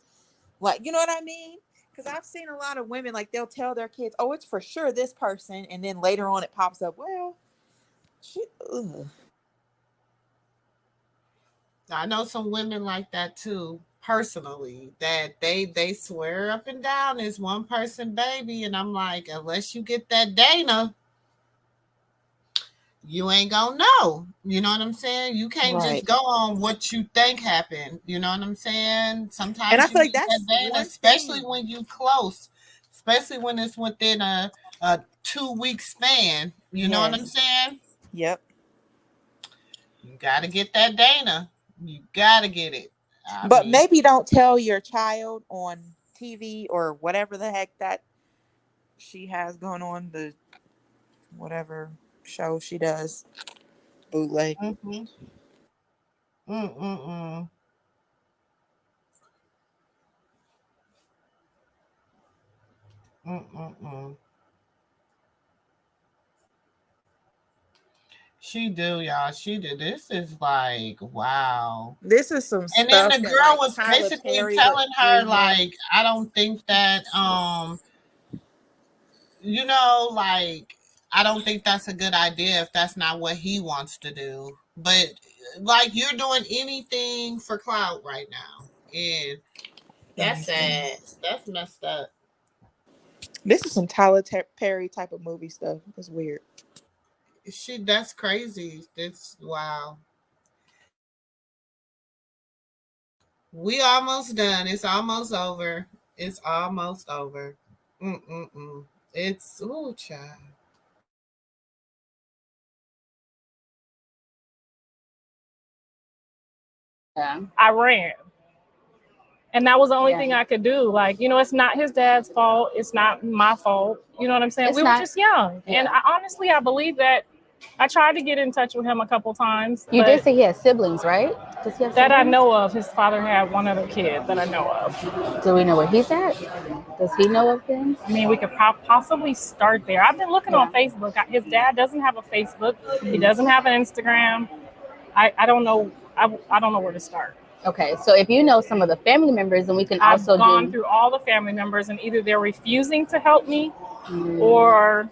Like, you know what I mean? Because I've seen a lot of women, like, they'll tell their kids, oh, it's for sure this person. And then later on it pops up, well, shit. Ugh. I know some women like that too, personally, that they swear up and down it's one person baby, and I'm like, unless you get that Dana, you ain't gonna know. You know what I'm saying? You can't just Right. go on what you think happened. You know what I'm saying? And I Sometimes you feel like need that that's Dana, one especially thing. when you close, especially when it's within a 2 week span. You know what I'm Yes. saying? Yep. You gotta get that Dana. You gotta get it. I But mean, maybe don't tell your child on TV or whatever the heck that she has going on, the whatever show she does, bootleg. mm-hmm. Mm-mm-mm. Mm-mm-mm. She do, y'all. She did. This is like, wow. This is some And then stuff the that girl like was Tyler basically Perry would telling her, remake. like, I don't think that, like, I don't think that's a good idea if that's not what he wants to do. But, like, you're doing anything for clout right now. And that's Anything. sad. That's messed up. This is some Tyler Perry type of movie stuff. It's weird. That's crazy. That's wow. We almost done. It's almost over. It's almost over. Mm-mm-mm. It's, oh, child. Yeah. I ran. And that was the only Yeah. thing I could do. Like, it's not his dad's fault. It's not my fault. You know what I'm saying? It's We were not. just young. Yeah. And I believe that I tried to get in touch with him a couple times, You did but say he has siblings, right? Does he have that I siblings? know of, his father had one other kid that I know of. Do we know where he's at? Does he know of him? I mean, we could possibly start there. I've been looking on Facebook. His dad doesn't have a Facebook. He doesn't have an Instagram. I don't know. I don't know where to start. Okay, so if you know some of the family members, then we can I've also gone do. through all the family members, and either they're refusing to help me, or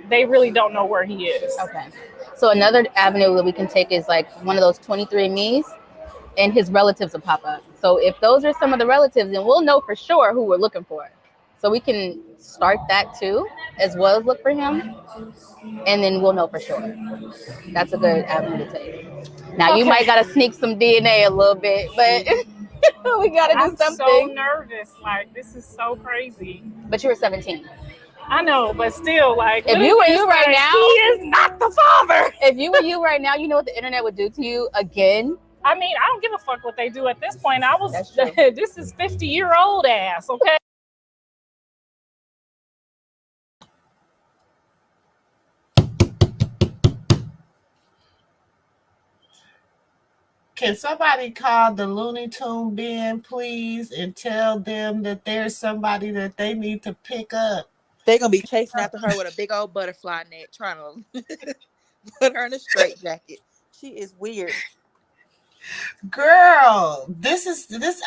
they really don't know where he is. Okay, so another avenue that we can take is like one of those 23andMe's, and his relatives will pop up. So if those are some of the relatives, then we'll know for sure who we're looking for. So we can start that too, as well as look for him, and then we'll know for sure. That's a good avenue to take. Now you might gotta sneak some DNA a little bit, but we gotta do I'm so something. nervous. Like, this is so crazy. But you were 17. I know, but still, like, If you were you right like, now, he is not the father. If you were you right now, you know what the internet would do to you again. I mean, I don't give a fuck what they do at this point. This is 50-year-old ass, okay? Can somebody call the Looney Tune bin, please, and tell them that there's somebody that they need to pick up? They're gonna be chasing after her with a big old butterfly net, trying to put her in a straitjacket. She is weird. Girl, this.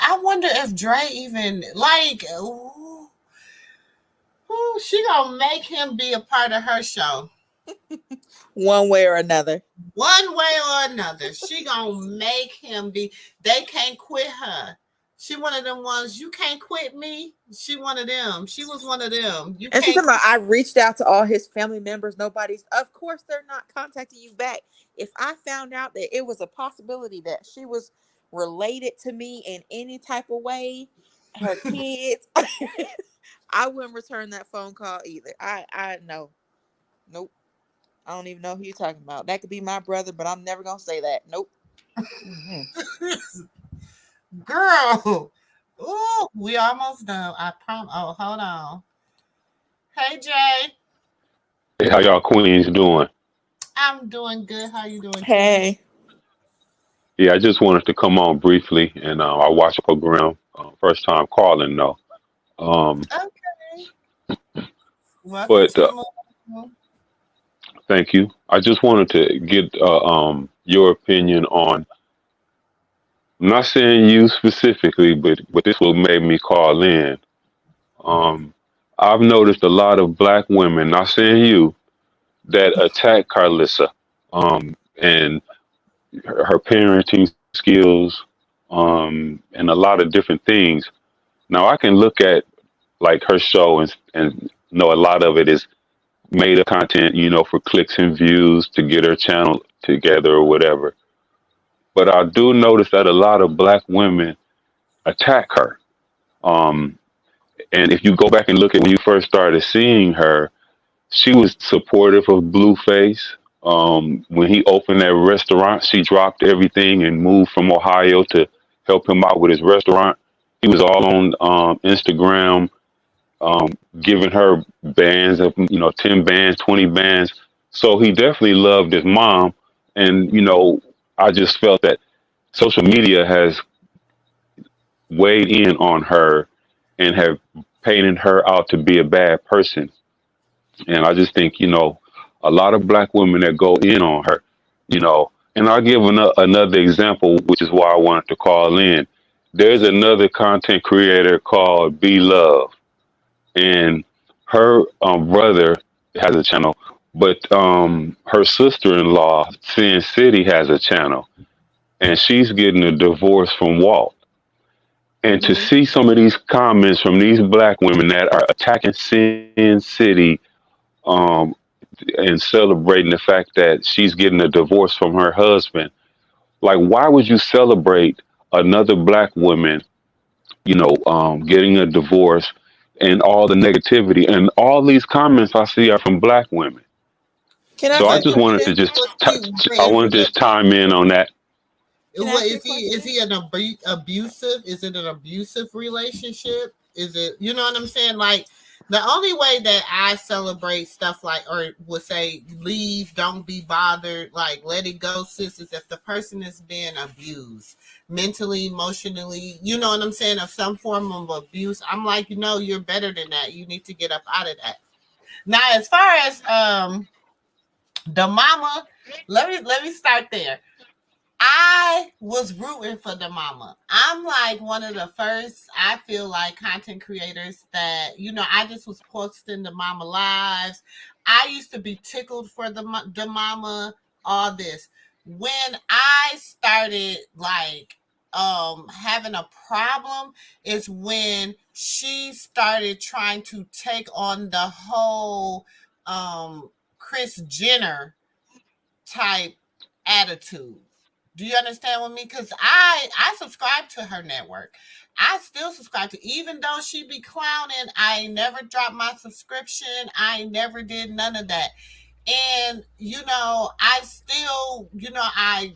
I wonder if Dre even like. Ooh, she gonna make him be a part of her show. One way or another. One way or another, she gonna make him be. They can't quit her. She one of them ones, you can't quit me. She one of them. She was one of them. You And she's can't talking about, I reached out to all his family members. Nobody's, of course, they're not contacting you back. If I found out that it was a possibility that she was related to me in any type of way, her kids, I wouldn't return that phone call either. I know. Nope. I don't even know who you're talking about. That could be my brother, but I'm never going to say that. Nope. Girl. Ooh, we almost done. I promise. Oh, hold on. Hey, Jay. Hey, how y'all queens doing? I'm doing good. How you doing, King? Hey. Yeah, I just wanted to come on briefly, and I watched the program. First time calling though. Um, Okay. Welcome but to the movie. thank you. I just wanted to get your opinion on. I'm not saying you specifically, but this what made me call in. Um, I've noticed a lot of black women, not saying you, that attack Carlissa, and her parenting skills, and a lot of different things. Now I can look at like her show and know a lot of it is made of content, for clicks and views to get her channel together or whatever. But I do notice that a lot of black women attack her. Um, and if you go back and look at when you first started seeing her, she was supportive of Blueface. When he opened that restaurant, she dropped everything and moved from Ohio to help him out with his restaurant. He was all on Instagram, um, giving her bands of 10 bands, 20 bands. So he definitely loved his mom. And, I just felt that social media has weighed in on her and have painted her out to be a bad person. And I just think, a lot of black women that go in on her, and I'll give another example, which is why I wanted to call in. There's another content creator called Be Love, and her brother has a channel, but her sister-in-law, Sin City, has a channel, and she's getting a divorce from Walt. And to see some of these comments from these black women that are attacking Sin City, um, and celebrating the fact that she's getting a divorce from her husband. Like, why would you celebrate another black woman, getting a divorce and all the negativity? And all these comments I see are from black women. Can I So I ask you a just wanted to question? just, I Is want to just chime in on that. Can I what ask you a is he? Is question? he an abusive? Is it an abusive relationship? Is it? You know what I'm saying? Like the only way that I celebrate stuff like, or would say, leave, don't be bothered, like let it go, sis, is if the person is being abused mentally, emotionally. You know what I'm saying? Of some form of abuse. I'm like, you're better than that. You need to get up out of that. Now, as far as the mama, let me start there. I was rooting for the mama. I'm like one of the first, I feel like, content creators that, I just was posting the mama lives. I used to be tickled for the mama, all this. When I started like having a problem is when she started trying to take on the whole Chris Jenner type attitude. Do you understand with me? Because I subscribe to her network. I still subscribe to, even though she be clowning, I never dropped my subscription. I never did none of that. And I still, I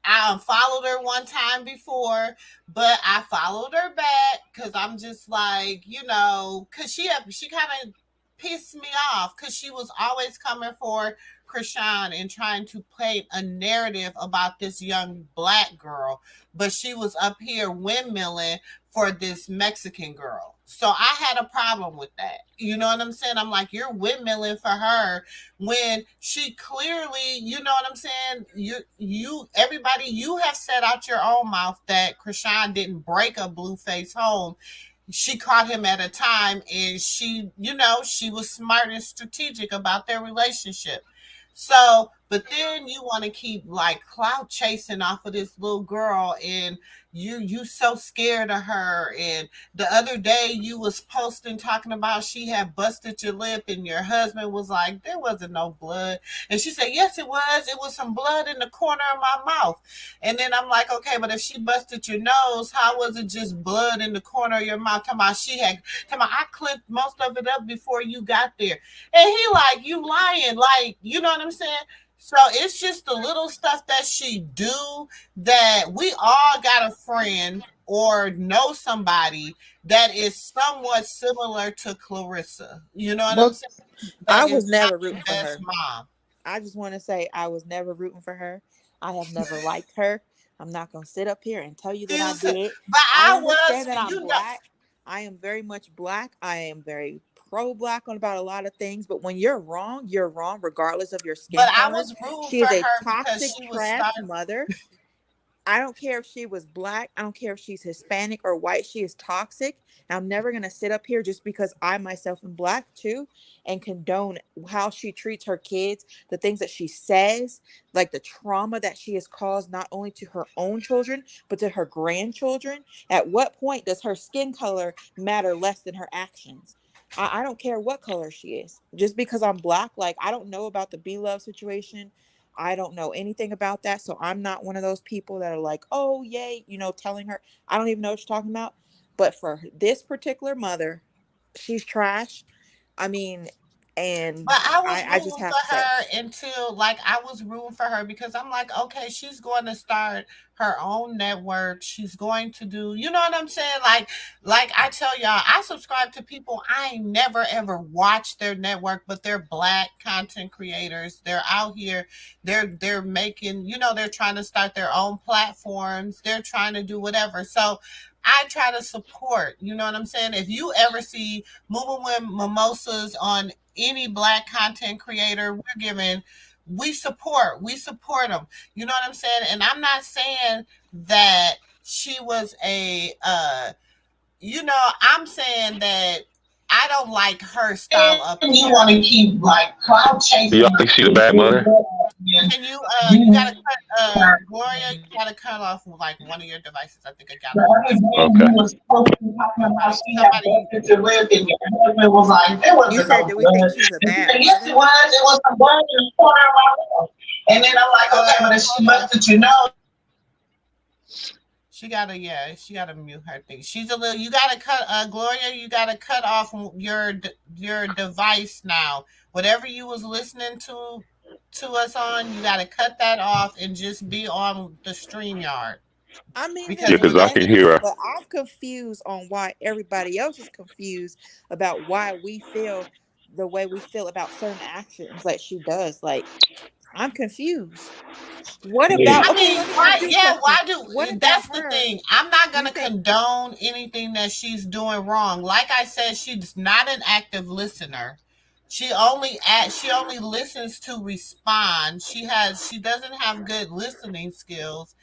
unfollowed her one time before, but I followed her back because I'm just like, because she kind of pissed me off because she was always coming for Krishan and trying to play a narrative about this young black girl, but she was up here windmilling for this Mexican girl. So I had a problem with that. You know what I'm saying? I'm like, you're windmilling for her when she clearly, you know what I'm saying? Everybody, you have said out your own mouth that Krishan didn't break a Blueface home. She caught him at a time, and she was smart and strategic about their relationship. So but then you want to keep like clout chasing off of this little girl, and you so scared of her. And the other day you was posting talking about she had busted your lip, and your husband was like, there wasn't no blood, and she said, yes it was some blood in the corner of my mouth. And then I'm like, okay, but if she busted your nose, how was it just blood in the corner of your mouth? Talking about I clipped most of it up before you got there. And he like, you lying, like, you know what I'm saying? So it's just the little stuff that she do, that we all got a friend or know somebody that is somewhat similar to Clarissa. You know what I'm Well, saying? I That is was not never the rooting for best her. mom. I just want to say I was never rooting for her. I have never liked her. I'm not going to sit up here and tell you that I did. But I I was, understand that I'm you know, black. I am very much black. I am very pro-black on about a lot of things, but when you're wrong regardless of your but skin I color. was rooting She for is a her because toxic she was trash starting. mother. I don't care if she was black. I don't care if she's Hispanic or white. She is toxic. And I'm never going to sit up here just because I myself am black too and condone how she treats her kids, the things that she says, like the trauma that she has caused not only to her own children, but to her grandchildren. At what point does her skin color matter less than her actions? I don't care what color she is. Just because I'm black, like I don't know about the B Love situation. I don't know anything about that. So I'm not one of those people that are like, oh, yay, telling her. I don't even know what you're talking about. But for this particular mother, she's trash. I mean, and But I was I just rooting have to for say, her until, like, I was rooting for her because I'm like, okay, she's going to start her own network. She's going to do, you know what I'm saying? Like I tell y'all, I subscribe to people I ain't never ever watched their network, but they're black content creators. They're out here. They're making, they're trying to start their own platforms. They're trying to do whatever. So I try to support, you know what I'm saying? If you ever see Moving with Mimosas on any black content creator, we support them. You know what I'm saying? And I'm not saying that she was I'm saying that I don't like her style of And you want parenting. to keep like cloud Y'all chasing. think she's a bad mother? Can you gotta cut, Gloria, you gotta cut off like one of your devices. I think I got The them on other this. day Okay. you was posting talking about Somebody, she had somebody, busted your lip and your husband was like, there you wasn't said, no do we think blood. she's a And she bad said, yes mother? it was some blood in the corner of my mouth. And then I'm like, okay, but if she hold on. busted your nose. She gotta mute her thing. She's a little. You gotta cut, Gloria. You gotta cut off your device now. Whatever you was listening to us on, you gotta cut that off and just be on the StreamYard I mean, because Yeah, there's because when I you can hear benefit, her. but I'm confused on why everybody else is confused about why we feel the way we feel about certain actions like she does. Like, I'm confused. What about, I okay, mean, let me why? ask you a Yeah, question. why do? What about That's the her? thing. I'm not Do you gonna think, condone anything that she's doing wrong. Like I said, she's not an active listener. She only listens to respond. She doesn't have good listening skills,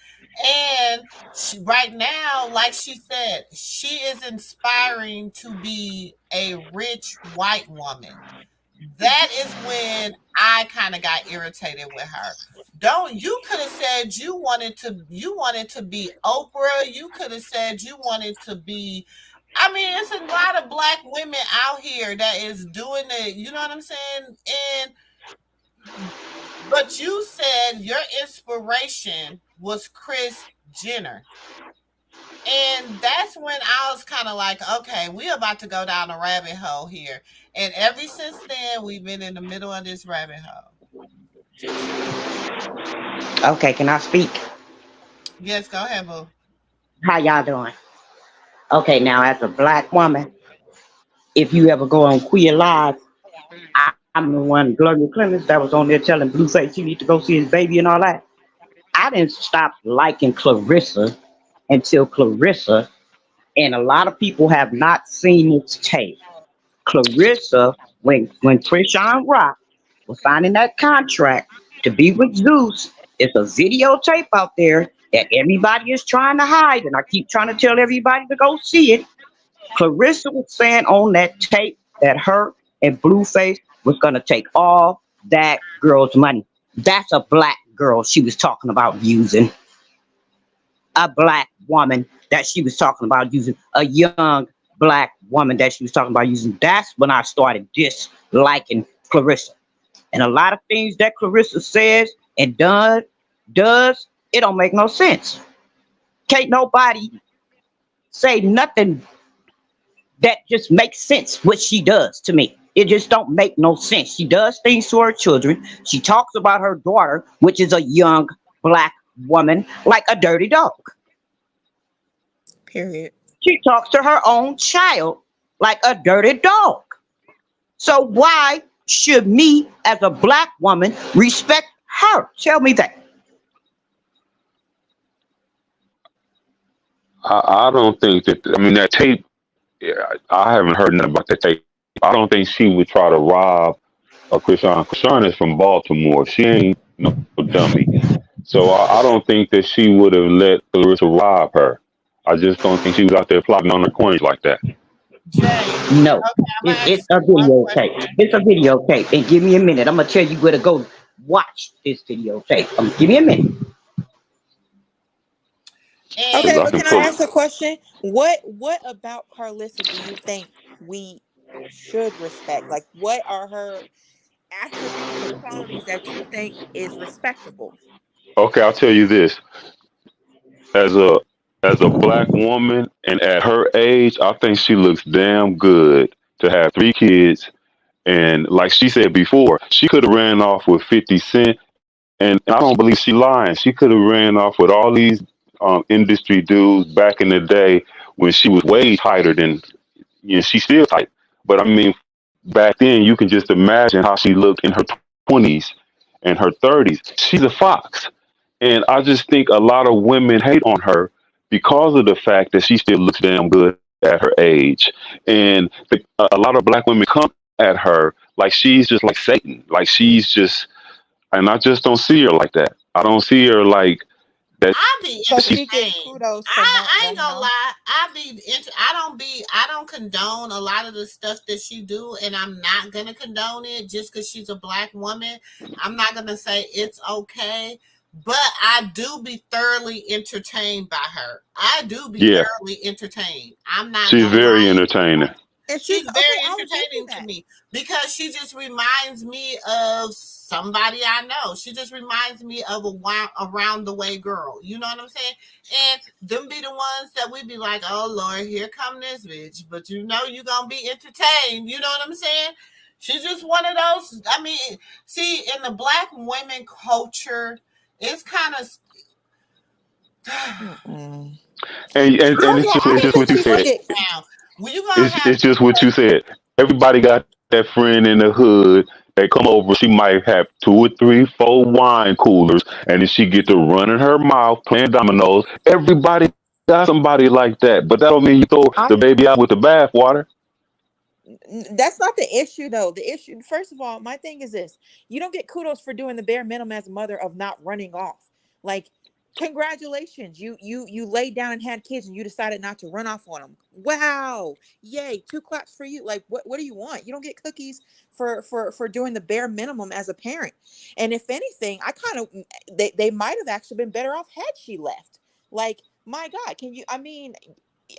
and right now, like she said, she is inspiring to be a rich white woman. That is when I kind of got irritated with her. Don't You could have said you wanted to be Oprah. You could have said you wanted to be. I mean, it's a lot of black women out here that is doing it. You know what I'm saying? But you said your inspiration was Chris Jenner. And that's when I was kind of like, okay, we're about to go down a rabbit hole here. And ever since then, we've been in the middle of this rabbit hole. Okay, can I speak? Yes, go ahead, boo. How y'all doing? Okay, now as a black woman, if you ever go on Queer Live, I'm the one, Gloria Clemens, that was on there telling Blueface he need to go see his baby and all that. I didn't stop liking Clarissa until Clarissa, and a lot of people have not seen this tape. Clarissa, when Krishan Rock was signing that contract to be with Zeus, it's a videotape out there that everybody is trying to hide, and I keep trying to tell everybody to go see it. Clarissa was saying on that tape that her and Blueface was gonna take all that girl's money. That's a black girl she was talking about using. A black woman that she was talking about using. A young black woman that she was talking about using. That's when I started disliking Clarissa. And a lot of things that Clarissa says and does, it don't make no sense. Can't nobody say nothing that just makes sense what she does to me. It just don't make no sense. She does things to her children. She talks about her daughter, which is a young black woman, like a dirty dog. Period. She talks to her own child like a dirty dog. So why should me as a black woman respect her? Tell me that. I don't think that. I mean, that tape. Yeah, I haven't heard nothing about that tape. I don't think she would try to rob a Krishan. Krishan is from Baltimore. She ain't no dummy. So I don't think that she would have let Clarissa rob her. I just don't think she was out there plotting on her coins like that. Jay, No, okay, I'm gonna it's ask a you one videotape. question. It's a videotape. And give me a minute. I'm gonna tell you where to go watch this videotape. Give me a minute. Okay, Because I but can can I pull. ask a question? What about Carlissa do you think we should respect? Like, what are her attributes or qualities that you think is respectable? Okay, I'll tell you this. As a black woman and at her age, I think she looks damn good to have 3 kids. And like she said before, she could have ran off with 50 Cent. And I don't believe she lying. She could have ran off with all these industry dudes back in the day when she was way tighter than, she's still tight. But I mean, back then, you can just imagine how she looked in her 20s and her 30s. She's a fox. And I just think a lot of women hate on her because of the fact that she still looks damn good at her age. And a lot of black women come at her like she's just like Satan. Like she's just, and I just don't see her like that. I don't see her like that. I be So She, she gets entertained. kudos for not I ain't running gonna off. lie. I don't condone a lot of the stuff that she do, and I'm not gonna condone it just because she's a black woman. I'm not gonna say it's okay, but I do be thoroughly entertained by her. I do be yeah, thoroughly entertained. I'm not she's gonna very lie. entertaining. And She's she's okay, very I will give you entertaining to that. me because she just reminds me of somebody I know. She just reminds me of around the way girl. You know what I'm saying? And them be the ones that we be like, oh Lord, here come this bitch. But you know you gonna be entertained. You know what I'm saying? She's just one of those. I mean, see, in the black women culture, it's kind of Mm-mm. And First of all, it's I just think what you she should said. get. now. Well, you gonna It's have it's just what you said. Everybody got that friend in the hood that come over. She might have 2 or 3, 4 wine coolers, and then she get to running her mouth playing dominoes. Everybody got somebody like that, but that don't mean you throw the baby out with the bathwater. That's not the issue though. The issue, first of all, my thing is this: you don't get kudos for doing the bare minimum as a mother of not running off. Like, congratulations, you laid down and had kids, and you decided not to run off on them. Wow, yay! 2 claps for you. Like, what do you want? You don't get cookies for doing the bare minimum as a parent. And if anything, I kind of they might have actually been better off had she left. Like, my God, can you? I mean,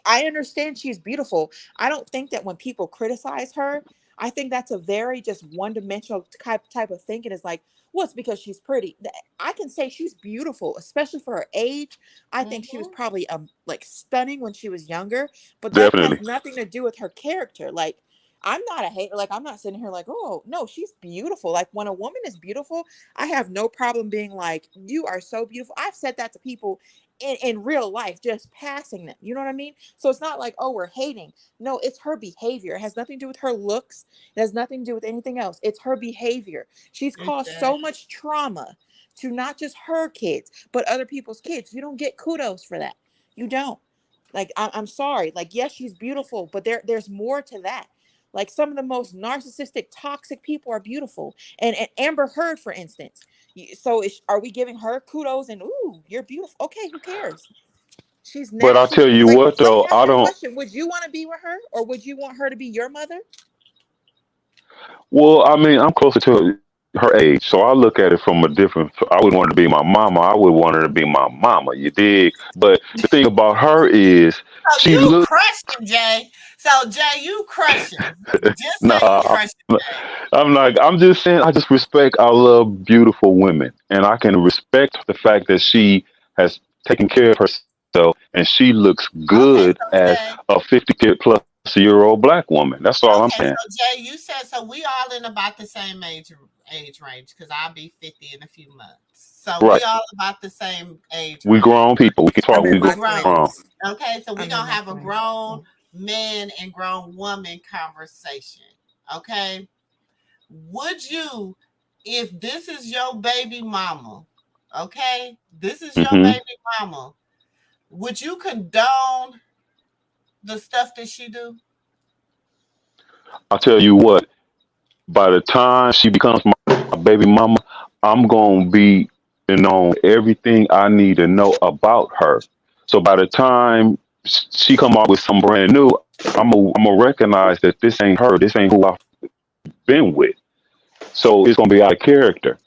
I understand she's beautiful. I don't think that when people criticize her, I think that's a very just one-dimensional type of thinking. Is like, well, it's because she's pretty. I can say she's beautiful, especially for her age. I think she was probably like stunning when she was younger, but that has Definitely. nothing to do with her character. Like, I'm not a hater. Like, I'm not sitting here like, oh no, she's beautiful. Like, when a woman is beautiful, I have no problem being like, you are so beautiful. I've said that to people in real life, just passing them. You know what I mean? So it's not like, oh, we're hating. No, it's her behavior. It has nothing to do with her looks. It has nothing to do with anything else. It's her behavior. She's caused so much trauma to not just her kids, but other people's kids. You don't get kudos for that. You don't. Like, I'm sorry. Like, yes, she's beautiful, but there's more to that. Like, some of the most narcissistic, toxic people are beautiful. And Amber Heard, for instance. So are we giving her kudos and, ooh, you're beautiful? Okay, who cares? She's But never. I'll She's tell you like. what, Let me though, ask I you a don't. question. Would you want to be with her, or would you want her to be your mother? Well, I mean, I'm closer to her age. So I look at it from a different. I would want her to be my mama. I would want her to be my mama. You dig? But the thing about her is So she you looks. crushing, Jay. So Jay, you crushing. Just say you Nah, crushing, Jay. I'm not. I'm just saying. I just respect. I love beautiful women, and I can respect the fact that she has taken care of herself, and she looks Okay, good so as Jay. a 50-plus-year-old black woman. That's all I'm Okay, saying. so Jay, you said so we all in about the same age range because I'll be 50 in a few months. So we Right. all about the same age We range. grown people. We can talk. I'm in We We my grown. grown. 20s. Okay, so we I'm in gonna my have a 20s. grown man and grown woman conversation. Okay. Would you, if this is your baby mama, okay, this is your Hmm. baby mama, would you condone the stuff that she do? I'll tell you what. By the time she becomes my baby mama, I'm gonna be know everything I need to know about her. So by the time she come out with some brand new, I'm gonna recognize that this ain't her. This ain't who I've been with. So it's gonna be out of character.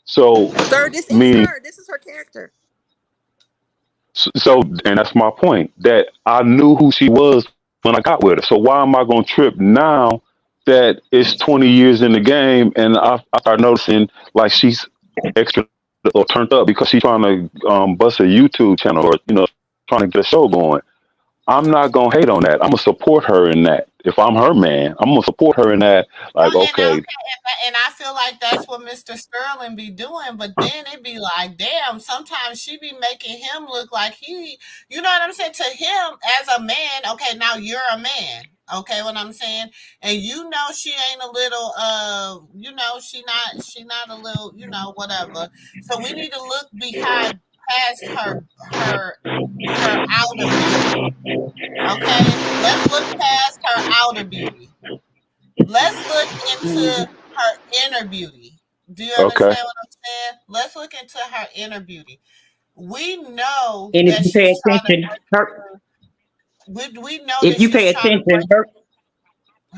So Sir, this is meaning, her. This is her character. so and that's my point. That I knew who she was when I got with her. So why am I gonna trip now that it's 20 years in the game and I start noticing like she's extra or turned up because she's trying to bust a YouTube channel or trying to get a show going. I'm not gonna hate on that. I'm gonna support her in that. If I'm her man, I'm gonna support her in that. No, Like, okay, and I feel like that's what Mr. Sterling be doing, but then it be like, damn, sometimes she be making him look like you know what I'm saying? To him as a man, okay, now you're a man. Okay, what I'm saying? And you know she ain't a little she not a little, whatever. So we need to look behind past her outer beauty. Okay? Let's look past her outer beauty. Let's look into her inner beauty. Do you okay. understand what I'm saying? Let's look into her inner beauty. We know And if that you pay she's trying to attention, her break. We know that if you she's pay trying to attention, break. her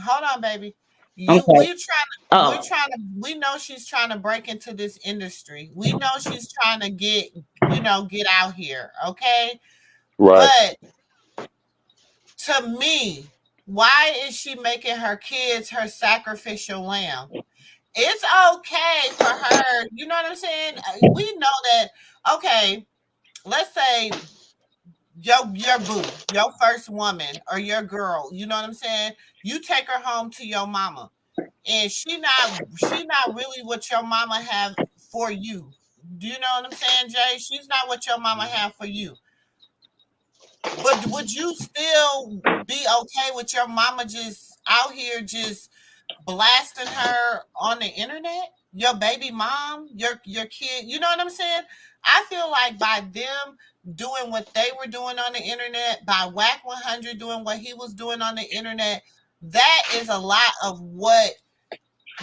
Hold on, baby. okay. We're Oh, trying to. We know she's trying to break into this industry. We know she's trying to get out here. Okay, Right. but to me, why is she making her kids her sacrificial lamb? It's okay for her. You know what I'm saying? We know that. Okay, let's say your boo, your first woman or your girl. You know what I'm saying? You take her home to your mama, and she not really what your mama have for you. Do you know what I'm saying, Jay? She's not what your mama have for you. But would you still be okay with your mama just out here just blasting her on the internet? Your baby mom, your kid, you know what I'm saying? I feel like by them doing what they were doing on the internet, by Whack 100 doing what he was doing on the internet, that is a lot of what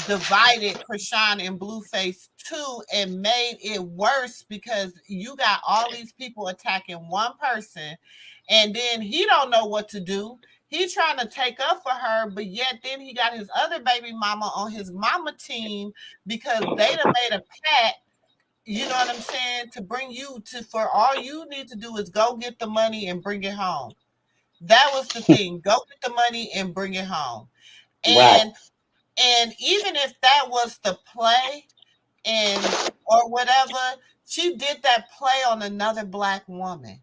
divided Krishan and Blueface too and made it worse because you got all these people attacking one person and then he don't know what to do. He trying to take up for her, but yet then he got his other baby mama on his mama team because they done made a pact, you know what I'm saying, to bring you to for all you need to do is go get the money and bring it home. That was the thing. Go get the money and bring it home. right. And even if that was the play and or whatever, she did that play on another black woman.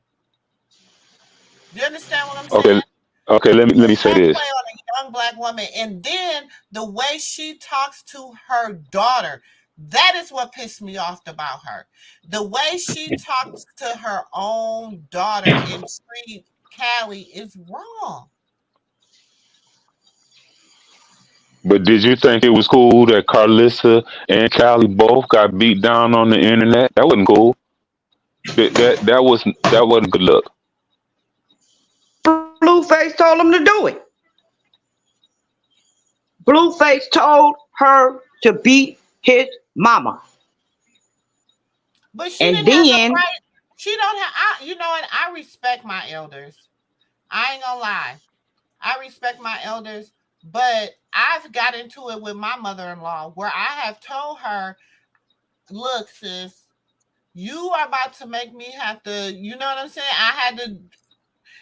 Do you understand what I'm Okay. saying? Okay. Let me say That this. play on a young black woman. And then the way she talks to her daughter, that is what pissed me off about her. The way she talks to her own daughter and treat Callie is wrong. But did you think it was cool that Carlissa and Callie both got beat down on the internet? That wasn't cool. That wasn't good look. Blueface told him to do it. Blueface told her to beat his mama. But she And didn't have no then right. She don't have. You know what? I respect my elders. I ain't gonna lie. I respect my elders, But I've got into it with my mother-in-law where I have told her, look, sis, you are about to make me have to, you know what I'm saying? I had to,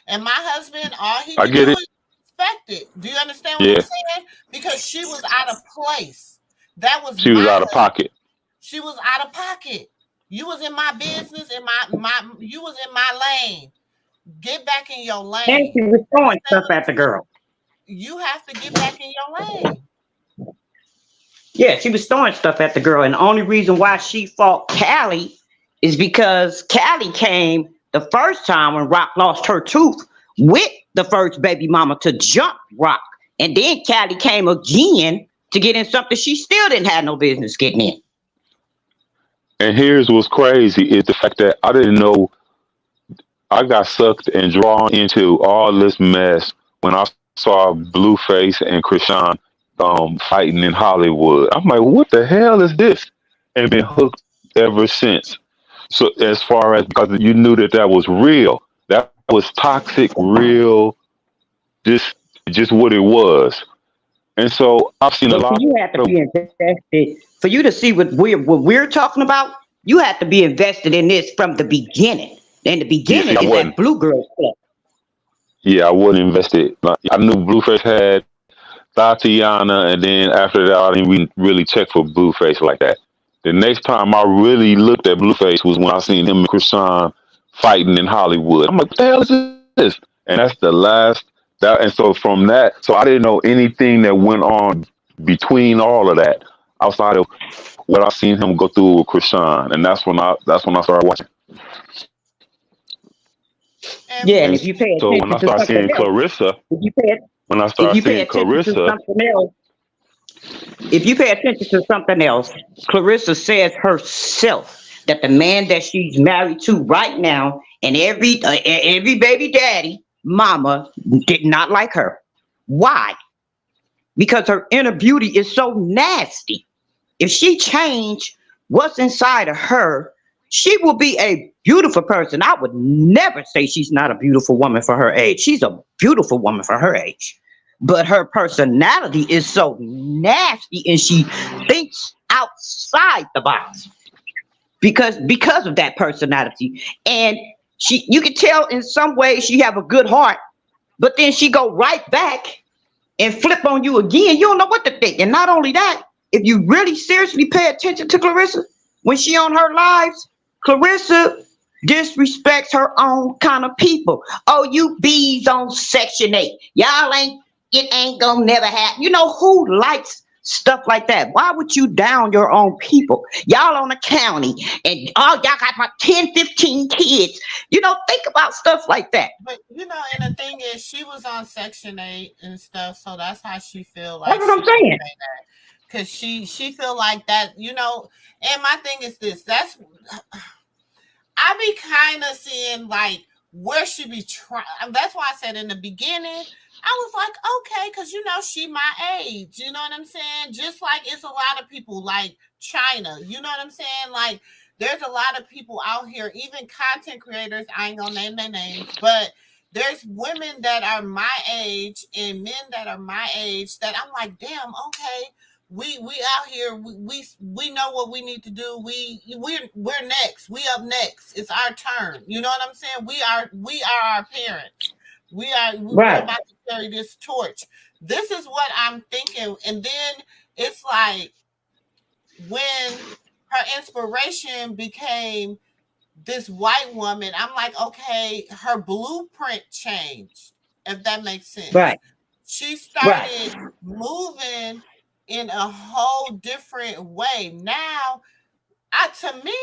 and my husband, all he I could do get it. is respect it. Do you understand what I'm Yeah, saying? Because she was out of place. That was she was my out of husband. pocket. She was out of pocket. You was in my business, in you was in my lane. Get back in your And lane. she was throwing Understand stuff what I'm at the saying? girl. You have to get back in your lane. Yeah, she was throwing stuff at the girl. And the only reason why she fought Callie is because Callie came the first time when Rock lost her tooth with the first baby mama to jump Rock. And then Callie came again to get in something she still didn't have no business getting in. And here's what's crazy is the fact that I didn't know I got sucked and drawn into all this mess when I saw Blueface and Krishan fighting in Hollywood. I'm like, what the hell is this? And been hooked ever since. So as far as because you knew that that was real, that was toxic, real, just what it was. And so I've seen a But see, lot you have to of be invested for you to see what we're talking about. You have to be invested in this from the beginning. And the yeah. See, beginning I is wasn't. that blue girl stuff. Yeah, I wasn't invested. Like, I knew Blueface had Tatiana, and then after that, I didn't really check for Blueface like that. The next time I really looked at Blueface was when I seen him and Krishan fighting in Hollywood. I'm like, what the hell is this? And that's the last that. And so from that, so I didn't know anything that went on between all of that outside of what I seen him go through with Krishan, and that's when I started watching. And Yeah, and And if you pay so when attention I to started something seeing else, Clarissa, if you pay when I if started you pay seeing attention to Clarissa, something else, if you pay attention to something else, Clarissa says herself that the man that she's married to right now and every baby daddy mama did not like her. Why? Because her inner beauty is so nasty. If she changed what's inside of her, she will be a beautiful person. I would never say she's not a beautiful woman for her age. She's a beautiful woman for her age. But her personality is so nasty and she thinks outside the box because of that personality. And you can tell in some ways she have a good heart, but then she go right back and flip on you again. You don't know what to think. And not only that, if you really seriously pay attention to Clarissa, when she on her lives, Clarissa disrespects her own kind of people. Oh, you bees on Section 8. It ain't gonna never happen. You know who likes stuff like that? Why would you down your own people? Y'all on the county and y'all got about 10, 15 kids. Think about stuff like that. But and the thing is, she was on Section 8 and stuff, so that's how she feel That's like what she I'm can saying. say that. Cause she feel like that, and my thing is this, I be kind of seeing like where she be trying. That's why I said in the beginning, I was like, okay, because she my age. You know what I'm saying? Just like it's a lot of people like China. You know what I'm saying? Like there's a lot of people out here, even content creators. I ain't gonna name their names, but there's women that are my age and men that are my age that I'm like, damn, okay. We out here. We know what we need to do. We're next. We up next. It's our turn. You know what I'm saying? We are our parents. We're Right. about to carry this torch. This is what I'm thinking. And then it's like when her inspiration became this white woman, I'm like, okay, her blueprint changed, if that makes sense. Right. She Right. started moving in a whole different way. Now, to me,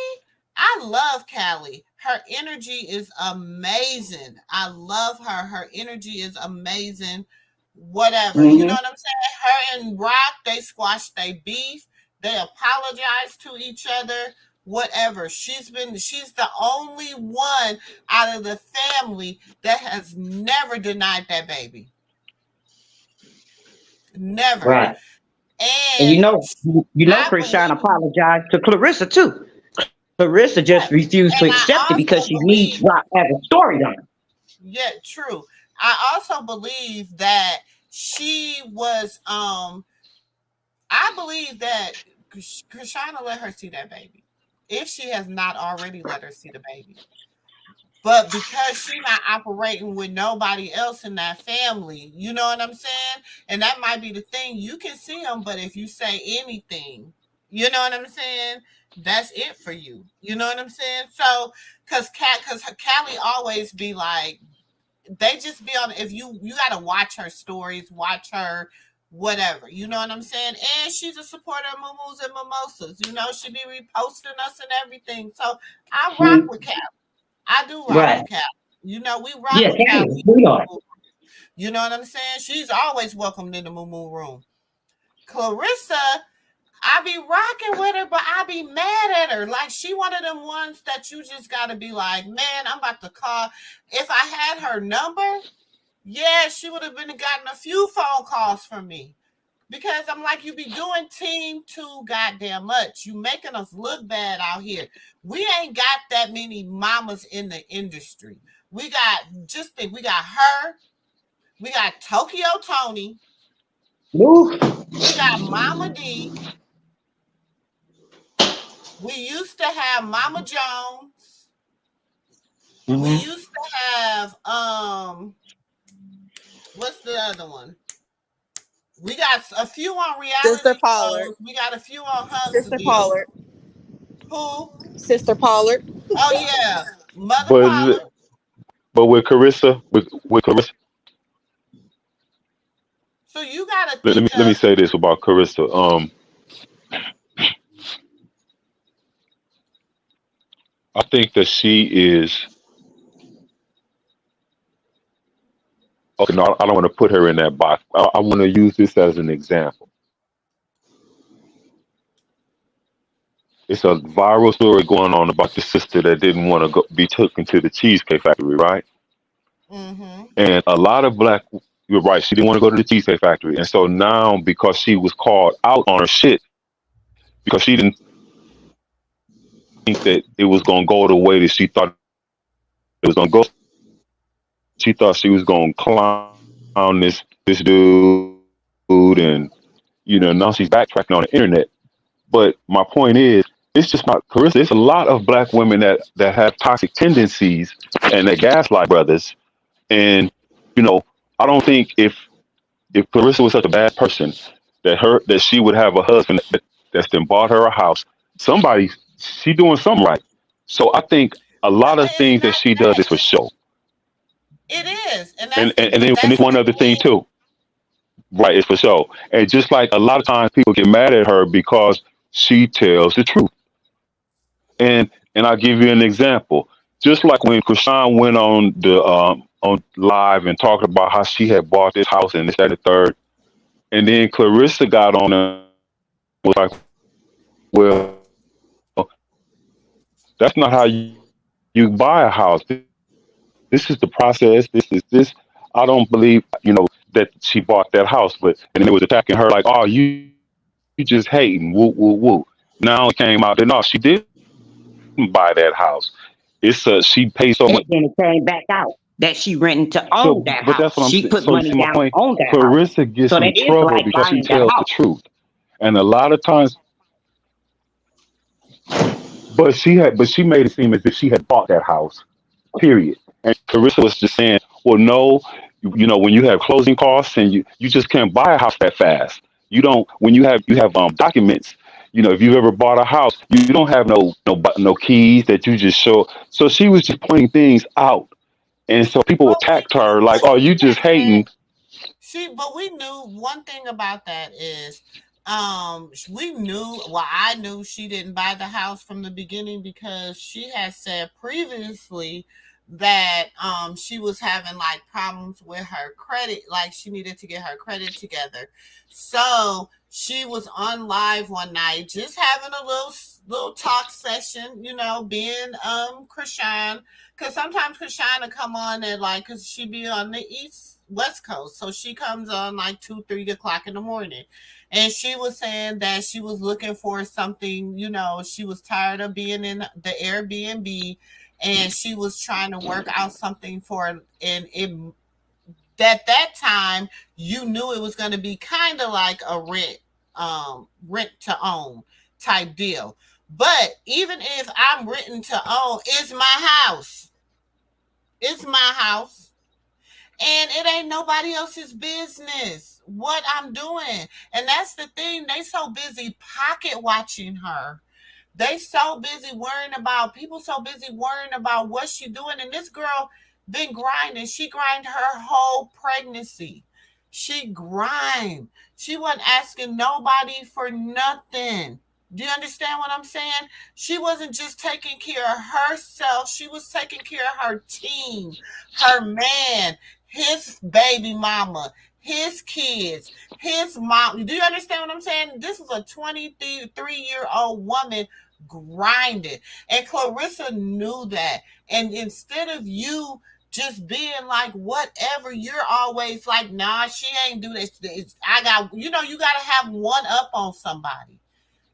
I love Callie. Her energy is amazing. I love her. Her energy is amazing. Whatever. You know Mm-hmm. what I'm saying? Her and Rock, they squashed their beef. They apologized to each other. Whatever. She's the only one out of the family that has never denied that baby. Never. Right. And And I Krishan believe, apologized to Clarissa too. Clarissa just yes. refused to And accept it I because also she needs believe, Rock as a storyline. yeah, true. I also believe that she was I believe that Krishana let her see that baby, if she has not already let her see the baby. But because she not operating with nobody else in that family, you know what I'm saying? And that might be the thing. You can see them, but if you say anything, you know what I'm saying? That's it for you. You know what I'm saying? So, cause Callie always be like, they just be on. If you gotta watch her stories, watch her whatever. You know what I'm saying? And she's a supporter of Moo and Mimosas. You know, she be reposting us and everything. So I rock with Callie. I do rock Right. with Cal. You know, we rock Yeah, with Cal. Callie, sweetheart. You know what I'm saying? She's always welcomed in the Moo Moo room. Clarissa, I be rocking with her, but I be mad at her. Like, she one of them ones that you just gotta be like, man, I'm about to call. If I had her number, yeah, she would have been gotten a few phone calls from me. Because I'm like, you be doing team too goddamn much. You making us look bad out here. We ain't got that many mamas in the industry. We got, just think, we got her. We got Tokyo Tony. Move. We got Mama D. We used to have Mama Jones. We used to have what's the other one? We got a few on Sister reality Pollard. shows. We got a few on Sister Huntsville. Pollard. Who? Sister Pollard. Oh yeah, Mother But Pollard. with Carissa, with Carissa, So you gotta let me think let me of. say this about Carissa. I think that she is okay. No, I don't want to put her in that box. I want to use this as an example. It's a viral story going on about the sister that didn't want to be taken to the Cheesecake Factory, right? Mm-hmm. And a lot of black, you're right, she didn't want to go to the Cheesecake Factory. And so now, because she was called out on her shit, because she didn't think that it was going to go the way that she thought it was going to go, she thought she was going to clown this dude. And, now she's backtracking on the internet. But my point is, it's just not Carissa. It's a lot of black women that have toxic tendencies and that gaslight brothers. And, I don't think if Clarissa was such a bad person that she would have a husband that's then bought her a house. Somebody she doing something right. So I think a lot of It's things that not she does that. is for show. It is, and And that's the. and, and But then and that's there's one the other thing thing. too. Right, it's for show. And just like a lot of times people get mad at her because she tells the truth. And I'll give you an example. Just like when Krishan went on live and talked about how she had bought this house and this, that, and the third, and then Clarissa got on and was like, well, that's not how you buy a house. This is the process. This is this. I don't believe, that she bought that house, but and then it was attacking her like, oh, you just hating, woo, woo, woo. Now it came out that no, she didn't buy that house. She paid so And much. then it came back out that she rented to So, own that but house. that's what I'm She saying. put So you money see my down point. on that house. Clarissa gets So in that is trouble like because she buying that tells the house. truth, and a lot of times, but she made it seem as if she had bought that house. Period. And Carissa was just saying, well, no, when you have closing costs and you just can't buy a house that fast. You don't when you have documents. If you've ever bought a house, you don't have no keys that you just show. So she was just pointing things out, and so people But we attacked knew. her like, But "Oh, she you just had hating." said. But we knew one thing about that is, we knew. Well, I knew she didn't buy the house from the beginning because she had said previously that she was having like problems with her credit, like she needed to get her credit together. So she was on live one night, just having a little talk session, being Krishan, because sometimes Krishan will come on at like, because she be on the west coast, so she comes on like 2, 3 o'clock in the morning, and she was saying that she was looking for something. She was tired of being in the Airbnb, and she was trying to work out something for, and at that time you knew it was going to be kind of like a rent to own type deal. But even if I'm renting to own, it's my house. It's my house. And it ain't nobody else's business what I'm doing. And that's the thing. They so busy pocket watching her. They so busy worrying about people, so busy worrying about what she doing. And this girl been grinding. She grind her whole pregnancy. She grind. She wasn't asking nobody for nothing. Do you understand what I'm saying? She wasn't just taking care of herself. She was taking care of her team, her man, his baby mama, his kids, his mom. Do you understand what I'm saying? This is a 23-year-old woman grinding. And Clarissa knew that. And instead of you just being like, whatever, you're always like, nah, she ain't do this. I got, you got to have one up on somebody.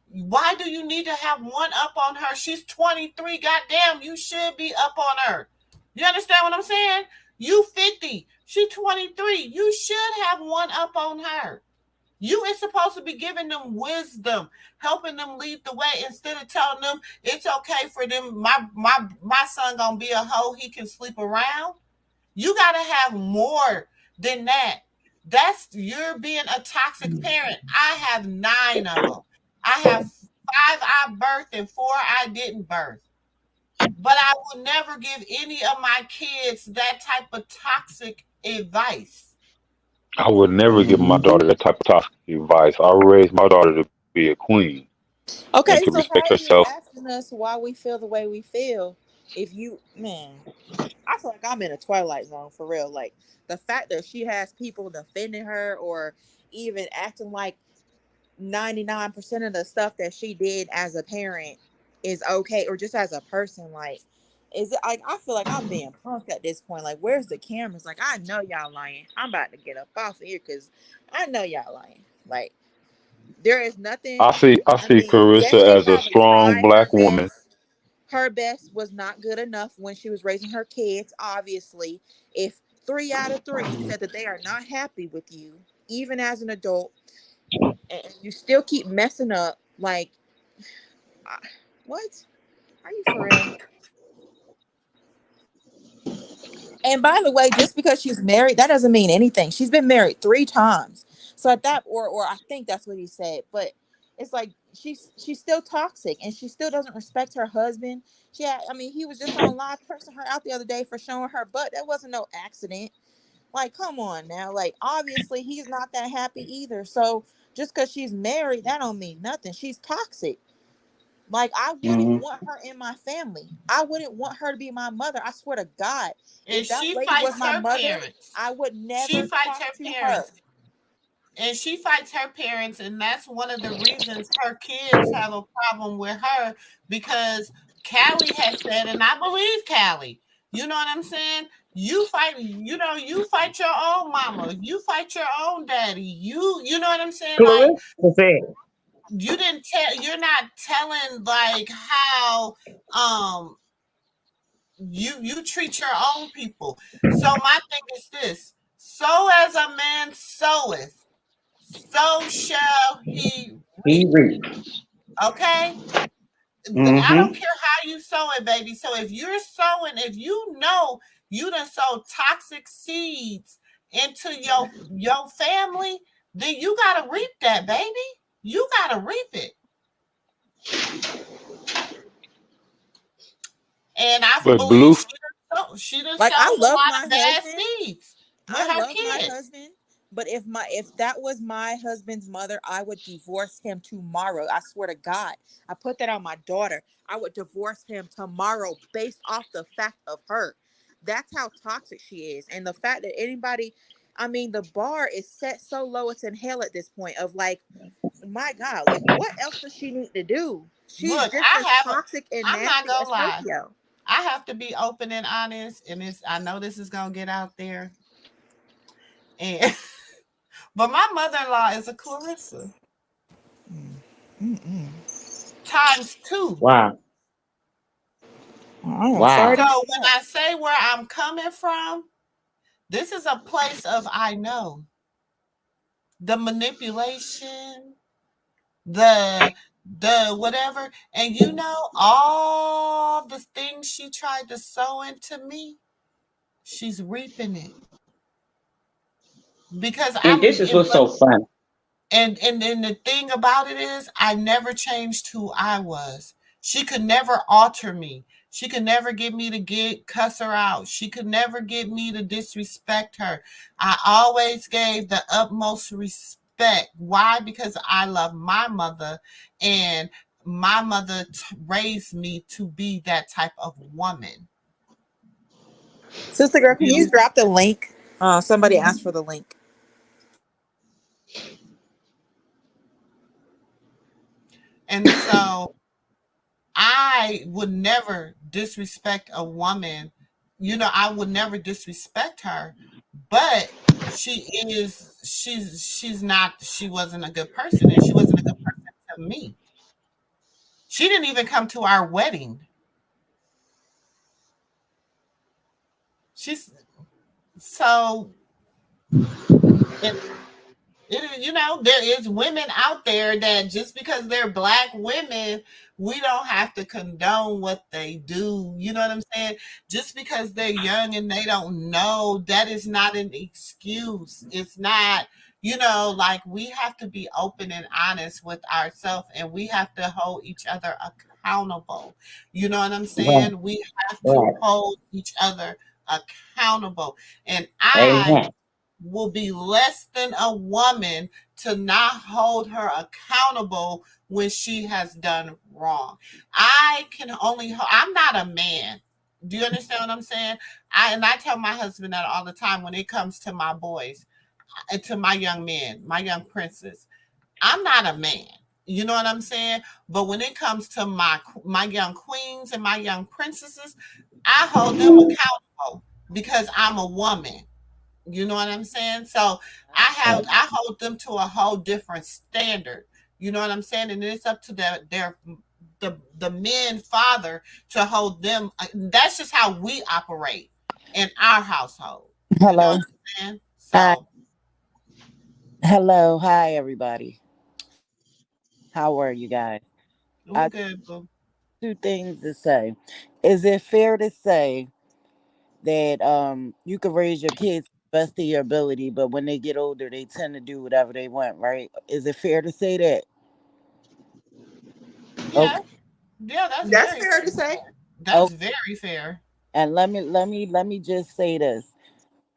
Why do you need to have one up on her? She's 23. Goddamn, you should be up on her. You understand what I'm saying? You 50. She 23. You should have one up on her. You is supposed to be giving them wisdom, helping them lead the way instead of telling them it's okay for them. My son gonna be a hoe. He can sleep around. You gotta have more than that. You're being a toxic parent. I have 9 of them. I have 5 I birthed and 4 I didn't birth. But I will never give any of my kids that type of toxic advice. I would never give my daughter that type of toxic advice. I raised my daughter to be a queen and Okay, to so respect how are you herself. asking us why we feel the way we feel? If you, man, I feel like I'm in a twilight zone for real. Like the fact that she has people defending her or even acting like 99% of the stuff that she did as a parent is okay, or just as a person, like, is it like I feel like I'm being punked at this point? Like, where's the cameras? Like, I know y'all lying. I'm about to get up off of here because I know y'all lying. Like, there is nothing. I I see mean, Carissa Jada as a probably strong tried her black woman. best. Her best was not good enough when she was raising her kids. Obviously, if 3 out of 3 said that they are not happy with you, even as an adult, and you still keep messing up, like, what? Are you for real? And by the way, just because she's married, that doesn't mean anything. She's been married 3 times. So at that, or I think that's what he said. But it's like she's still toxic, and she still doesn't respect her husband. I mean, he was just on live cursing her out the other day for showing her butt. That wasn't no accident. Like, come on now. Like, obviously he's not that happy either. So just because she's married, that don't mean nothing. She's toxic. Like, I wouldn't want her in my family. I wouldn't want her to be my mother. I swear to God, And if that she lady was fights my her mother, parents. I would She never fights talk her to her. parents. And she fights her parents, and that's one of the reasons her kids have a problem with her, because Callie has said, and I believe Callie, you know what I'm saying? You fight your own mama, you fight your own daddy, you know what I'm saying? Like, Clarissa said, you're not telling like how you treat your own people. So my thing is this: so as a man soweth, so shall he he reap. reached. Okay? I don't Mm-hmm. care how you sow it, baby. So if you're sowing, if you know you done sow toxic seeds into your family, then you gotta reap that, baby. You gotta reap it. And I But believe Blue, she done Like, I sowed a love lot my of bad husband. seeds with I her love my kids. husband, but if that was my husband's mother, I would divorce him tomorrow. I swear to God. I put that on my daughter. I would divorce him tomorrow based off the fact of her. That's how toxic she is. And the fact that anybody, I mean, the bar is set so low it's in hell at this point of like, my God, like, what else does she need to do? She's Look, just as toxic and I'm not nasty gonna as lie. Tokyo. I have to be open and honest, and I know this is gonna get out there. And but my mother-in-law is a Clarissa Mm-mm. times 2. Wow. I'm sorry So Wow. to hear when that. I say where I'm coming from, This is a place of I know. The manipulation, the whatever, and you know all the things she tried to sow into me, she's reaping it because And I'm this is what's so fun. and the thing about it is I never changed who I was. She could never alter me. She could never get me to get cuss her out. She could never get me to disrespect her. I always gave the utmost respect. Why? Because I love my mother, and my mother raised me to be that type of woman. Sister girl, can You you drop the link? Somebody asked for the link. And so I would never disrespect a woman. You know, I would never disrespect her, but she's not, she wasn't a good person, and she wasn't a good person to me. She didn't even come to our wedding. She's so it, you know, there is women out there that just because they're black women, we don't have to condone what they do. You know what I'm saying? Just because they're young and they don't know, that is not an excuse. It's not, you know, like we have to be open and honest with ourselves, and we have to hold each other accountable. You know what I'm Right, saying? We have to right. hold each other accountable. And I Amen. will be less than a woman to not hold her accountable when she has done wrong. I can only, I'm not a man. Do you understand what I'm saying? I tell my husband that all the time when it comes to my boys and to my young men, my young princes. I'm not a man. You know what I'm saying? But when it comes to my young queens and my young princesses, I hold them accountable because I'm a woman. You know what I'm saying? So I hold them to a whole different standard. You know what I'm saying? And it's up to the men father to hold them. That's just how we operate in our household. You know what Hello. I'm saying? Hi. So Hello. Hi, everybody. How are you guys? we're I good, boo. two things to say. Is it fair to say that you can raise your kids to the best of your ability, but when they get older, they tend to do whatever they want, right? Is it fair to say that? Yeah, Okay. yeah, that's That's very, fair to very say. fair. That's Okay. very fair. And let me just say this.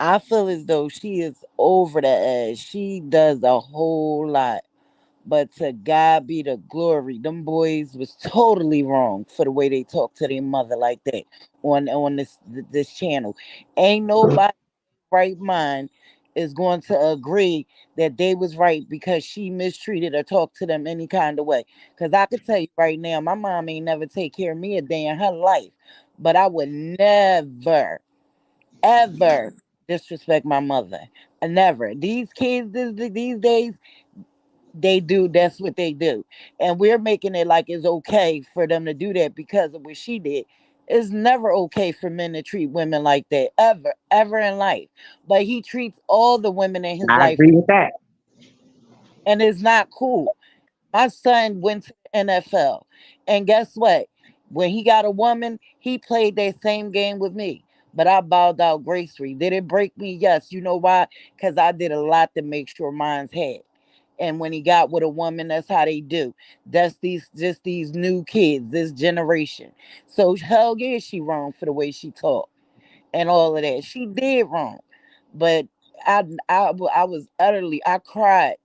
I feel as though she is over the edge. She does a whole lot. But to God be the glory. Them boys was totally wrong for the way they talk to their mother like that on this channel. Ain't nobody right mind is going to agree that they was right because she mistreated or talked to them any kind of way. Cause I could tell you right now, my mom ain't never take care of me a day in her life. But I would never, ever disrespect my mother. Never. These kids these days, they do, that's what they do, and we're making it like it's okay for them to do that because of what she did. It's never okay for men to treat women like that, ever in life. But he treats all the women in his I life, agree with that. and it's not cool. My son went to the NFL, and guess what? When he got a woman, he played that same game with me. But I bowed out gracefully. Did it break me? Yes. You know why? Because I did a lot to make sure mine's had. And when he got with a woman, that's how they do. That's these new kids, this generation. So hell yeah, she wrong for the way she talked and all of that. She did wrong, but I was utterly, I cried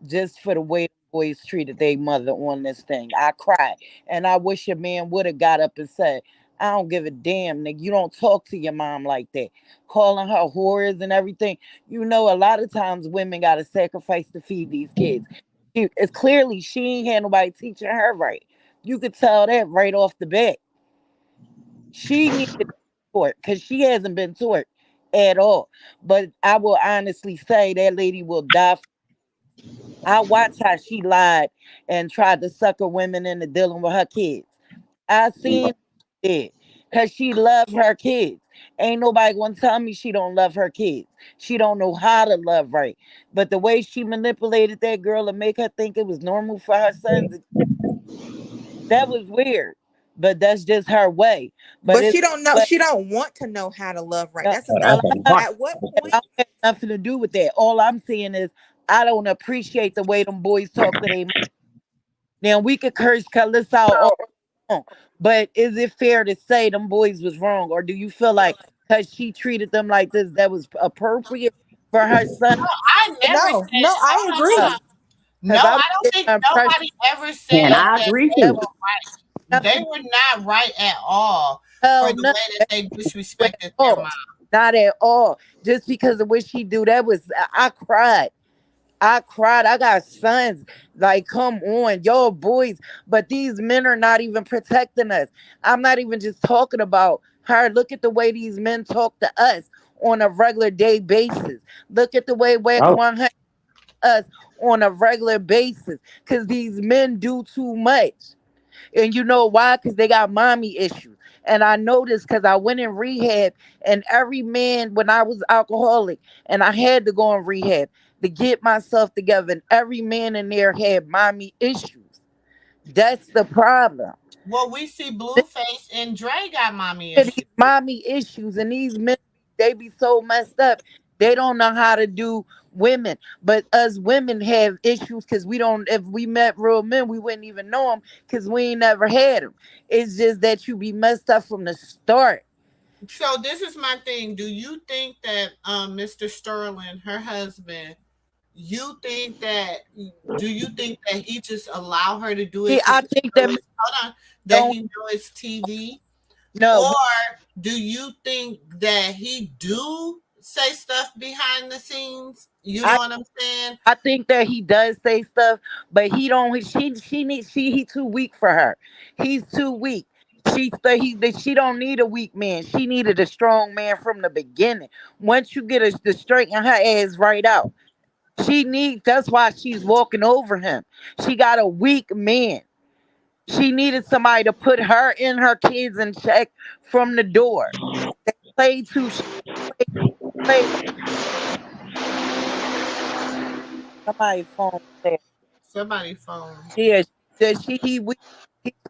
just for the way the boys treated their mother on this thing. I cried. And I wish a man would have got up and said, I don't give a damn, nigga. You don't talk to your mom like that. Calling her whores and everything. You know, a lot of times women got to sacrifice to feed these kids. It's clearly she ain't had nobody teaching her right. You could tell that right off the bat. She needed to be taught because she hasn't been taught at all. But I will honestly say that lady will die. I watched how she lied and tried to sucker women into dealing with her kids. I seen it. Cause she love her kids. Ain't nobody gonna tell me she don't love her kids. She don't know how to love right. But the way she manipulated that girl and make her think it was normal for her sons, that was weird. But that's just her way. But But it's she don't know. but She don't want to know how to love right. no, That's all another thing. I, At what point? I don't have nothing to do with that. All I'm saying is I don't appreciate the way them boys talk to their. Now we could curse colors out all wrong, but is it fair to say them boys was wrong, or do you feel like because she treated them like this, that was appropriate for her son? No, I never No, said. no, I Hold agree. on. No, Because I was I don't getting think the impression nobody ever And said I that agree they that too. was were right. They nothing. were not right at all for Hell the no, way that at they at disrespected their all, mom. not at all. Just because of what she do, that was I cried. I cried. I got sons. Like, come on, y'all boys. But these men are not even protecting us. I'm not even just talking about her. Look at the way these men talk to us on a regular day basis. Look at the way Whack Oh, 100 us on a regular basis. Because these men do too much. And you know why? Because they got mommy issues. And I know this because I went in rehab, and every man, when I was alcoholic, and I had to go in rehab to get myself together, and every man in there had mommy issues. That's the problem. Well, we see Blueface and Dre got mommy These issues. mommy issues, and these men, they be so messed up. They don't know how to do women, but us women have issues because we don't. If we met real men, we wouldn't even know them because we ain't never had them. It's just that you be messed up from the start. So this is my thing. Do you think that Mr. Sterling, her husband, you think that do you think that he just allow her to do it because I he think know that men it's hold on that don't he know it's TV? know. Or do you think that he do say stuff behind the scenes? You know I what I'm saying? I think that he does say stuff, but he don't. She needs. He too weak for her. He's too weak. She don't need a weak man. She needed a strong man from the beginning. Once you get to straighten her ass right out, she needs. That's why she's walking over him. She got a weak man. She needed somebody to put her and her kids in check from the door. They play too. She play. Somebody's phone there. Somebody phone. Yeah, that she he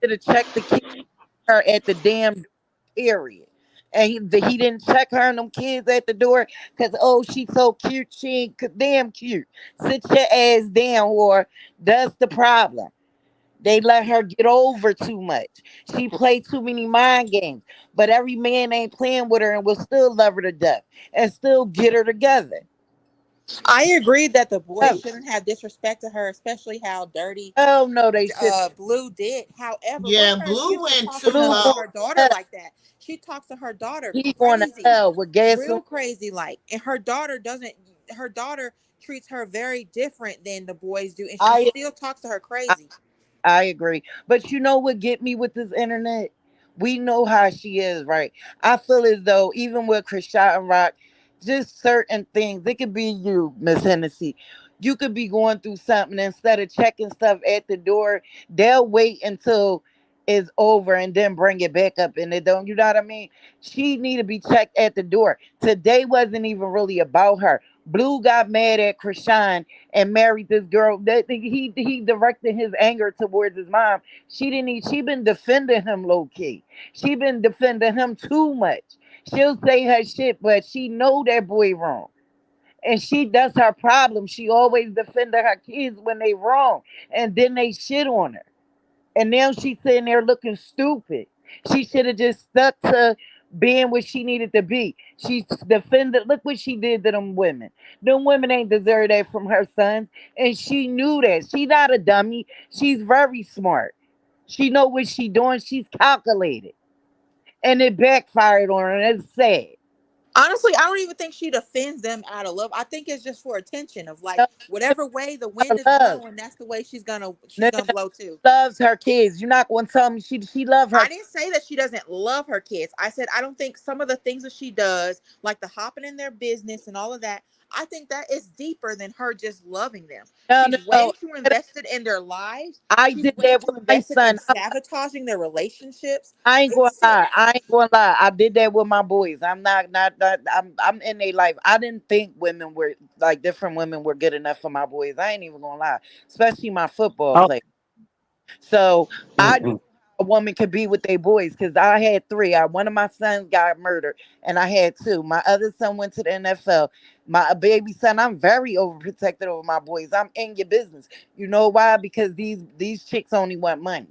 should have checked the kid her at the damn period. And he didn't check her and them kids at the door because, oh, she's so cute. She ain't damn cute. Sit your ass down, or that's the problem. They let her get over too much. She played too many mind games. But every man ain't playing with her and will still love her to death and still get her together. I agree that the boys Oh, shouldn't have disrespected her, especially how dirty hell no, they should. Blue did. However, for Yeah, her to Blue get to went talking too Blue to low. going her to daughter hell. like that, she talks to her daughter He going to crazy, hell with gas. real crazy like. And her daughter doesn't. Her daughter treats her very different than the boys do, and she I still talks to her I crazy. I agree. But you know what get me with this internet? We know how she is, right? I feel as though even with Krishan Rock, just certain things, it could be you, Miss Hennessy. You could be going through something instead of checking stuff at the door, they'll wait until it's over and then bring it back up and it don't, you know what I mean? She need to be checked at the door. Today wasn't even really about her. Blue got mad at Krishan and married this girl. That he directed his anger towards his mom. She been defending him low key. She been defending him too much. She'll say her shit, but she know that boy wrong. And that's her problem. She always defended her kids when they wrong. And then they shit on her. And now she's sitting there looking stupid. She should have just stuck to being what she needed to be. She defended. Look what she did to them women. Them women ain't deserve that from her sons, and she knew that. She not a dummy. She's very smart. She know what she doing. She's calculated, and it backfired on her. And it's sad. Honestly, I don't even think she defends them out of love. I think it's just for attention of like No, whatever way the out wind of is love. blowing, that's the way she's Nigga gonna blow too. loves her kids. You're not gonna tell me she love her. I didn't say that she doesn't love her kids. I said I don't think some of the things that she does, like the hopping in their business and all of that, I think that is deeper than her just loving them. No, She's way no. too invested in their lives. I She's did way that too with my invested in son. sabotaging their relationships. I ain't gonna It's sick. lie. I ain't gonna lie. I did that with my boys. I'm in their life. I didn't think women were like different women were good enough for my boys. I ain't even gonna lie. Especially my football Oh, play. So I knew mm-mm. how a woman could be with their boys because I had three. One of my sons got murdered, and I had two. My other son went to the NFL. My baby son, I'm very overprotected over my boys. I'm in your business. You know why? Because these chicks only want money.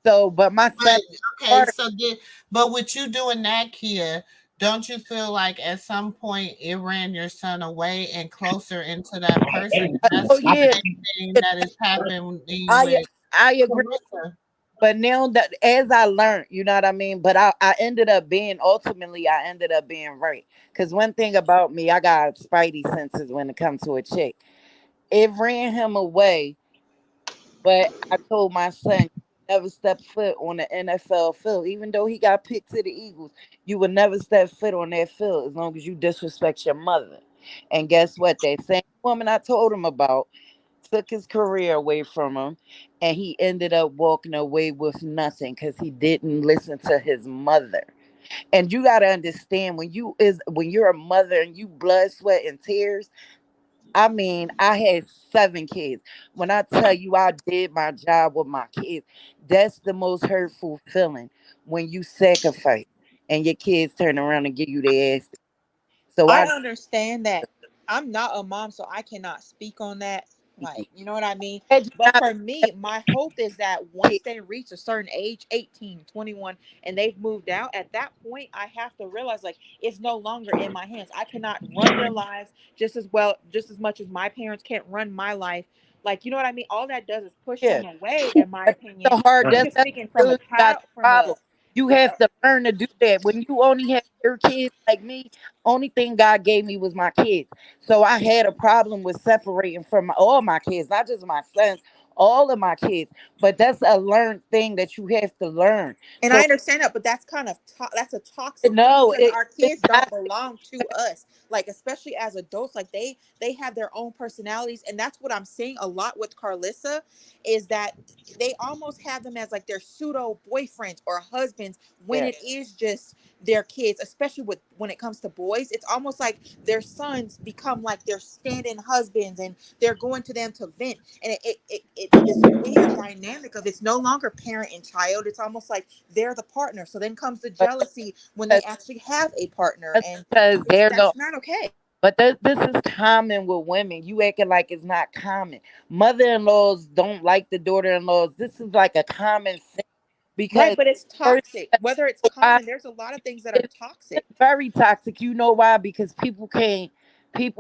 So, but my son, But okay, but with you doing that, Kia, don't you feel like at some point it ran your son away and closer into that person? That's oh the yeah, same thing that is happening I with I agree. Clarissa. But now that as I learned, you know what I mean. But I ended up being ultimately I ended up being right. Cause one thing about me, I got spidey senses when it comes to a chick. It ran him away, but I told my son never step foot on the NFL field, even though he got picked to the Eagles. You would never step foot on that field as long as you disrespect your mother. And guess what? That same woman I told him about took his career away from him, and he ended up walking away with nothing because he didn't listen to his mother. And you got to understand when you're a mother and you blood sweat and tears. I mean, I had 7 kids. When I tell you I did my job with my kids, that's the most hurtful feeling when you sacrifice and your kids turn around and give you their ass. So I I understand that. I'm not a mom, so I cannot speak on that. Like, you know what I mean? had you But not for me, my hope is that once they reach a certain age, 18, 21, and they've moved out, at that point, I have to realize like it's no longer in my hands. I cannot run their lives just as well, just as much as my parents can't run my life. Like, you know what I mean? All that does is push yeah. them away, in my But opinion. that's the hard. I'm That's just that's speaking from a really got child, the from a problem. You have to learn to do that. When you only have your kids like me, only thing God gave me was my kids. So I had a problem with separating from all my kids, not just my sons, all of my kids. But that's a learned thing that you have to learn. And I So understand that, but that's kind of that's a toxic thing no, because our it kids don't got belong to us. Like especially as adults, like they have their own personalities, and that's what I'm seeing a lot with Carlissa, is that they almost have them as like their pseudo boyfriends or husbands when yeah. it is just their kids. Especially with when it comes to boys, it's almost like their sons become like their stand-in husbands, and they're going to them to vent. And it's this weird dynamic of it's no longer parent and child. It's almost like they're the partner. So then comes the But jealousy when they that's, actually have a partner, that's and because they're the that's not okay. But this is common with women. You acting like it's not common. Mother-in-laws don't like the daughter-in-laws. This is like a common thing Right, because but it's first, toxic. Whether it's why common, there's a lot of things that are toxic. it's very toxic. You know why? Because people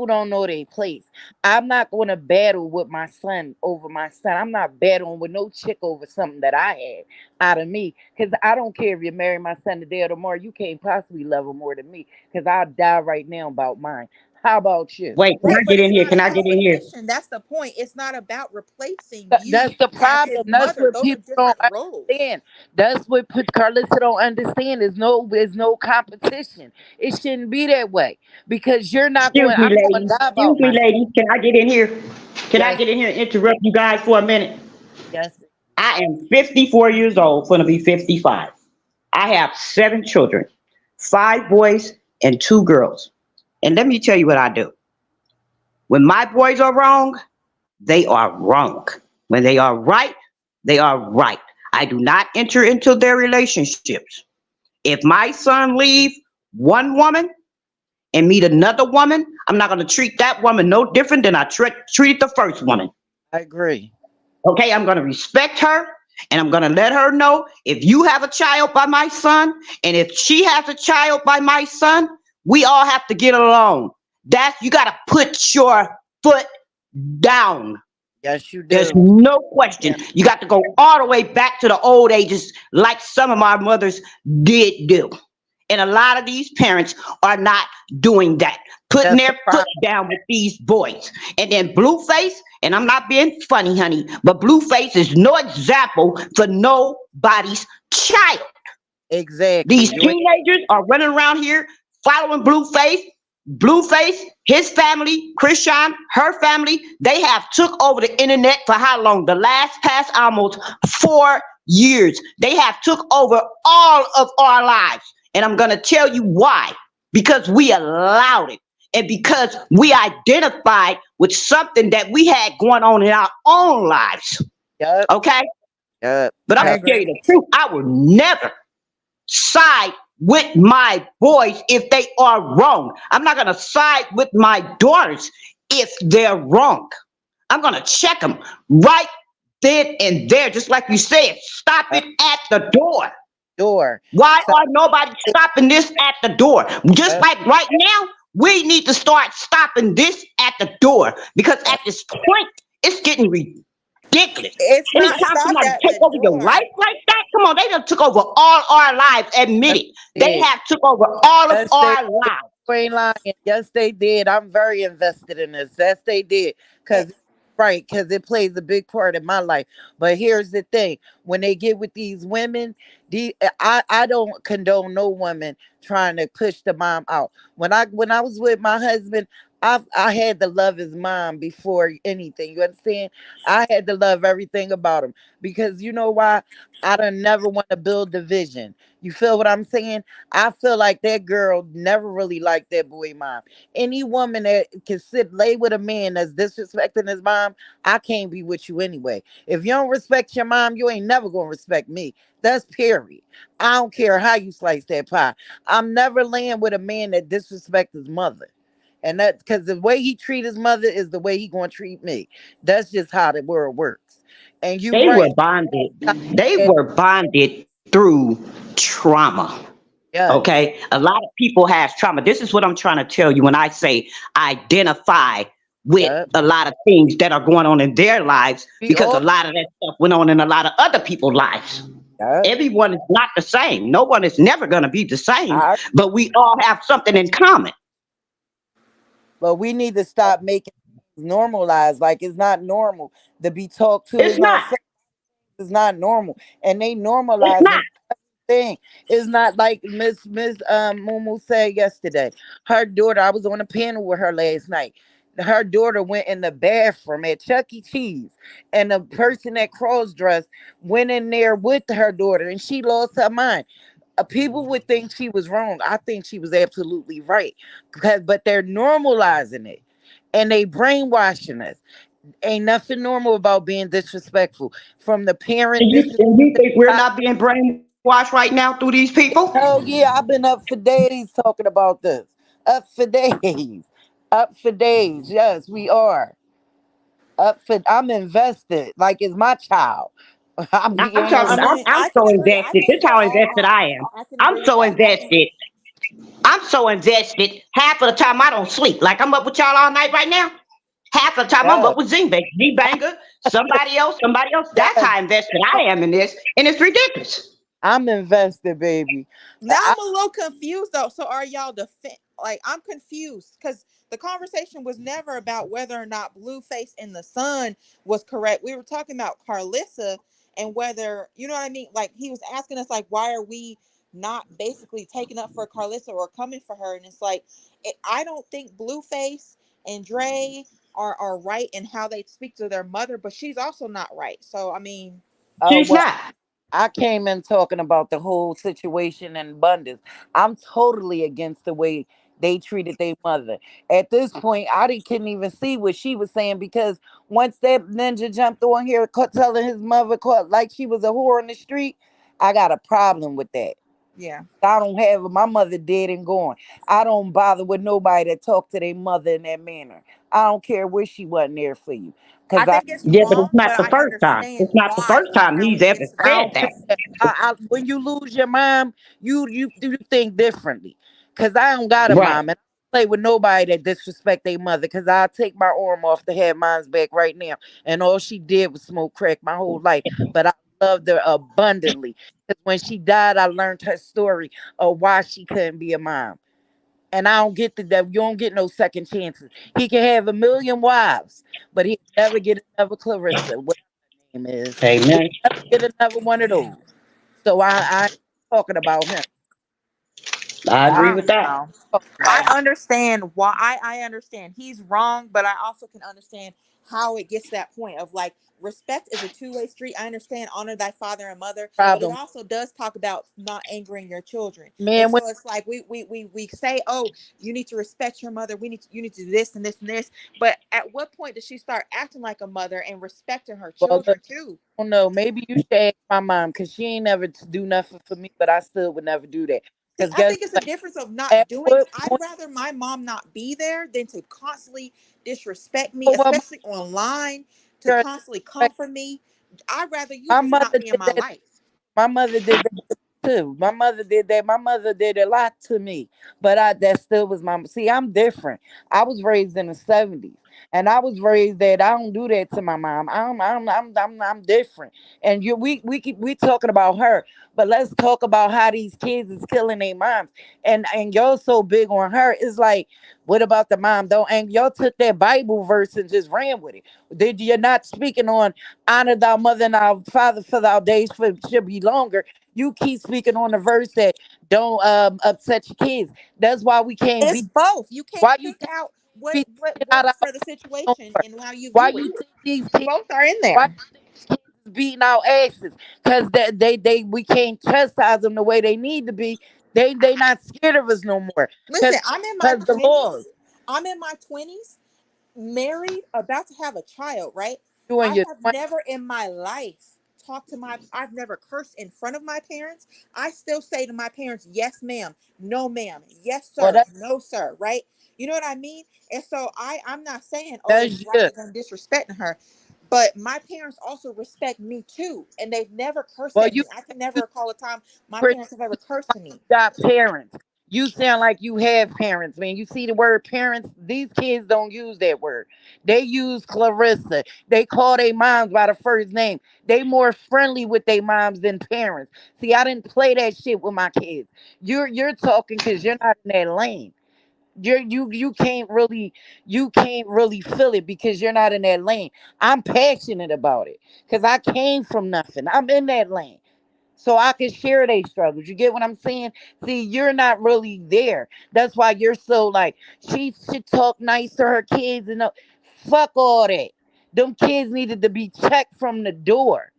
don't know their place. I'm not going to battle with my son over my son. I'm not battling with no chick over something that I had out of me. Because I don't care if you marry my son today or tomorrow. You can't possibly love him more than me. Because I'll die right now about mine. How about you? Wait, can Right, I but get in it's here? not Can a I get in here? competition. That's the point. It's not about replacing you That's the as his problem. That's mother. what Those are people don't different roles. understand. That's what Carlissa don't understand. There's no competition. It shouldn't be that way because you're not Excuse going. me, I'm going to ladies. die Excuse about me, myself. ladies. Can I get in here? Can I Yes, get in here and interrupt you guys for a minute? yes. I am 54 years old, going to be 55. I have 7 children, 5 boys and 2 girls. And let me tell you what I do. When my boys are wrong, they are wrong. When they are right, they are right. I do not enter into their relationships. If my son leave one woman and meet another woman, I'm not going to treat that woman no different than I treated the first woman. I agree. Okay, I'm going to respect her and I'm going to let her know if you have a child by my son and if she has a child by my son, we all have to get along. You got to put your foot down. Yes, you There's do. no question. Yes, You got to go all the way back to the old ages like some of my mothers did do. And a lot of these parents are not doing that, putting that's the their foot problem. down with these boys. And then Blueface, and I'm not being funny, honey, but Blueface is no example for nobody's child. Exactly. These You ain't teenagers are running around here following Blueface. Blueface, his family, Christian, her family, they have took over the internet for how long? The last past almost 4 years. They have took over all of our lives. And I'm going to tell you why. Because we allowed it. And because we identified with something that we had going on in our own lives. Yep. Okay? Yep. But I'm I going to tell you agree. the truth. I will never side with my boys if they are wrong. I'm not going to side with my daughters if they're wrong. I'm going to check them right then and there, just like you said. Stop it at the door. Why So, are nobody stopping this at the door? Just like right now, we need to start stopping this at the door because at this point, it's getting ridiculous. It's not Anytime stopped somebody at take the over your life door. like that, come on, they done took over all our lives. Admit it. They did. have took over all of Yes, they our lives. ain't lying. Yes, they did. I'm very invested in this. Yes, they did. It, Because it plays a big part in my life. But here's the thing: when they get with these women, I don't condone no woman trying to push the mom out. When I was with my husband, I had to love his mom before anything. You understand? I had to love everything about him because you know why? I don't never want to build division. You feel what I'm saying? I feel like that girl never really liked that boy mom. Any woman that can lay with a man that's disrespecting his mom, I can't be with you anyway. If you don't respect your mom, you ain't never gonna respect me. That's period. I don't care how you slice that pie. I'm never laying with a man that disrespects his mother. And that because the way he treat his mother is the way he gonna treat me. That's just how the world works. And you They were right. bonded. They were bonded through trauma. Yes. Okay. A lot of people has trauma. This is what I'm trying to tell you when I say identify with Yep. a lot of things that are going on in their lives We because a all. lot of that stuff went on in a lot of other people's lives. Yep. Everyone is not the same. No one is never going to be the same, I, but we all have something in common. but we need to stop making things normalized. Like it's not normal to be talked to. It's It's not. not. It's not normal, and they It's not. normalizing thing. It's not like Miss Mumu said yesterday. Her daughter, I was on a panel with her last night. Her daughter went in the bathroom at Chuck E. Cheese, and the person that cross dressed went in there with her daughter, and she lost her mind. People would think she was wrong. I think she was absolutely right, but they're normalizing it, and they brainwashing us. Ain't nothing normal about being disrespectful from the parent. And you think we're not being brainwashed right now through these people? Oh yeah, I've been up for days talking about this. Up for days. Up for days. Yes, we are. I'm invested. Like it's my child. I'm being I'm talking. I honest. I'm, mean, I'm I so can agree. I invested. This think is we're how invested all. I am. I can I'm agree with so that. I think. invested. I'm so invested. Half of the time I don't sleep. Like I'm up with y'all all night right now. Half of the time I'm Yeah. up with Z Banger, somebody else, somebody else. That's Yes. how invested I am in this, and it's ridiculous. I'm invested, baby. Now I'm a little confused though. So are y'all like I'm confused because the conversation was never about whether or not Blueface and the Sun was correct. We were talking about Carlissa and whether you know what I mean. Like he was asking us like, why are we not basically taking up for Carlissa or coming for her? And it's like I don't think Blueface and Dre are right in how they speak to their mother, but she's also not right. So I mean, She's Well, not. I came in talking about the whole situation in abundance. I'm totally against the way they treated their mother. At this point, couldn't even see what she was saying because once that ninja jumped on here telling his mother like she was a whore in the street, I got a problem with that. yeah. I don't have my mother dead and gone. I don't bother with nobody that talk to their mother in that manner. I don't care where she wasn't there for you. I Cause I think it's Yeah, but wrong, it's not but the I first time. understand It's not the why first and time how he's it ever gets I said don't perceived. that. care. When you lose your mom, you think differently. Cause I don't got a Right. mom, and I don't play with nobody that disrespect their mother. Cause I'll take my arm off to have mine's back right now. And all she did was smoke crack my whole life, but I loved her abundantly. Cause when she died, I learned her story of why she couldn't be a mom. And I don't get that. You don't get no second chances. He can have a million wives, but he'll never get another Clarissa. What her name is? He'll Amen. never get another one of those. So I ain't talking about him. I agree I with don't that. know. I understand why I understand he's wrong, but I also can understand how it gets to that point of like respect is a two-way street. I understand honor thy father and mother, but it Problem, also does talk about not angering your children. And man. so it's like we say, oh, you need to respect your mother. You need to do this and this and this. But at what point does she start acting like a mother and respecting her Well, look, children too? I don't know. Maybe you should ask my mom because she ain't never do nothing for me, but I still would never do that. See, Because I guess think it's a what? difference of not At doing. what I'd point? rather my mom not be there than to constantly disrespect me, Well, my especially online, to mother, constantly come for me. I'd rather you my just not mother be in did my that. life. My mother did that too. My mother did that. My mother did a lot to me, but I that still was my. See, I'm different. I was raised in the '70s, and I was raised that I don't do that to my mom. I'm different. And we talking about her, but let's talk about how these kids is killing their moms. And y'all so big on her. It's like, what about the mom? Don't and y'all took that Bible verse and just ran with it. Did you not speaking on honor thy mother and our father for thy days for should be longer? You keep speaking on the verse that don't upset your kids. That's why we can't It's be. both. You can't Why you pick think out what we what get out of works for the our situation more? and how you Why view it. you think these kids? Both are in Why there. you think these kids is beating our asses? Because they we can't chastise them the way they need to be. They not scared of us no more. Listen, Because I'm in my because the laws. 20s. I'm in my 20s, married, about to have a child, right? You and I your have 20, never in my life talked to my I've never cursed in front of my parents. I still say to my parents, yes, ma'am, no, ma'am, yes, well, sir, no, sir, right? You know what I mean? And so I'm not saying, oh, it's that's right you. that I'm disrespecting her. But my parents also respect me too. And they've never cursed Well, at me. I can never you recall a time my pretty parents have ever cursed to me. got parents. You sound like you have parents, man. You see the word parents? These kids don't use that word. They use Clarissa. They call their moms by the first name. They more friendly with their moms than parents. See, I didn't play that shit with my kids. You're talking because you're not in that lane. You you can't really feel it because you're not in that lane. I'm passionate about it because I came from nothing. I'm in that lane so I can share their struggles. You get what I'm saying? See, you're not really there. That's why you're so like she should talk nice to her kids and fuck all that. Them kids needed to be checked from the door.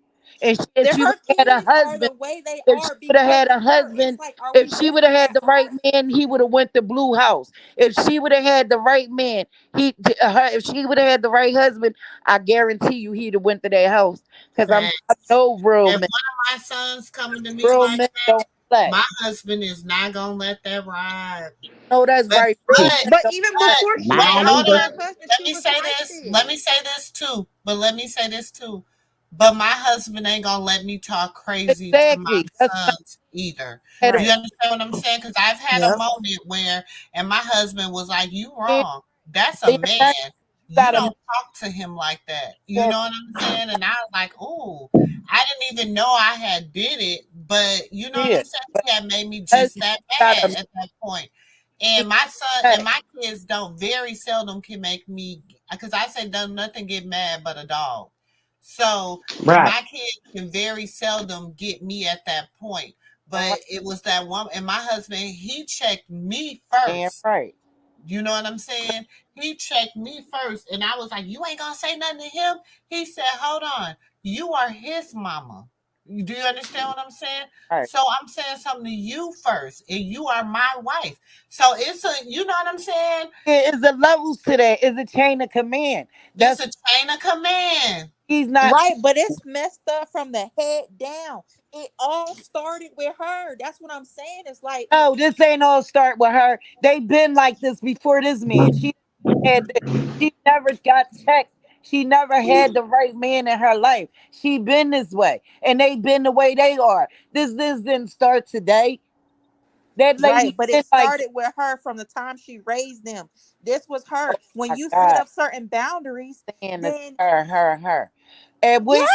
And if she would Her have had a kids are husband, the way they if she are would have because had of a her. It's husband, like, are if we she would have really had that the right hard? man, he would have went to Blue House. If she would have had the right man, if she would have had the right husband, I guarantee you he'd have went to their house. Cause I Facts. know real If one men. of my sons coming to me Real like men that, don't play. my husband is not gonna let that ride. No, that's But right. Real men but But don't even play. before she wait, I got hold with either. her on. husband, Let she me was say like this. Let me this. say this too. But let me say this too. But my husband ain't gonna let me talk crazy to my Exactly. That's what sons either. I You Right. said. understand what I'm saying? Because I've had a Yep. moment where, and my husband was like, "You Yeah, wrong. That's a yeah, man. that you You gotta know don't talk to him like that." You that. know what I'm saying? And I was like, "Oh, I didn't even know I had did it." But you know what Yeah, I'm saying? but He had made me that's just that gotta bad at that point. And my son and respect. my kids don't very seldom can make me because I say don't nothing get mad but a dog. So and Right. my kids can very seldom get me at that point. All right, But it was that one and my husband, he checked me damn first. right. You know what I'm saying? He checked me first, and I was like, "You ain't gonna say nothing to him." He said, "Hold on, you are his mama. Do you understand what I'm saying? Right. So I'm saying something to you first, and you are my wife. So it's a, you know what I'm saying? Yeah, is the levels to that. Is a chain of command. It's That's a chain of command. he's not. Right, but it's messed up from the head down. It all started with her. That's what I'm saying. It's like, No, this ain't all start with her. They been like this before this man. She had the, she never got checked. She never had the right man in her life. She been this way, and they been the way they are. This didn't start today. That right, lady but been it like started with her from the time she raised them. This was her. oh When my you set god, up certain boundaries, saying it's then her. And yes, when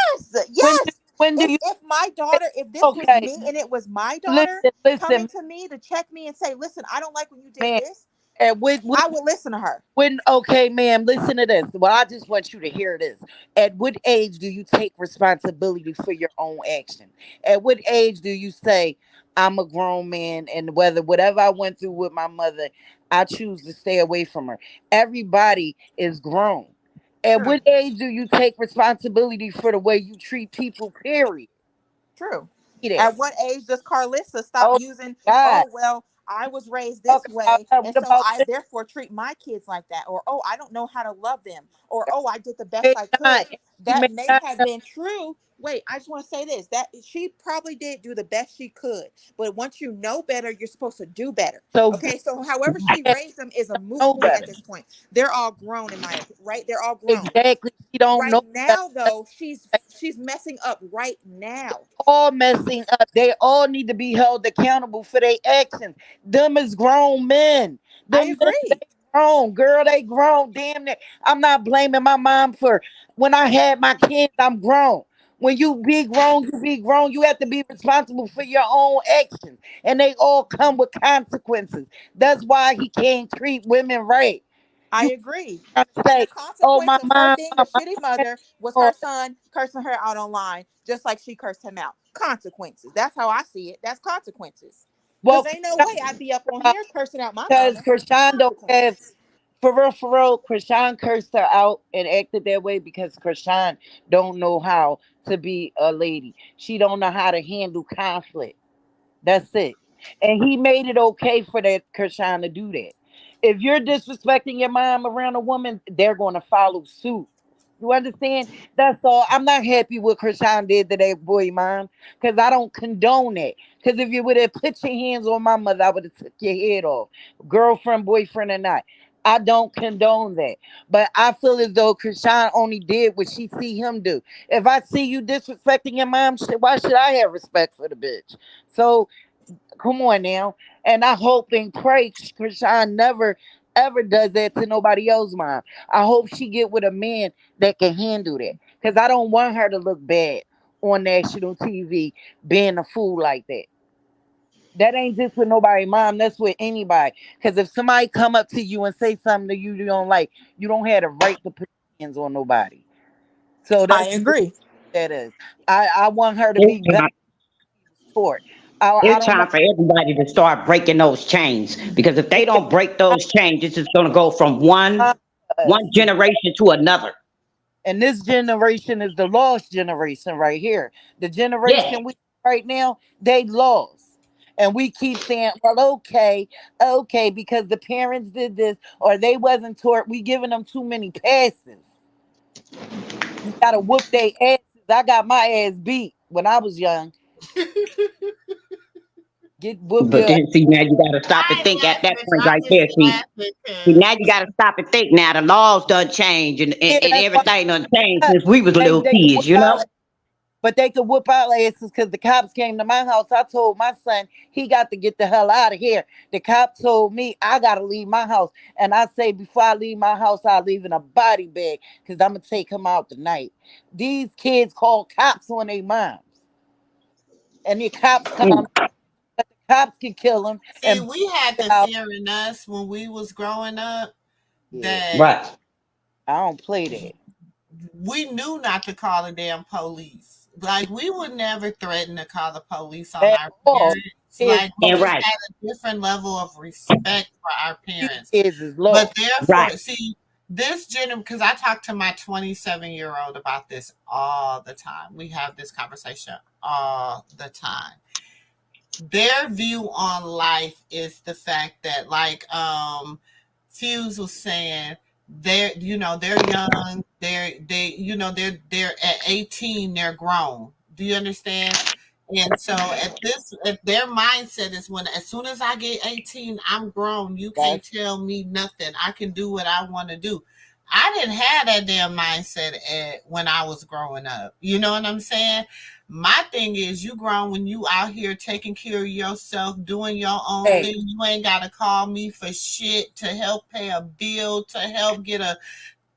yes. when do you If my daughter, if this was okay? me and it was my daughter Listen, coming listen, to me to check me and say, listen, I don't like when you did man, this. And with I would listen to her. when okay, ma'am, listen to this. Well, I just want you to hear this. At what age do you take responsibility for your own action? At what age do you say, I'm a grown man and whatever I went through with my mother, I choose to stay away from her? Everybody is grown. At True. what age do you take responsibility for the way you treat people, period? True. See that. At what age does Carlissa stop Oh using, God. oh, well, I was raised this Talk about way, that. and What so about I this? therefore treat my kids like that? Or, oh, I don't know how to love them. Or, oh, I did the May best I not. could. She That may may not have have been true. Wait, I just want to say this, that she probably did do the best she could. But once you know better, you're supposed to do better. so good. Okay, so however she Yeah, raised them is a moot know point at better. this point. They're all grown in my opinion, right? They're all grown. Exactly. She don't Right know better. now, though, she's messing up right now. All messing up. They all need to be held accountable for their actions. Them is grown men. I Them men, they agree. grown. Girl, they grown. Damn it. I'm not blaming my mom for when I had my kids, I'm grown. When you be grown, you be grown. You have to be responsible for your own actions. And they all come with consequences. That's why he can't treat women right. I You agree. can't And the say, oh, consequence my of her mom, being a my shitty mother was mom. her son cursing her out online, just like she cursed him out. Consequences. That's how I see it. That's consequences. Because Well, ain't no way I'd be up on here cursing out my because mama. Krishan don't have, Consequences. for real, Krishan cursed her out and acted that way because Krishan don't know how to be a lady. She don't know how to handle conflict. That's it. And he made it okay for that Krishan to do that. If you're disrespecting your mom around a woman, they're going to follow suit. You understand? That's all. I'm not happy what Krishan did to that boy, mom, because I don't condone it. Because if you would have put your hands on my mother, I would have took your head off, girlfriend, boyfriend, or not. I don't condone that. But I feel as though Krishan only did what she see him do. If I see you disrespecting your mom, why should I have respect for the bitch? So come on now. And I hope and pray Krishan never ever does that to nobody else, mom. I hope she get with a man that can handle that. Because I don't want her to look bad on national TV being a fool like that. That ain't just with nobody, mom. That's with anybody. Because if somebody come up to you and say something that you don't like, you don't have the right to put your hands on nobody. So I that's just what agree. that is. I want her to It's be better time, taught. I it's don't time want for everybody to start breaking those chains. Because if they don't break those chains, it's just going to go from one us. generation to another. And this generation is the lost generation right here. The Yes. generation we right now, they lost. And we keep saying, well, okay, because the parents did this or they wasn't taught. We giving them too many passes. You gotta whoop their asses. I got my ass beat when I was young. Get whoop But your then, see, now you got to stop and I ain't think at that laughing. point I'm right just there. laughing See, now you because got to stop and think. Now the laws done change yeah, and that's why everything done changed since we was they little they could kids, whoop you know? out. But they could whoop out asses because the cops came to my house. I told my son he got to get the hell out of here. The cop told me I gotta leave my house. And I say before I leave my house, I leave in a body bag because I'm gonna take him out tonight. These kids call cops on their moms. And the cops come, Mm, the cops can kill them see, and we had get the out. fear in us when we was growing up Yeah, that right. I don't play that. we knew not to call the damn police. Like we would never threaten to call the police on At our all. parents. Kids, Like we And just right, had a different level of respect for our these parents. kids is But lost. right. therefore, see, this gener because I talk to my 27-year-old about this all the time. We have this conversation all the time. Their view on life is the fact that Fuse was saying they're young, they're at 18, they're grown. Do you understand? And so at their mindset is when as soon as I get 18, I'm grown. You can't That's tell me nothing. I can do what I want to do. I didn't have that damn mindset when I was growing up. You know what I'm saying? My thing is, you grown when you out here taking care of yourself, doing your own hey, thing. You ain't gotta call me for shit to help pay a bill, to help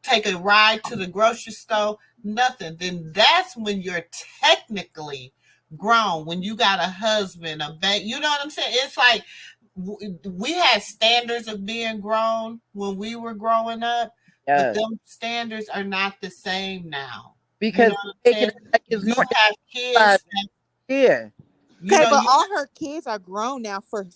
take a ride to the grocery store, nothing. Then that's when you're technically grown. When you got a husband, a bank, you know what I'm saying? It's like we had standards of being grown when we were growing up, but Yes. them standards are not the same now. You Because know what I'm making saying? it like it's You not have kids that, here. you Okay, know, but you all her kids are grown now. For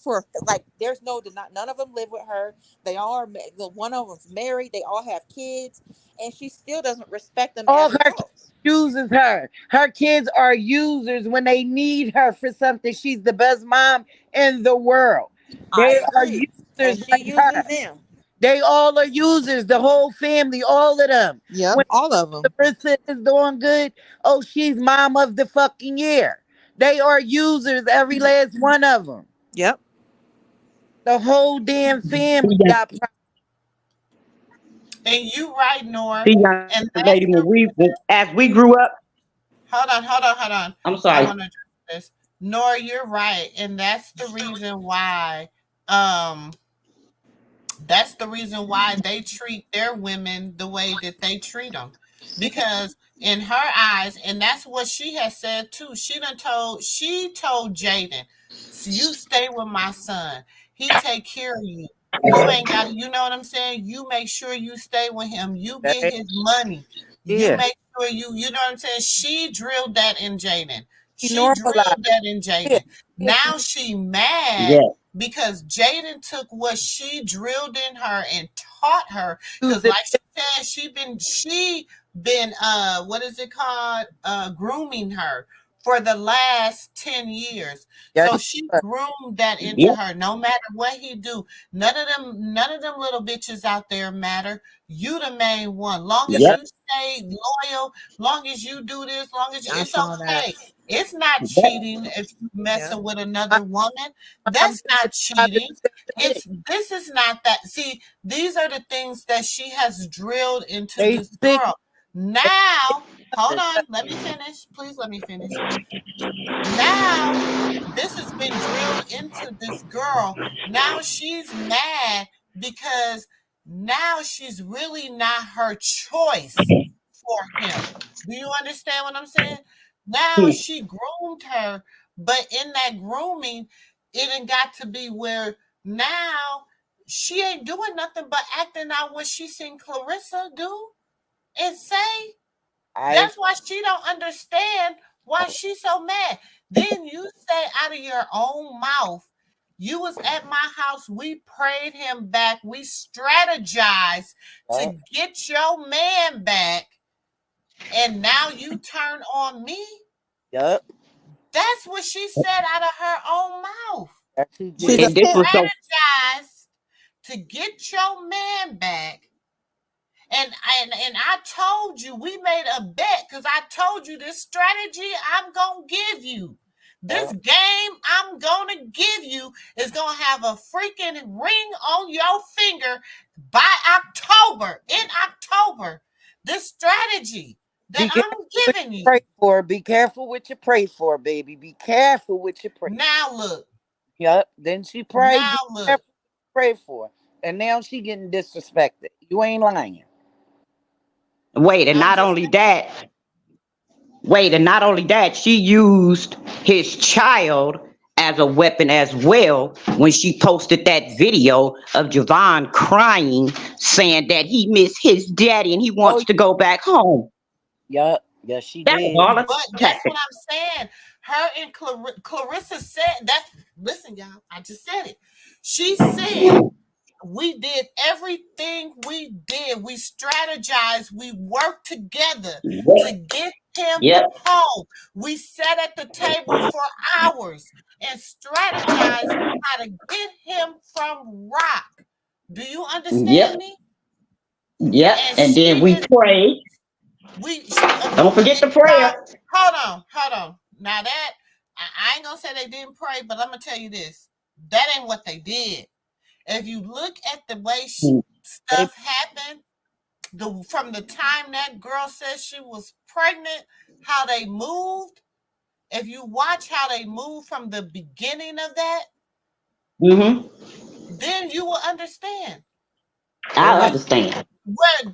like, there's none of them live with her. They all are. The one of them's married. They all have kids, and she still doesn't respect them All as her adults. uses her. Her kids are users when they need her for something. She's the best mom in the world. I They are agree, and users she like her. uses them. They all are users, the whole family, all of them. Yep, When all of them. Larissa is doing good, oh, she's mom of the fucking year. They are users, every last one of them. Yep. The whole damn family See, got and you right, Nora, young and that's lady, the as we grew up, hold on. I'm I sorry. want to address this. Nora, you're right, and um that's the reason why they treat their women the way that they treat them. Because in her eyes, and that's what she has said too. She told Jaden, so you stay with my son. He take care of you. You ain't got to, you know what I'm saying? You make sure you stay with him. You get that. his money. You Yeah. make sure you know what I'm saying? She drilled that in Jaden. She She normalized. drilled that in Yeah. Jaden. Now she mad Yeah. because Jaden took what she drilled in her and taught her. Used Because it. like she said, she been what is it called? Grooming her for the last 10 years. Yeah. So she groomed that into Yep. her. No matter what he do, none of them little bitches out there matter. You the main one. Long as Yep. you stay loyal, long as you do this, long as I it's saw that. okay. It's not Yep. cheating if you Yeah. messing with My another woman. mom That's not tried to cheating. do that to me. This is not that. See, these are the things that she has drilled into They this sick. girl. Now, hold on, let me finish. Please let me finish. Now, this has been drilled into this girl. Now she's mad because now she's really not her choice for him. Do you understand what I'm saying? Now she groomed her, but in that grooming, it done got to be where now she ain't doing nothing but acting out what she seen Clarissa do and say. I That's why she don't understand why she's so mad. Then you say out of your own mouth, you was at my house, we prayed him back, we strategized to get your man back, and now you turn on me? Yep. That's what she said out of her own mouth. That she We She's a did. And this pimp. was so strategized to get your man back. And I told you we made a bet because I told you this strategy I'm gonna give you. This game I'm gonna give you is gonna have a freaking ring on your finger by October. In October, this strategy that Be careful I'm what giving you you. pray for. Be careful what you pray for, baby. Be careful what you pray. Now look, Yep. Then she prayed. now Be look. careful what you pray for. And now she getting disrespected. You ain't lying. wait, and I'm not just only that, she used his child as a weapon as well when she posted that video of Javon crying, saying that he missed his daddy and he Oh, wants to go back home. yep. Yes, she That was did. all a But that's what tactic. I'm saying. Her and Clarissa said that. Listen, y'all, I just said it. She said we did everything we did. We strategized. We worked together to get him Yep. home. We sat at the table for hours and strategized how to get him from Rock. Do you understand Yep. me? Yep. And And she then we did. prayed. Don't forget the Now, prayer. hold on. Now that I ain't gonna say they didn't pray, but I'm gonna tell you this: that ain't what they did. If you look at the way They stuff happened, from the time that girl said she was pregnant, how they moved. If you watch how they moved from the beginning of that, Mm-hmm. then you will understand. I understand. Well,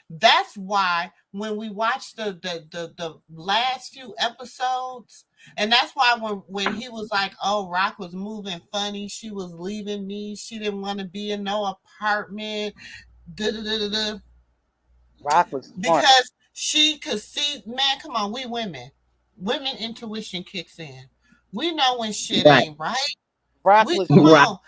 that's why when we watched the last few episodes, and that's why when he was like, oh, Rock was moving funny, she was leaving me, she didn't want to be in no apartment, da, da, da, da, da. Rock was smart. Because she could see, man, come on, we women intuition kicks in. We know when shit Right. ain't right. Rock We was come Right. on.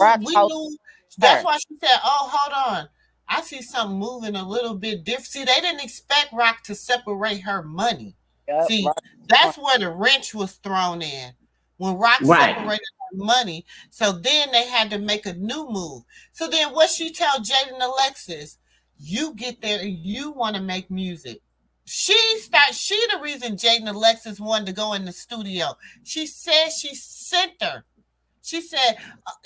Rock We house knew. That's her. why she said, "Oh, hold on. I see something moving a little bit different." See, they didn't expect Rock to separate her money. Yep, See, Rock was smart. that's where the wrench was thrown in when Rock Right. separated her money. So then they had to make a new move. So then, what she tell Jaden and Alexis? You get there and you want to make music. She the reason Jaden and Alexis wanted to go in the studio. She said she sent her. She said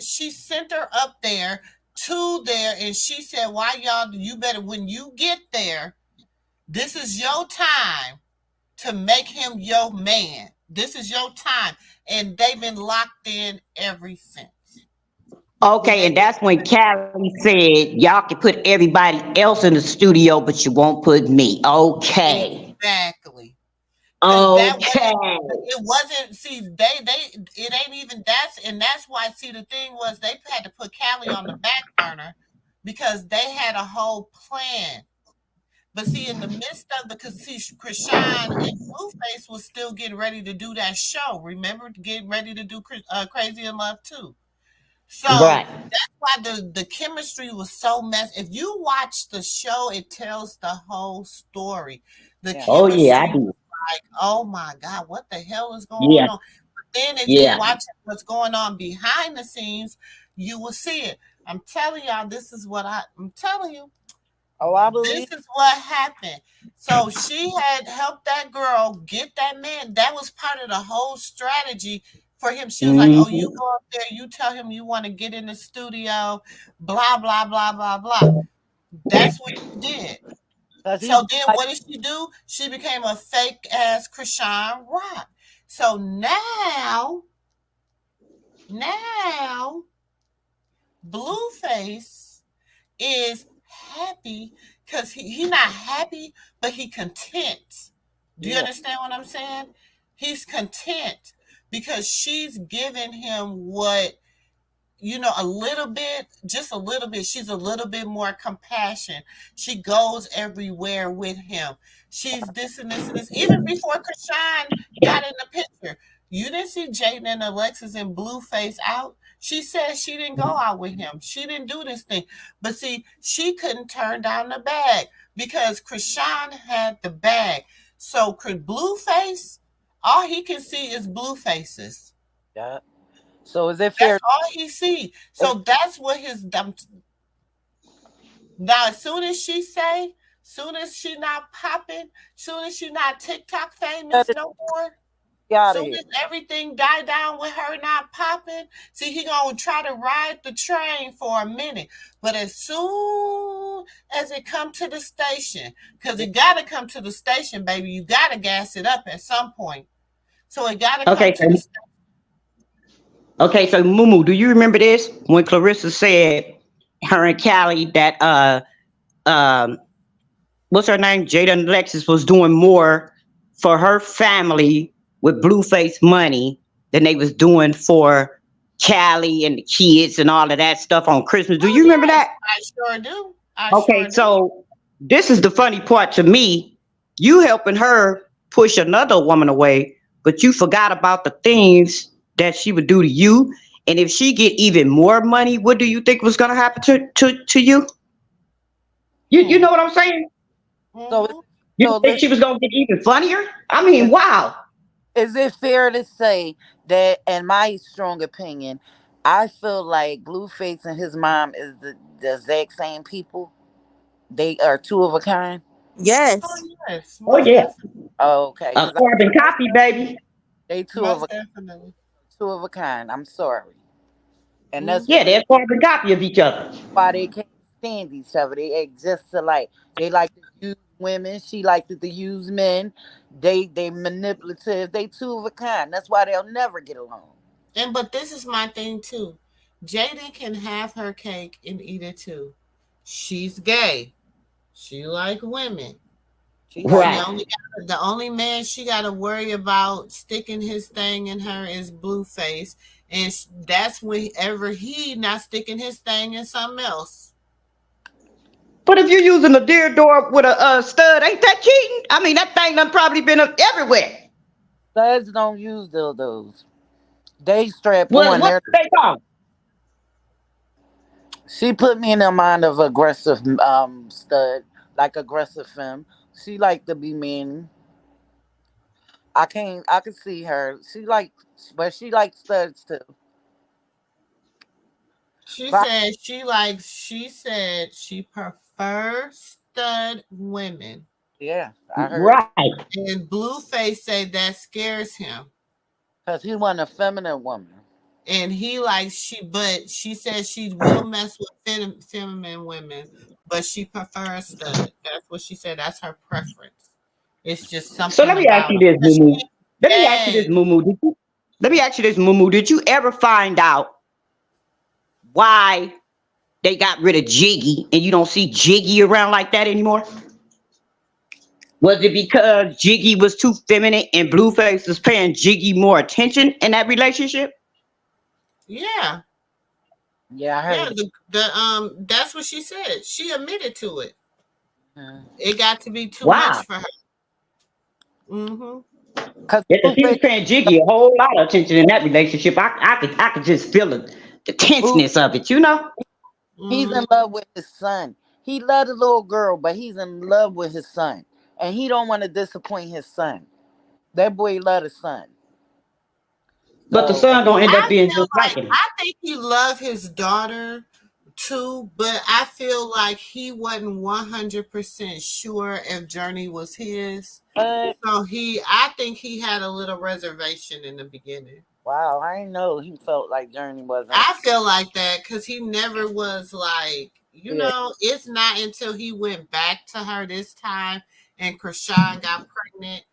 she sent her up there to there, and she said, "Why y'all? You better when you get there. This is your time to make him your man. This is your time." And they've been locked in ever since. When Okay, they and that's when Callie said, y'all can put everybody else in the studio, but you won't put me. Okay. exactly. Because that Okay. wasn't it wasn't see they it ain't even that's why see the thing was they had to put Callie on the back burner because they had a whole plan. But see, in the midst of because see, Krishan and Blueface was still getting ready to do that show. Remember, getting ready to do Crazy in Love too. So Right. that's why the chemistry was so messed. If you watch the show, it tells the whole story. The Yeah. Oh yeah, I chemistry do. was like, oh my God, what the hell is going Yeah. on? But then if you Yeah. watch what's going on behind the scenes, you will see it. I'm telling y'all, I'm telling you. Oh, I This believe. is what happened. So she had helped that girl get that man. That was part of the whole strategy for him. She was like, "Oh, you Hmm. go up there, you tell him you want to get in the studio, blah blah blah blah blah." That's what she did. Cause he So then, like what did she do? She became a fake ass Krishan Rock. So now, Blueface is happy because he not happy, but he content. Do you yeah. understand what I'm saying? He's content because she's giving him what a little bit, just a little bit. She's a little bit more compassion. She goes everywhere with him. She's this and this and this. Even before Krishan got in the picture, you didn't see Jaden and Alexis and Blueface out. She said she didn't go out with him. She didn't do this thing. But see, she couldn't turn down the bag because Krishan had the bag. So could Blueface, all he can see is blue faces. Yeah. So is it That's fair? all he see. Is, So that's what his now. As soon as she say, soon as she not popping, soon as she not TikTok famous no more, get out of soon here. as everything die down with her not popping, see he gonna try to ride the train for a minute. But as soon as it come to the station, because it gotta come to the station, baby, you gotta gas it up at some point. So it gotta come Okay, to the so station. okay, so Mumu, do you remember this when Clarissa said her and Callie that um what's her name? Jada and Alexis was doing more for her family with Blueface money than they was doing for Callie and the kids and all of that stuff on Christmas. Do Oh you remember yes, that? I sure do. I Okay, sure do. so this is the funny part to me. You helping her push another woman away, but you forgot about the things that she would do to you. And if she get even more money, what do you think was gonna happen to you? You Hmm. know what I'm saying? So Mm-hmm. You so think listen. she was gonna get even funnier? I mean, Is wow. is it fair to say that, in my strong opinion, I feel like Blueface and his mom is the exact same people. They are two of a kind. Oh Yes. yes, Oh most yeah. definitely. Oh, okay, A because carbon Most copy, baby. they two of most a definitely. two of a kind. I'm sorry, and that's Yeah, Mm-hmm. they're a carbon copy of each other. why they can't stand each other. They exist alike. They like to use women. She likes to use men. They manipulative. They two of a kind. That's why they'll never get along. And but this is my thing too. Jaden can have her cake and eat it too. She's gay. She like women. She Right. only got, the only man she got to worry about sticking his thing in her is Blueface, and that's whenever he not sticking his thing in something else. But if you're using a deer door with a stud, ain't that cheating? I mean, that thing done probably been up everywhere. Studs don't use dildos. They strap What on. what They're they call? She put me in the mind of aggressive stud, like aggressive femme. She like to be mean. I can see her. But she likes studs too. But She said she prefers stud women. yeah, I heard Right. And Blueface said that scares him. because he want a feminine woman. And he likes but she says she will mess with feminine women, but she prefers stud. That's what she said. That's her preference. It's just So something let me ask about you him. this, She's Moo. Let me ask you gay. this, Moo. Let me ask you this, Moo. Did you ever find out why they got rid of Jiggy and you don't see Jiggy around like that anymore? Was it because Jiggy was too feminine and Blueface was paying Jiggy more attention in that relationship? Yeah. Yeah, I Yeah, heard. that's what she said. She admitted to it. Mhm. It got to be too Wow. much for her. Mm-hmm. Cause Yeah, 'cause she was Blueface, paying Jiggy a whole lot of attention in that relationship. I could just feel the Blue, tenseness of it, you know? he's Mm-hmm. in love with his son. He loved the little girl, but he's in love with his son, and he don't want to disappoint his son. That boy love his son. But the So son gonna end up I being feel just like like him. I think he loved his daughter too, but I feel like he wasn't 100% sure if Journey was his. but So I think he had a little reservation in the beginning. wow, I didn't know he felt like Journey wasn't. I feel like that because he never was like, Yeah, it's not until he went back to her this time and Krishan got pregnant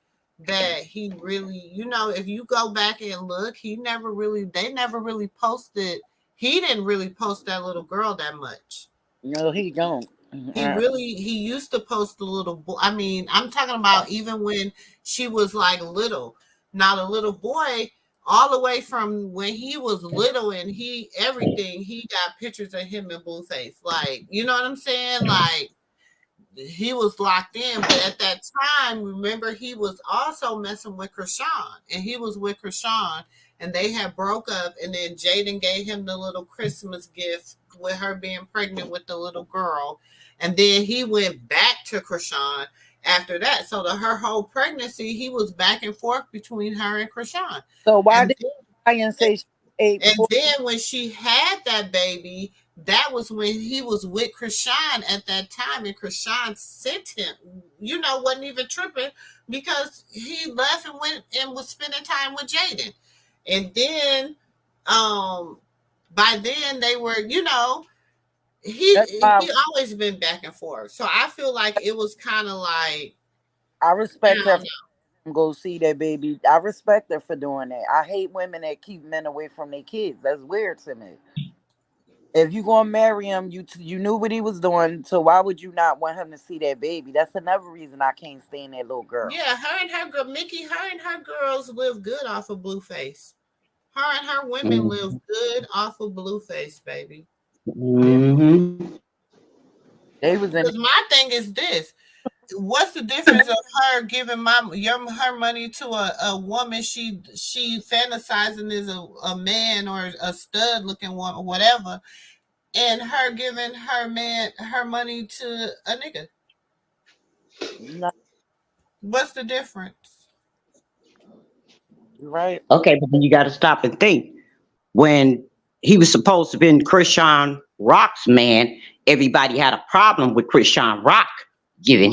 that he really, if you go back and look, they never really posted, he didn't really post that little girl that much. no, he don't. He used to post the little boy. I mean, I'm talking about even when she was like little. Now the little boy, all the way from when he was little and he got pictures of him in Blueface. Like, you know what I'm saying? Like he was locked in, but at that time, remember he was also messing with Krishan, and he was with Krishan, and they had broke up, and then JAIDYN gave him the little Christmas gift with her being pregnant with the little girl, and then he went back to Krishan after that. So her whole pregnancy, he was back and forth between her and Krishan, So why and did Ryan say she ate and pork? then when she had that baby, that was when he was with Krishan at that time, and Krishan sent him, wasn't even tripping because he left and went and was spending time with JAIDYN. And then by then they were, That's why he always been back and forth. So I feel like it was kind of like, I I respect her don't for know. go see that baby. I respect her for doing that. I hate women that keep men away from their kids. That's weird to me. If you gonna marry him, you knew what he was doing. So why would you not want him to see that baby? That's another reason I can't stand that little girl. Yeah, her and her girl, Mickey, her and her girls live good off of Blueface. Her and her women live good off of Blueface, baby. Mm-hmm. They was in. Because my thing is this: what's the difference of her giving her money to a woman she fantasizing is a man or a stud looking woman, whatever, and her giving her money to a nigga? No, What's the difference? you're right. Okay, but then you got to stop and think. When he was supposed to be Krishan Rock's man, everybody had a problem with Krishan Rock giving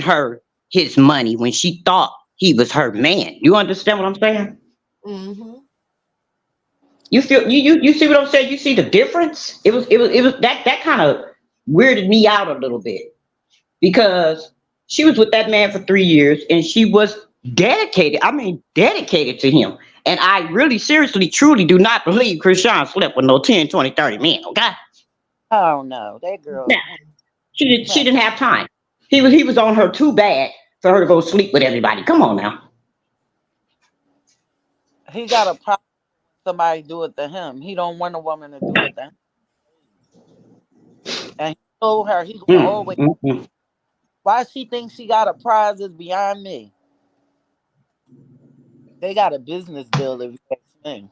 her his money when she thought he was her man. You understand what I'm saying? Mm-hmm. You feel you see what I'm saying? You see the difference? It was that kind of weirded me out a little bit because she was with that man for 3 years and she was dedicated. I mean, dedicated to him. And I really seriously truly do not believe Krishan slept with no 10, 20, 30 men, okay? Oh no, that girl. Now, she didn't have time. He was on her too bad for her to go sleep with everybody. Come on now. He got a problem. Somebody do it to him. He don't want a woman to do it to him. And he told her he gonna Mm, always. mm, mm. Why she thinks she got a prize is beyond me. They got a business deal if you ask me.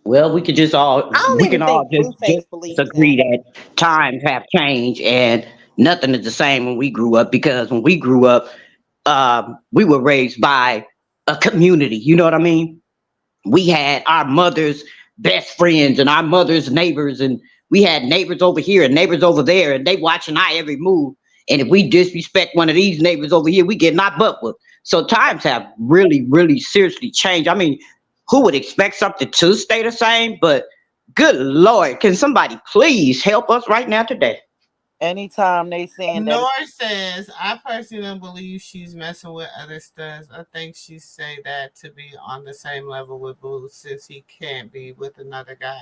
Well, I don't we can even all think just Blueface believes agree that. that times have changed and nothing is the same when we grew up, because when we grew up, we were raised by a community. You know what I mean? We had our mother's best friends and our mother's neighbors, and we had neighbors over here and neighbors over there, and they watching our every move. And if we disrespect one of these neighbors over here, we get our butt whooped. So times have really, really seriously changed. I mean, who would expect something to stay the same? But good Lord, can somebody please help us right now today? Anytime they saying that, Nor says, I personally don't believe she's messing with other studs. I think she say that to be on the same level with Blue since he can't be with another guy.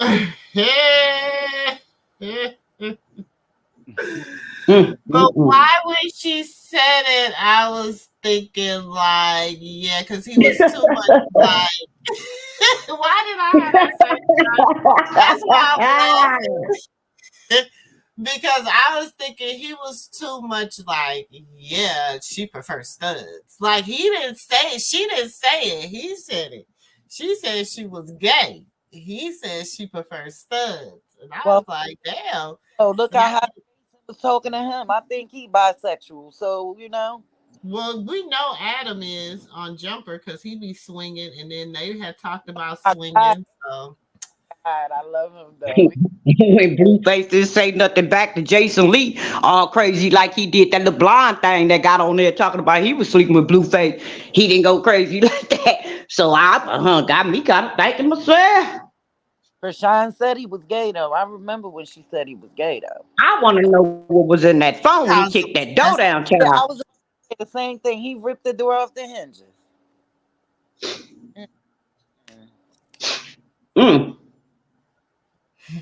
Mm, mm, But mm. why when she said it, I was thinking like, yeah, because he was too much like. Why did I have that same thought? That's why I'm laughing. Because I was thinking he was too much like, yeah, she prefers studs. Like he didn't say it. She didn't say it. He said it. She said she was gay. He said she prefers studs. And I was well, like, damn. oh look And how high was talking to him. I think he bisexual. So well, we know Adam is on Jumper because he be swinging, and then they had talked about I, I, swinging. So I love him though. When Blueface didn't say nothing back to Jason Lee, all crazy like he did that little blonde thing that got on there talking about he was sleeping with Blueface. He didn't go crazy like that. So I got me kind of thinking myself. Krishan said he was gay though. I remember when she said he was gay though. I want to know what was in that phone when he because kicked that door down, Yeah, I child. was saying the same thing. He ripped the door off the hinges. Mm.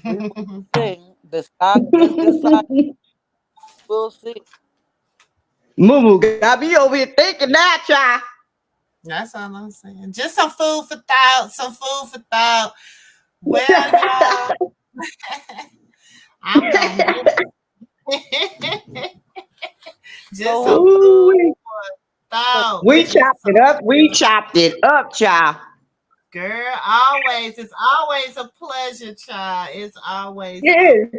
We will see. The stock just decided. We'll see. Moo got me over here thinking that, child. that's all I'm saying. Just some food for thought. Some food for thought. Well, y'all, I'm gonna get just some So food Ooh, for thought. we Just chopped it up. We chopped it up, child. girl, always. It's always a pleasure, child. It's always Yeah, a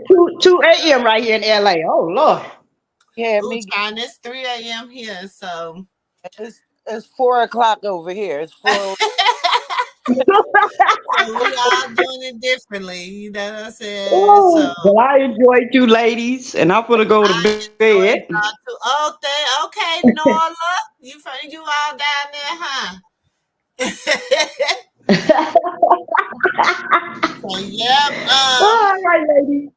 2 a.m. right here in LA. Oh Lord. yeah, ooh, me. child. It's 3 a.m. here, so It's 4 o'clock over here. It's 4. so we all doing it differently. You know what I'm saying? So Oh, well, I enjoyed you ladies, and I'm gonna go to I bed. enjoyed y'all too. Oh, okay, Norla. You all down there, huh? So yep. All right, ladies.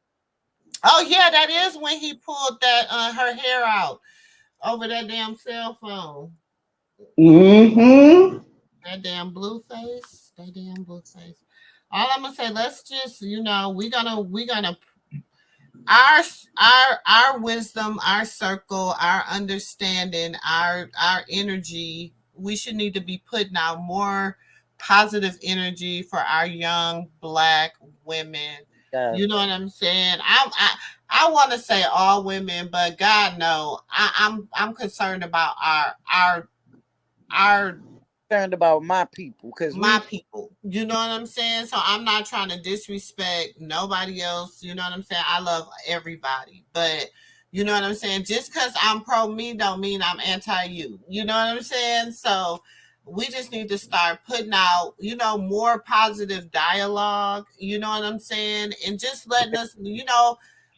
Oh yeah, that is when he pulled that her hair out over that damn cell phone. Mm-hmm. That damn blue face. That damn blue face. All I'm gonna say, let's just we're gonna our wisdom, our circle, our understanding, our energy. We should need to be putting out more positive energy for our young black women. Yes. You know what I'm saying? I want to say all women, but God no, I'm concerned about our Concerned about my people because my we. people. You know what I'm saying? So I'm not trying to disrespect nobody else. You know what I'm saying? I love everybody. But you know what I'm saying? Just because I'm pro me don't mean I'm anti you. You know what I'm saying? So we just need to start putting out, more positive dialogue. You know what I'm saying? And just letting us,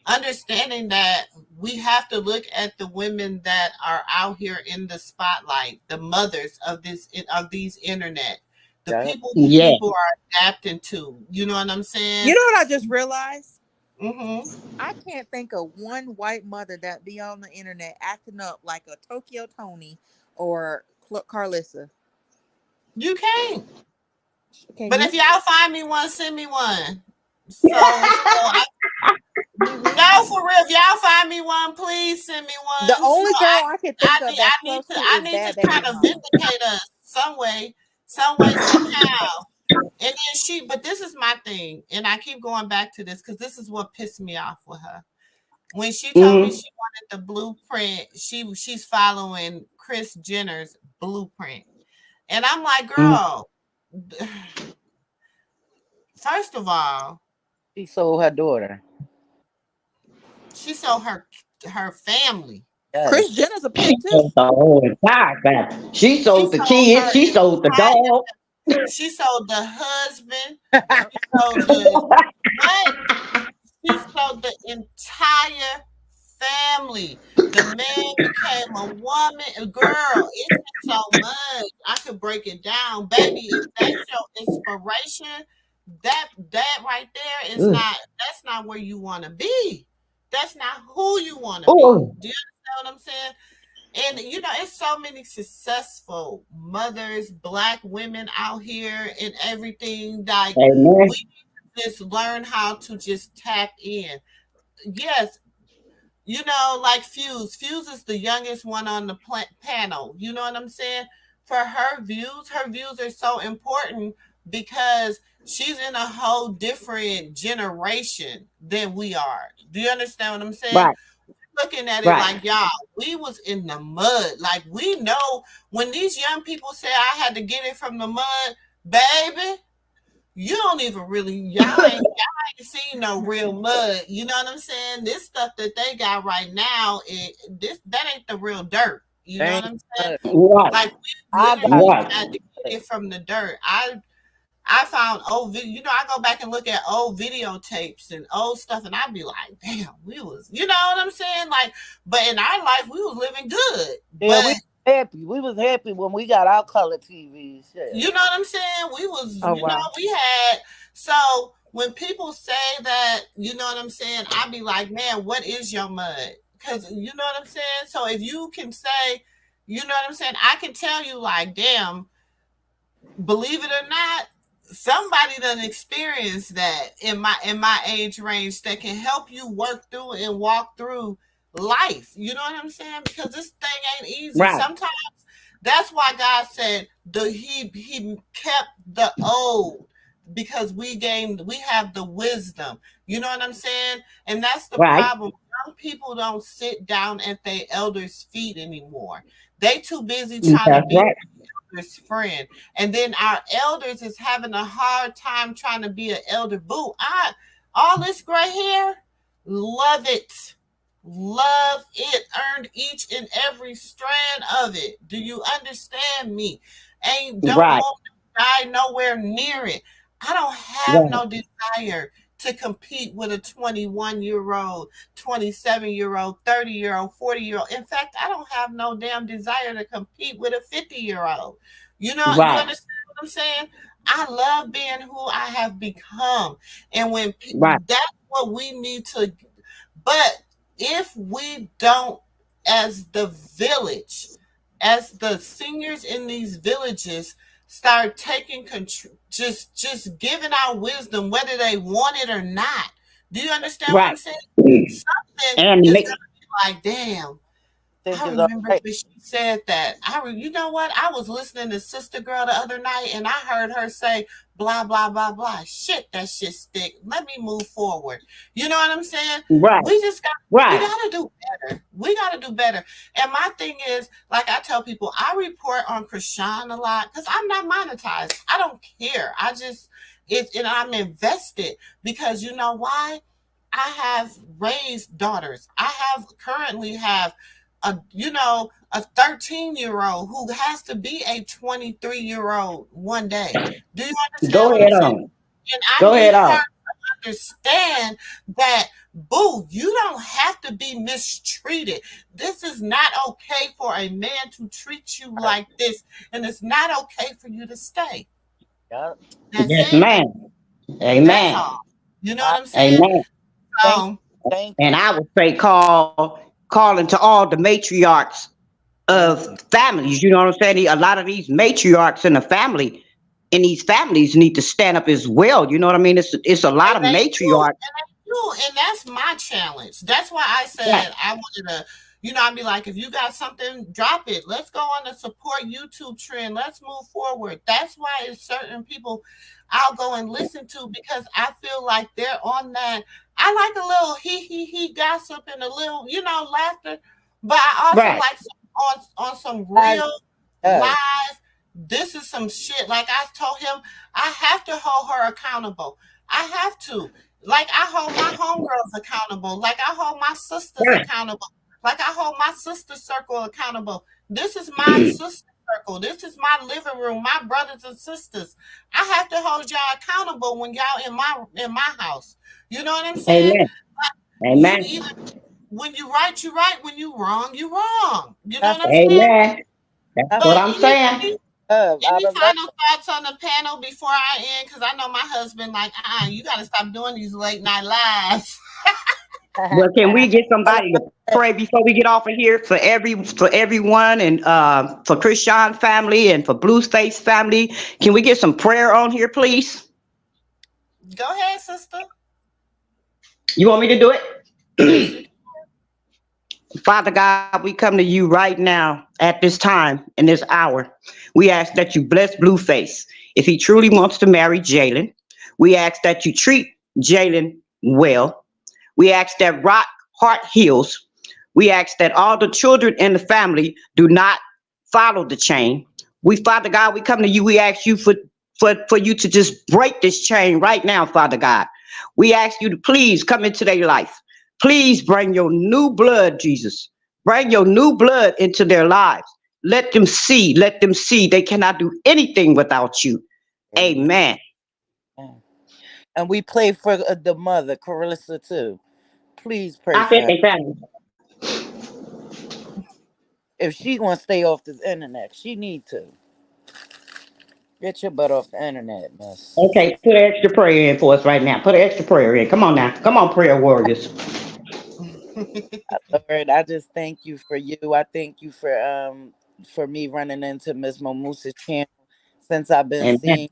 understanding that we have to look at the women that are out here in the spotlight, the mothers of these internet, the Yeah. people who Yeah. people are adapting to. You know what I'm saying? You know what I just realized? Mm-hmm. I can't think of one white mother that be on the internet acting up like a Tokyo Tony or Carlissa. You can't. Can But you? if y'all find me one, send me one. No, for real. If y'all find me one, please send me one. The So only girl I can think of that's close to I is need Bad to Baby kind of Mama. vindicate us some way, somehow. And then but this is my thing, and I keep going back to this because this is what pissed me off with her. When she told me she wanted the blueprint, she's following Kris Jenner's blueprint. And I'm like, girl, first of all, She sold her daughter. she sold her family. Kris Jenner's a pimp She too. sold the whole entire family. She sold the sold kids. her She sold the dog. She sold the husband. She sold the what? She sold the entire family. The man became a woman. Girl, it's just so much. I could break it down, baby. If that's your inspiration, that right there is that's not where you want to be. That's not who you want to be. Do you understand what I'm saying? And it's so many successful mothers, Black women out here and everything. Like we need to just learn how to just tap in. Yes, like Fuse. Fuse is the youngest one on the panel. You know what I'm saying? For her views are so important because she's in a whole different generation than we are. Do you understand what I'm saying? Right. Looking at it like, y'all, we was in the mud. Like, we know when these young people say I had to get it from the mud, baby, you don't even really, y'all ain't seen no real mud. You know what I'm saying? This stuff that they got right now, that ain't the real dirt. You know what I'm saying? Right. Like, we literally had to get it from the dirt. I found old I go back and look at old videotapes and old stuff, and I'd be like, damn, we was, you know what I'm saying? Like, but in our life, we was living good. Yeah, but we was happy when we got our color TVs. Yeah. You know what I'm saying? We was, we had, so when people say that, you know what I'm saying? I'd be like, man, what is your mud? Because you know what I'm saying? So if you can say, you know what I'm saying? I can tell you like, damn, believe it or not, somebody done experienced that in my age range that can help you work through and walk through life. You know what I'm saying? Because this thing ain't easy. Right. Sometimes that's why God said he kept the old because we have the wisdom. You know what I'm saying? And that's the problem. Young people don't sit down at their elders' feet anymore. They too busy trying to be friend, and then our elders is having a hard time trying to be an elder. Boo, all this gray hair, love it, earned each and every strand of it. Do you understand me? Don't want to die nowhere near it. I don't have no desire to compete with a 21-year-old, 27-year-old, 30-year-old, 40-year-old. In fact, I don't have no damn desire to compete with a 50-year-old. You know, you understand what I'm saying? I love being who I have become. And when that's what we need to, but if we don't, as the village, as the seniors in these villages, start taking control, just giving out wisdom, whether they want it or not. Do you understand what I'm saying? Something is gonna be like, damn. I remember when she said that. You know what? I was listening to Sister Girl the other night, and I heard her say, blah, blah, blah, blah. Shit, that shit stick. Let me move forward. You know what I'm saying? Right. We just we gotta do better. We gotta do better. And my thing is, like I tell people, I report on Krishan a lot because I'm not monetized. I don't care. And I'm invested because you know why? I have raised daughters. I currently have a 13-year-old who has to be a 23-year-old one day. Do you understand what I'm saying? And I need her to understand that, boo, you don't have to be mistreated. This is not okay for a man to treat you like this, and it's not okay for you to stay. Yes, ma'am. Amen. You know what I'm saying? Amen. And I would say calling to all the matriarchs of families. You know what I'm saying? A lot of these matriarchs in the family, in these families need to stand up as well. You know what I mean? It's a lot And of they do, matriarchs. and that's my challenge. That's why I Yeah. said I wanted to, I'd be like, if you got something, drop it. Let's go on the support YouTube trend. Let's move forward. That's why it's certain people I'll go and listen to because I feel like they're on that. I like a little he gossip and a little, laughter, but I also Right. like on some I real does. live. This is some shit. Like I told him, I have to hold her accountable. I have to. Like I hold my homegirls accountable. Like I hold my sisters Right. accountable. Like I hold my sister circle accountable. This is my sister circle. This is my living room, my brothers and sisters. I have to hold y'all accountable when y'all in my house. You know what I'm saying? Amen. You Amen. either when you right, you right. When you wrong, you wrong. You know That's what I'm saying? Amen. That's that's what But I'm saying. love. Out any of love. final thoughts on the panel before I end? Because I know my husband like, you got to stop doing these late night lives. Well, can we get Well, somebody to pray before we get off of here for everyone and for Christian family and for Blueface family? Can we get some prayer on here, please? Go ahead, sister. You want me to do it? Yes, you Father God, we come to you right now at this time, in this hour. We ask that you bless Blueface. If he truly wants to marry JAIDYN, we ask that you treat JAIDYN well. We ask that rock heart heals. We ask that all the children in the family do not follow the chain. Father God, we come to you. We ask you for you to just break this chain right now, Father God. We ask you to please come into their life. Please bring your new blood, Jesus. Bring your new blood into their lives. Let them see. Let them see they cannot do anything without you. Amen. and we pray for the mother, Carissa, too. Please pray I for said her. they family. If she want to stay off this internet, she need to get your butt off the internet, miss. Okay, put an extra prayer in for us right now. Put an extra prayer in. Come on now. Come on, prayer warriors. Lord, I just thank you for you. I thank you for me running into Miss Momusa's channel since I've been Amen. seeing,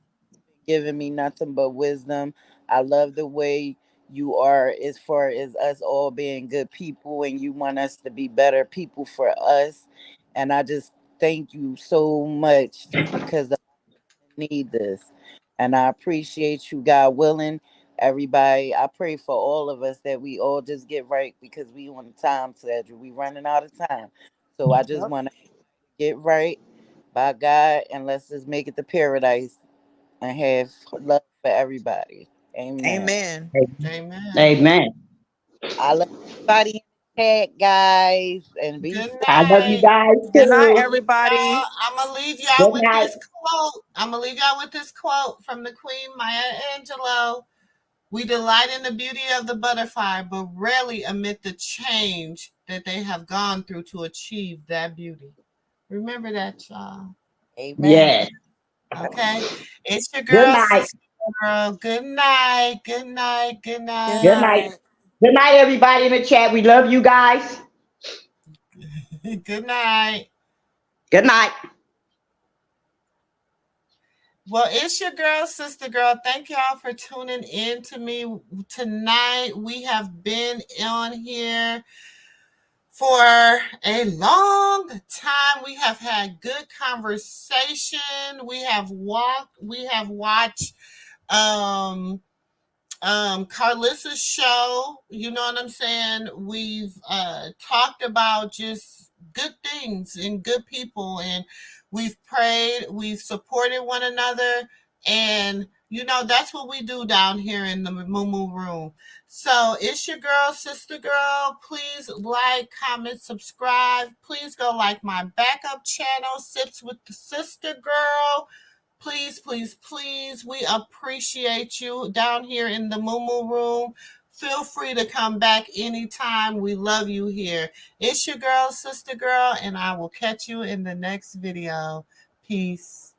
giving me nothing but wisdom. I love the way you are as far as us all being good people and you want us to be better people for us. And I just thank you so much because need this. And I appreciate you, God willing. Everybody, I pray for all of us that we all just get right because we on a time schedule. We running out of time. So I just want to get right by God and let's just make it to paradise and have love for everybody. Amen. Amen. Amen. Amen. I love everybody in the chat, guys, and be Good safe. I love you night. guys Good night, too. everybody. I'm gonna leave y'all Good with night. this quote. I'm gonna leave y'all with this quote from the Queen Maya Angelou. We delight in the beauty of the butterfly, but rarely admit the change that they have gone through to achieve that beauty. Remember that, y'all. Amen. Yes. Okay? It's your Good girl, night. sister girl. Good night. Good night. Good Good Good night. night. night. Good night, everybody in the chat. We love you guys. Good night. Good night. Well, it's your girl, sister girl. Thank y'all for tuning in to me tonight. We have been on here for a long time. We have had good conversation. We have watched Carlissa's show. You know what I'm saying? We've talked about just good things and good people, and we've prayed, we've supported one another, and that's what we do down here in the Moo Room. So it's your girl, sister girl. Please like, comment, subscribe. Please go like my backup channel, Sips with the Sister Girl. Please, please, please, we appreciate you down here in the Moo Room. Feel free to come back anytime. We love you here. It's your girl, sister girl, and I will catch you in the next video. Peace.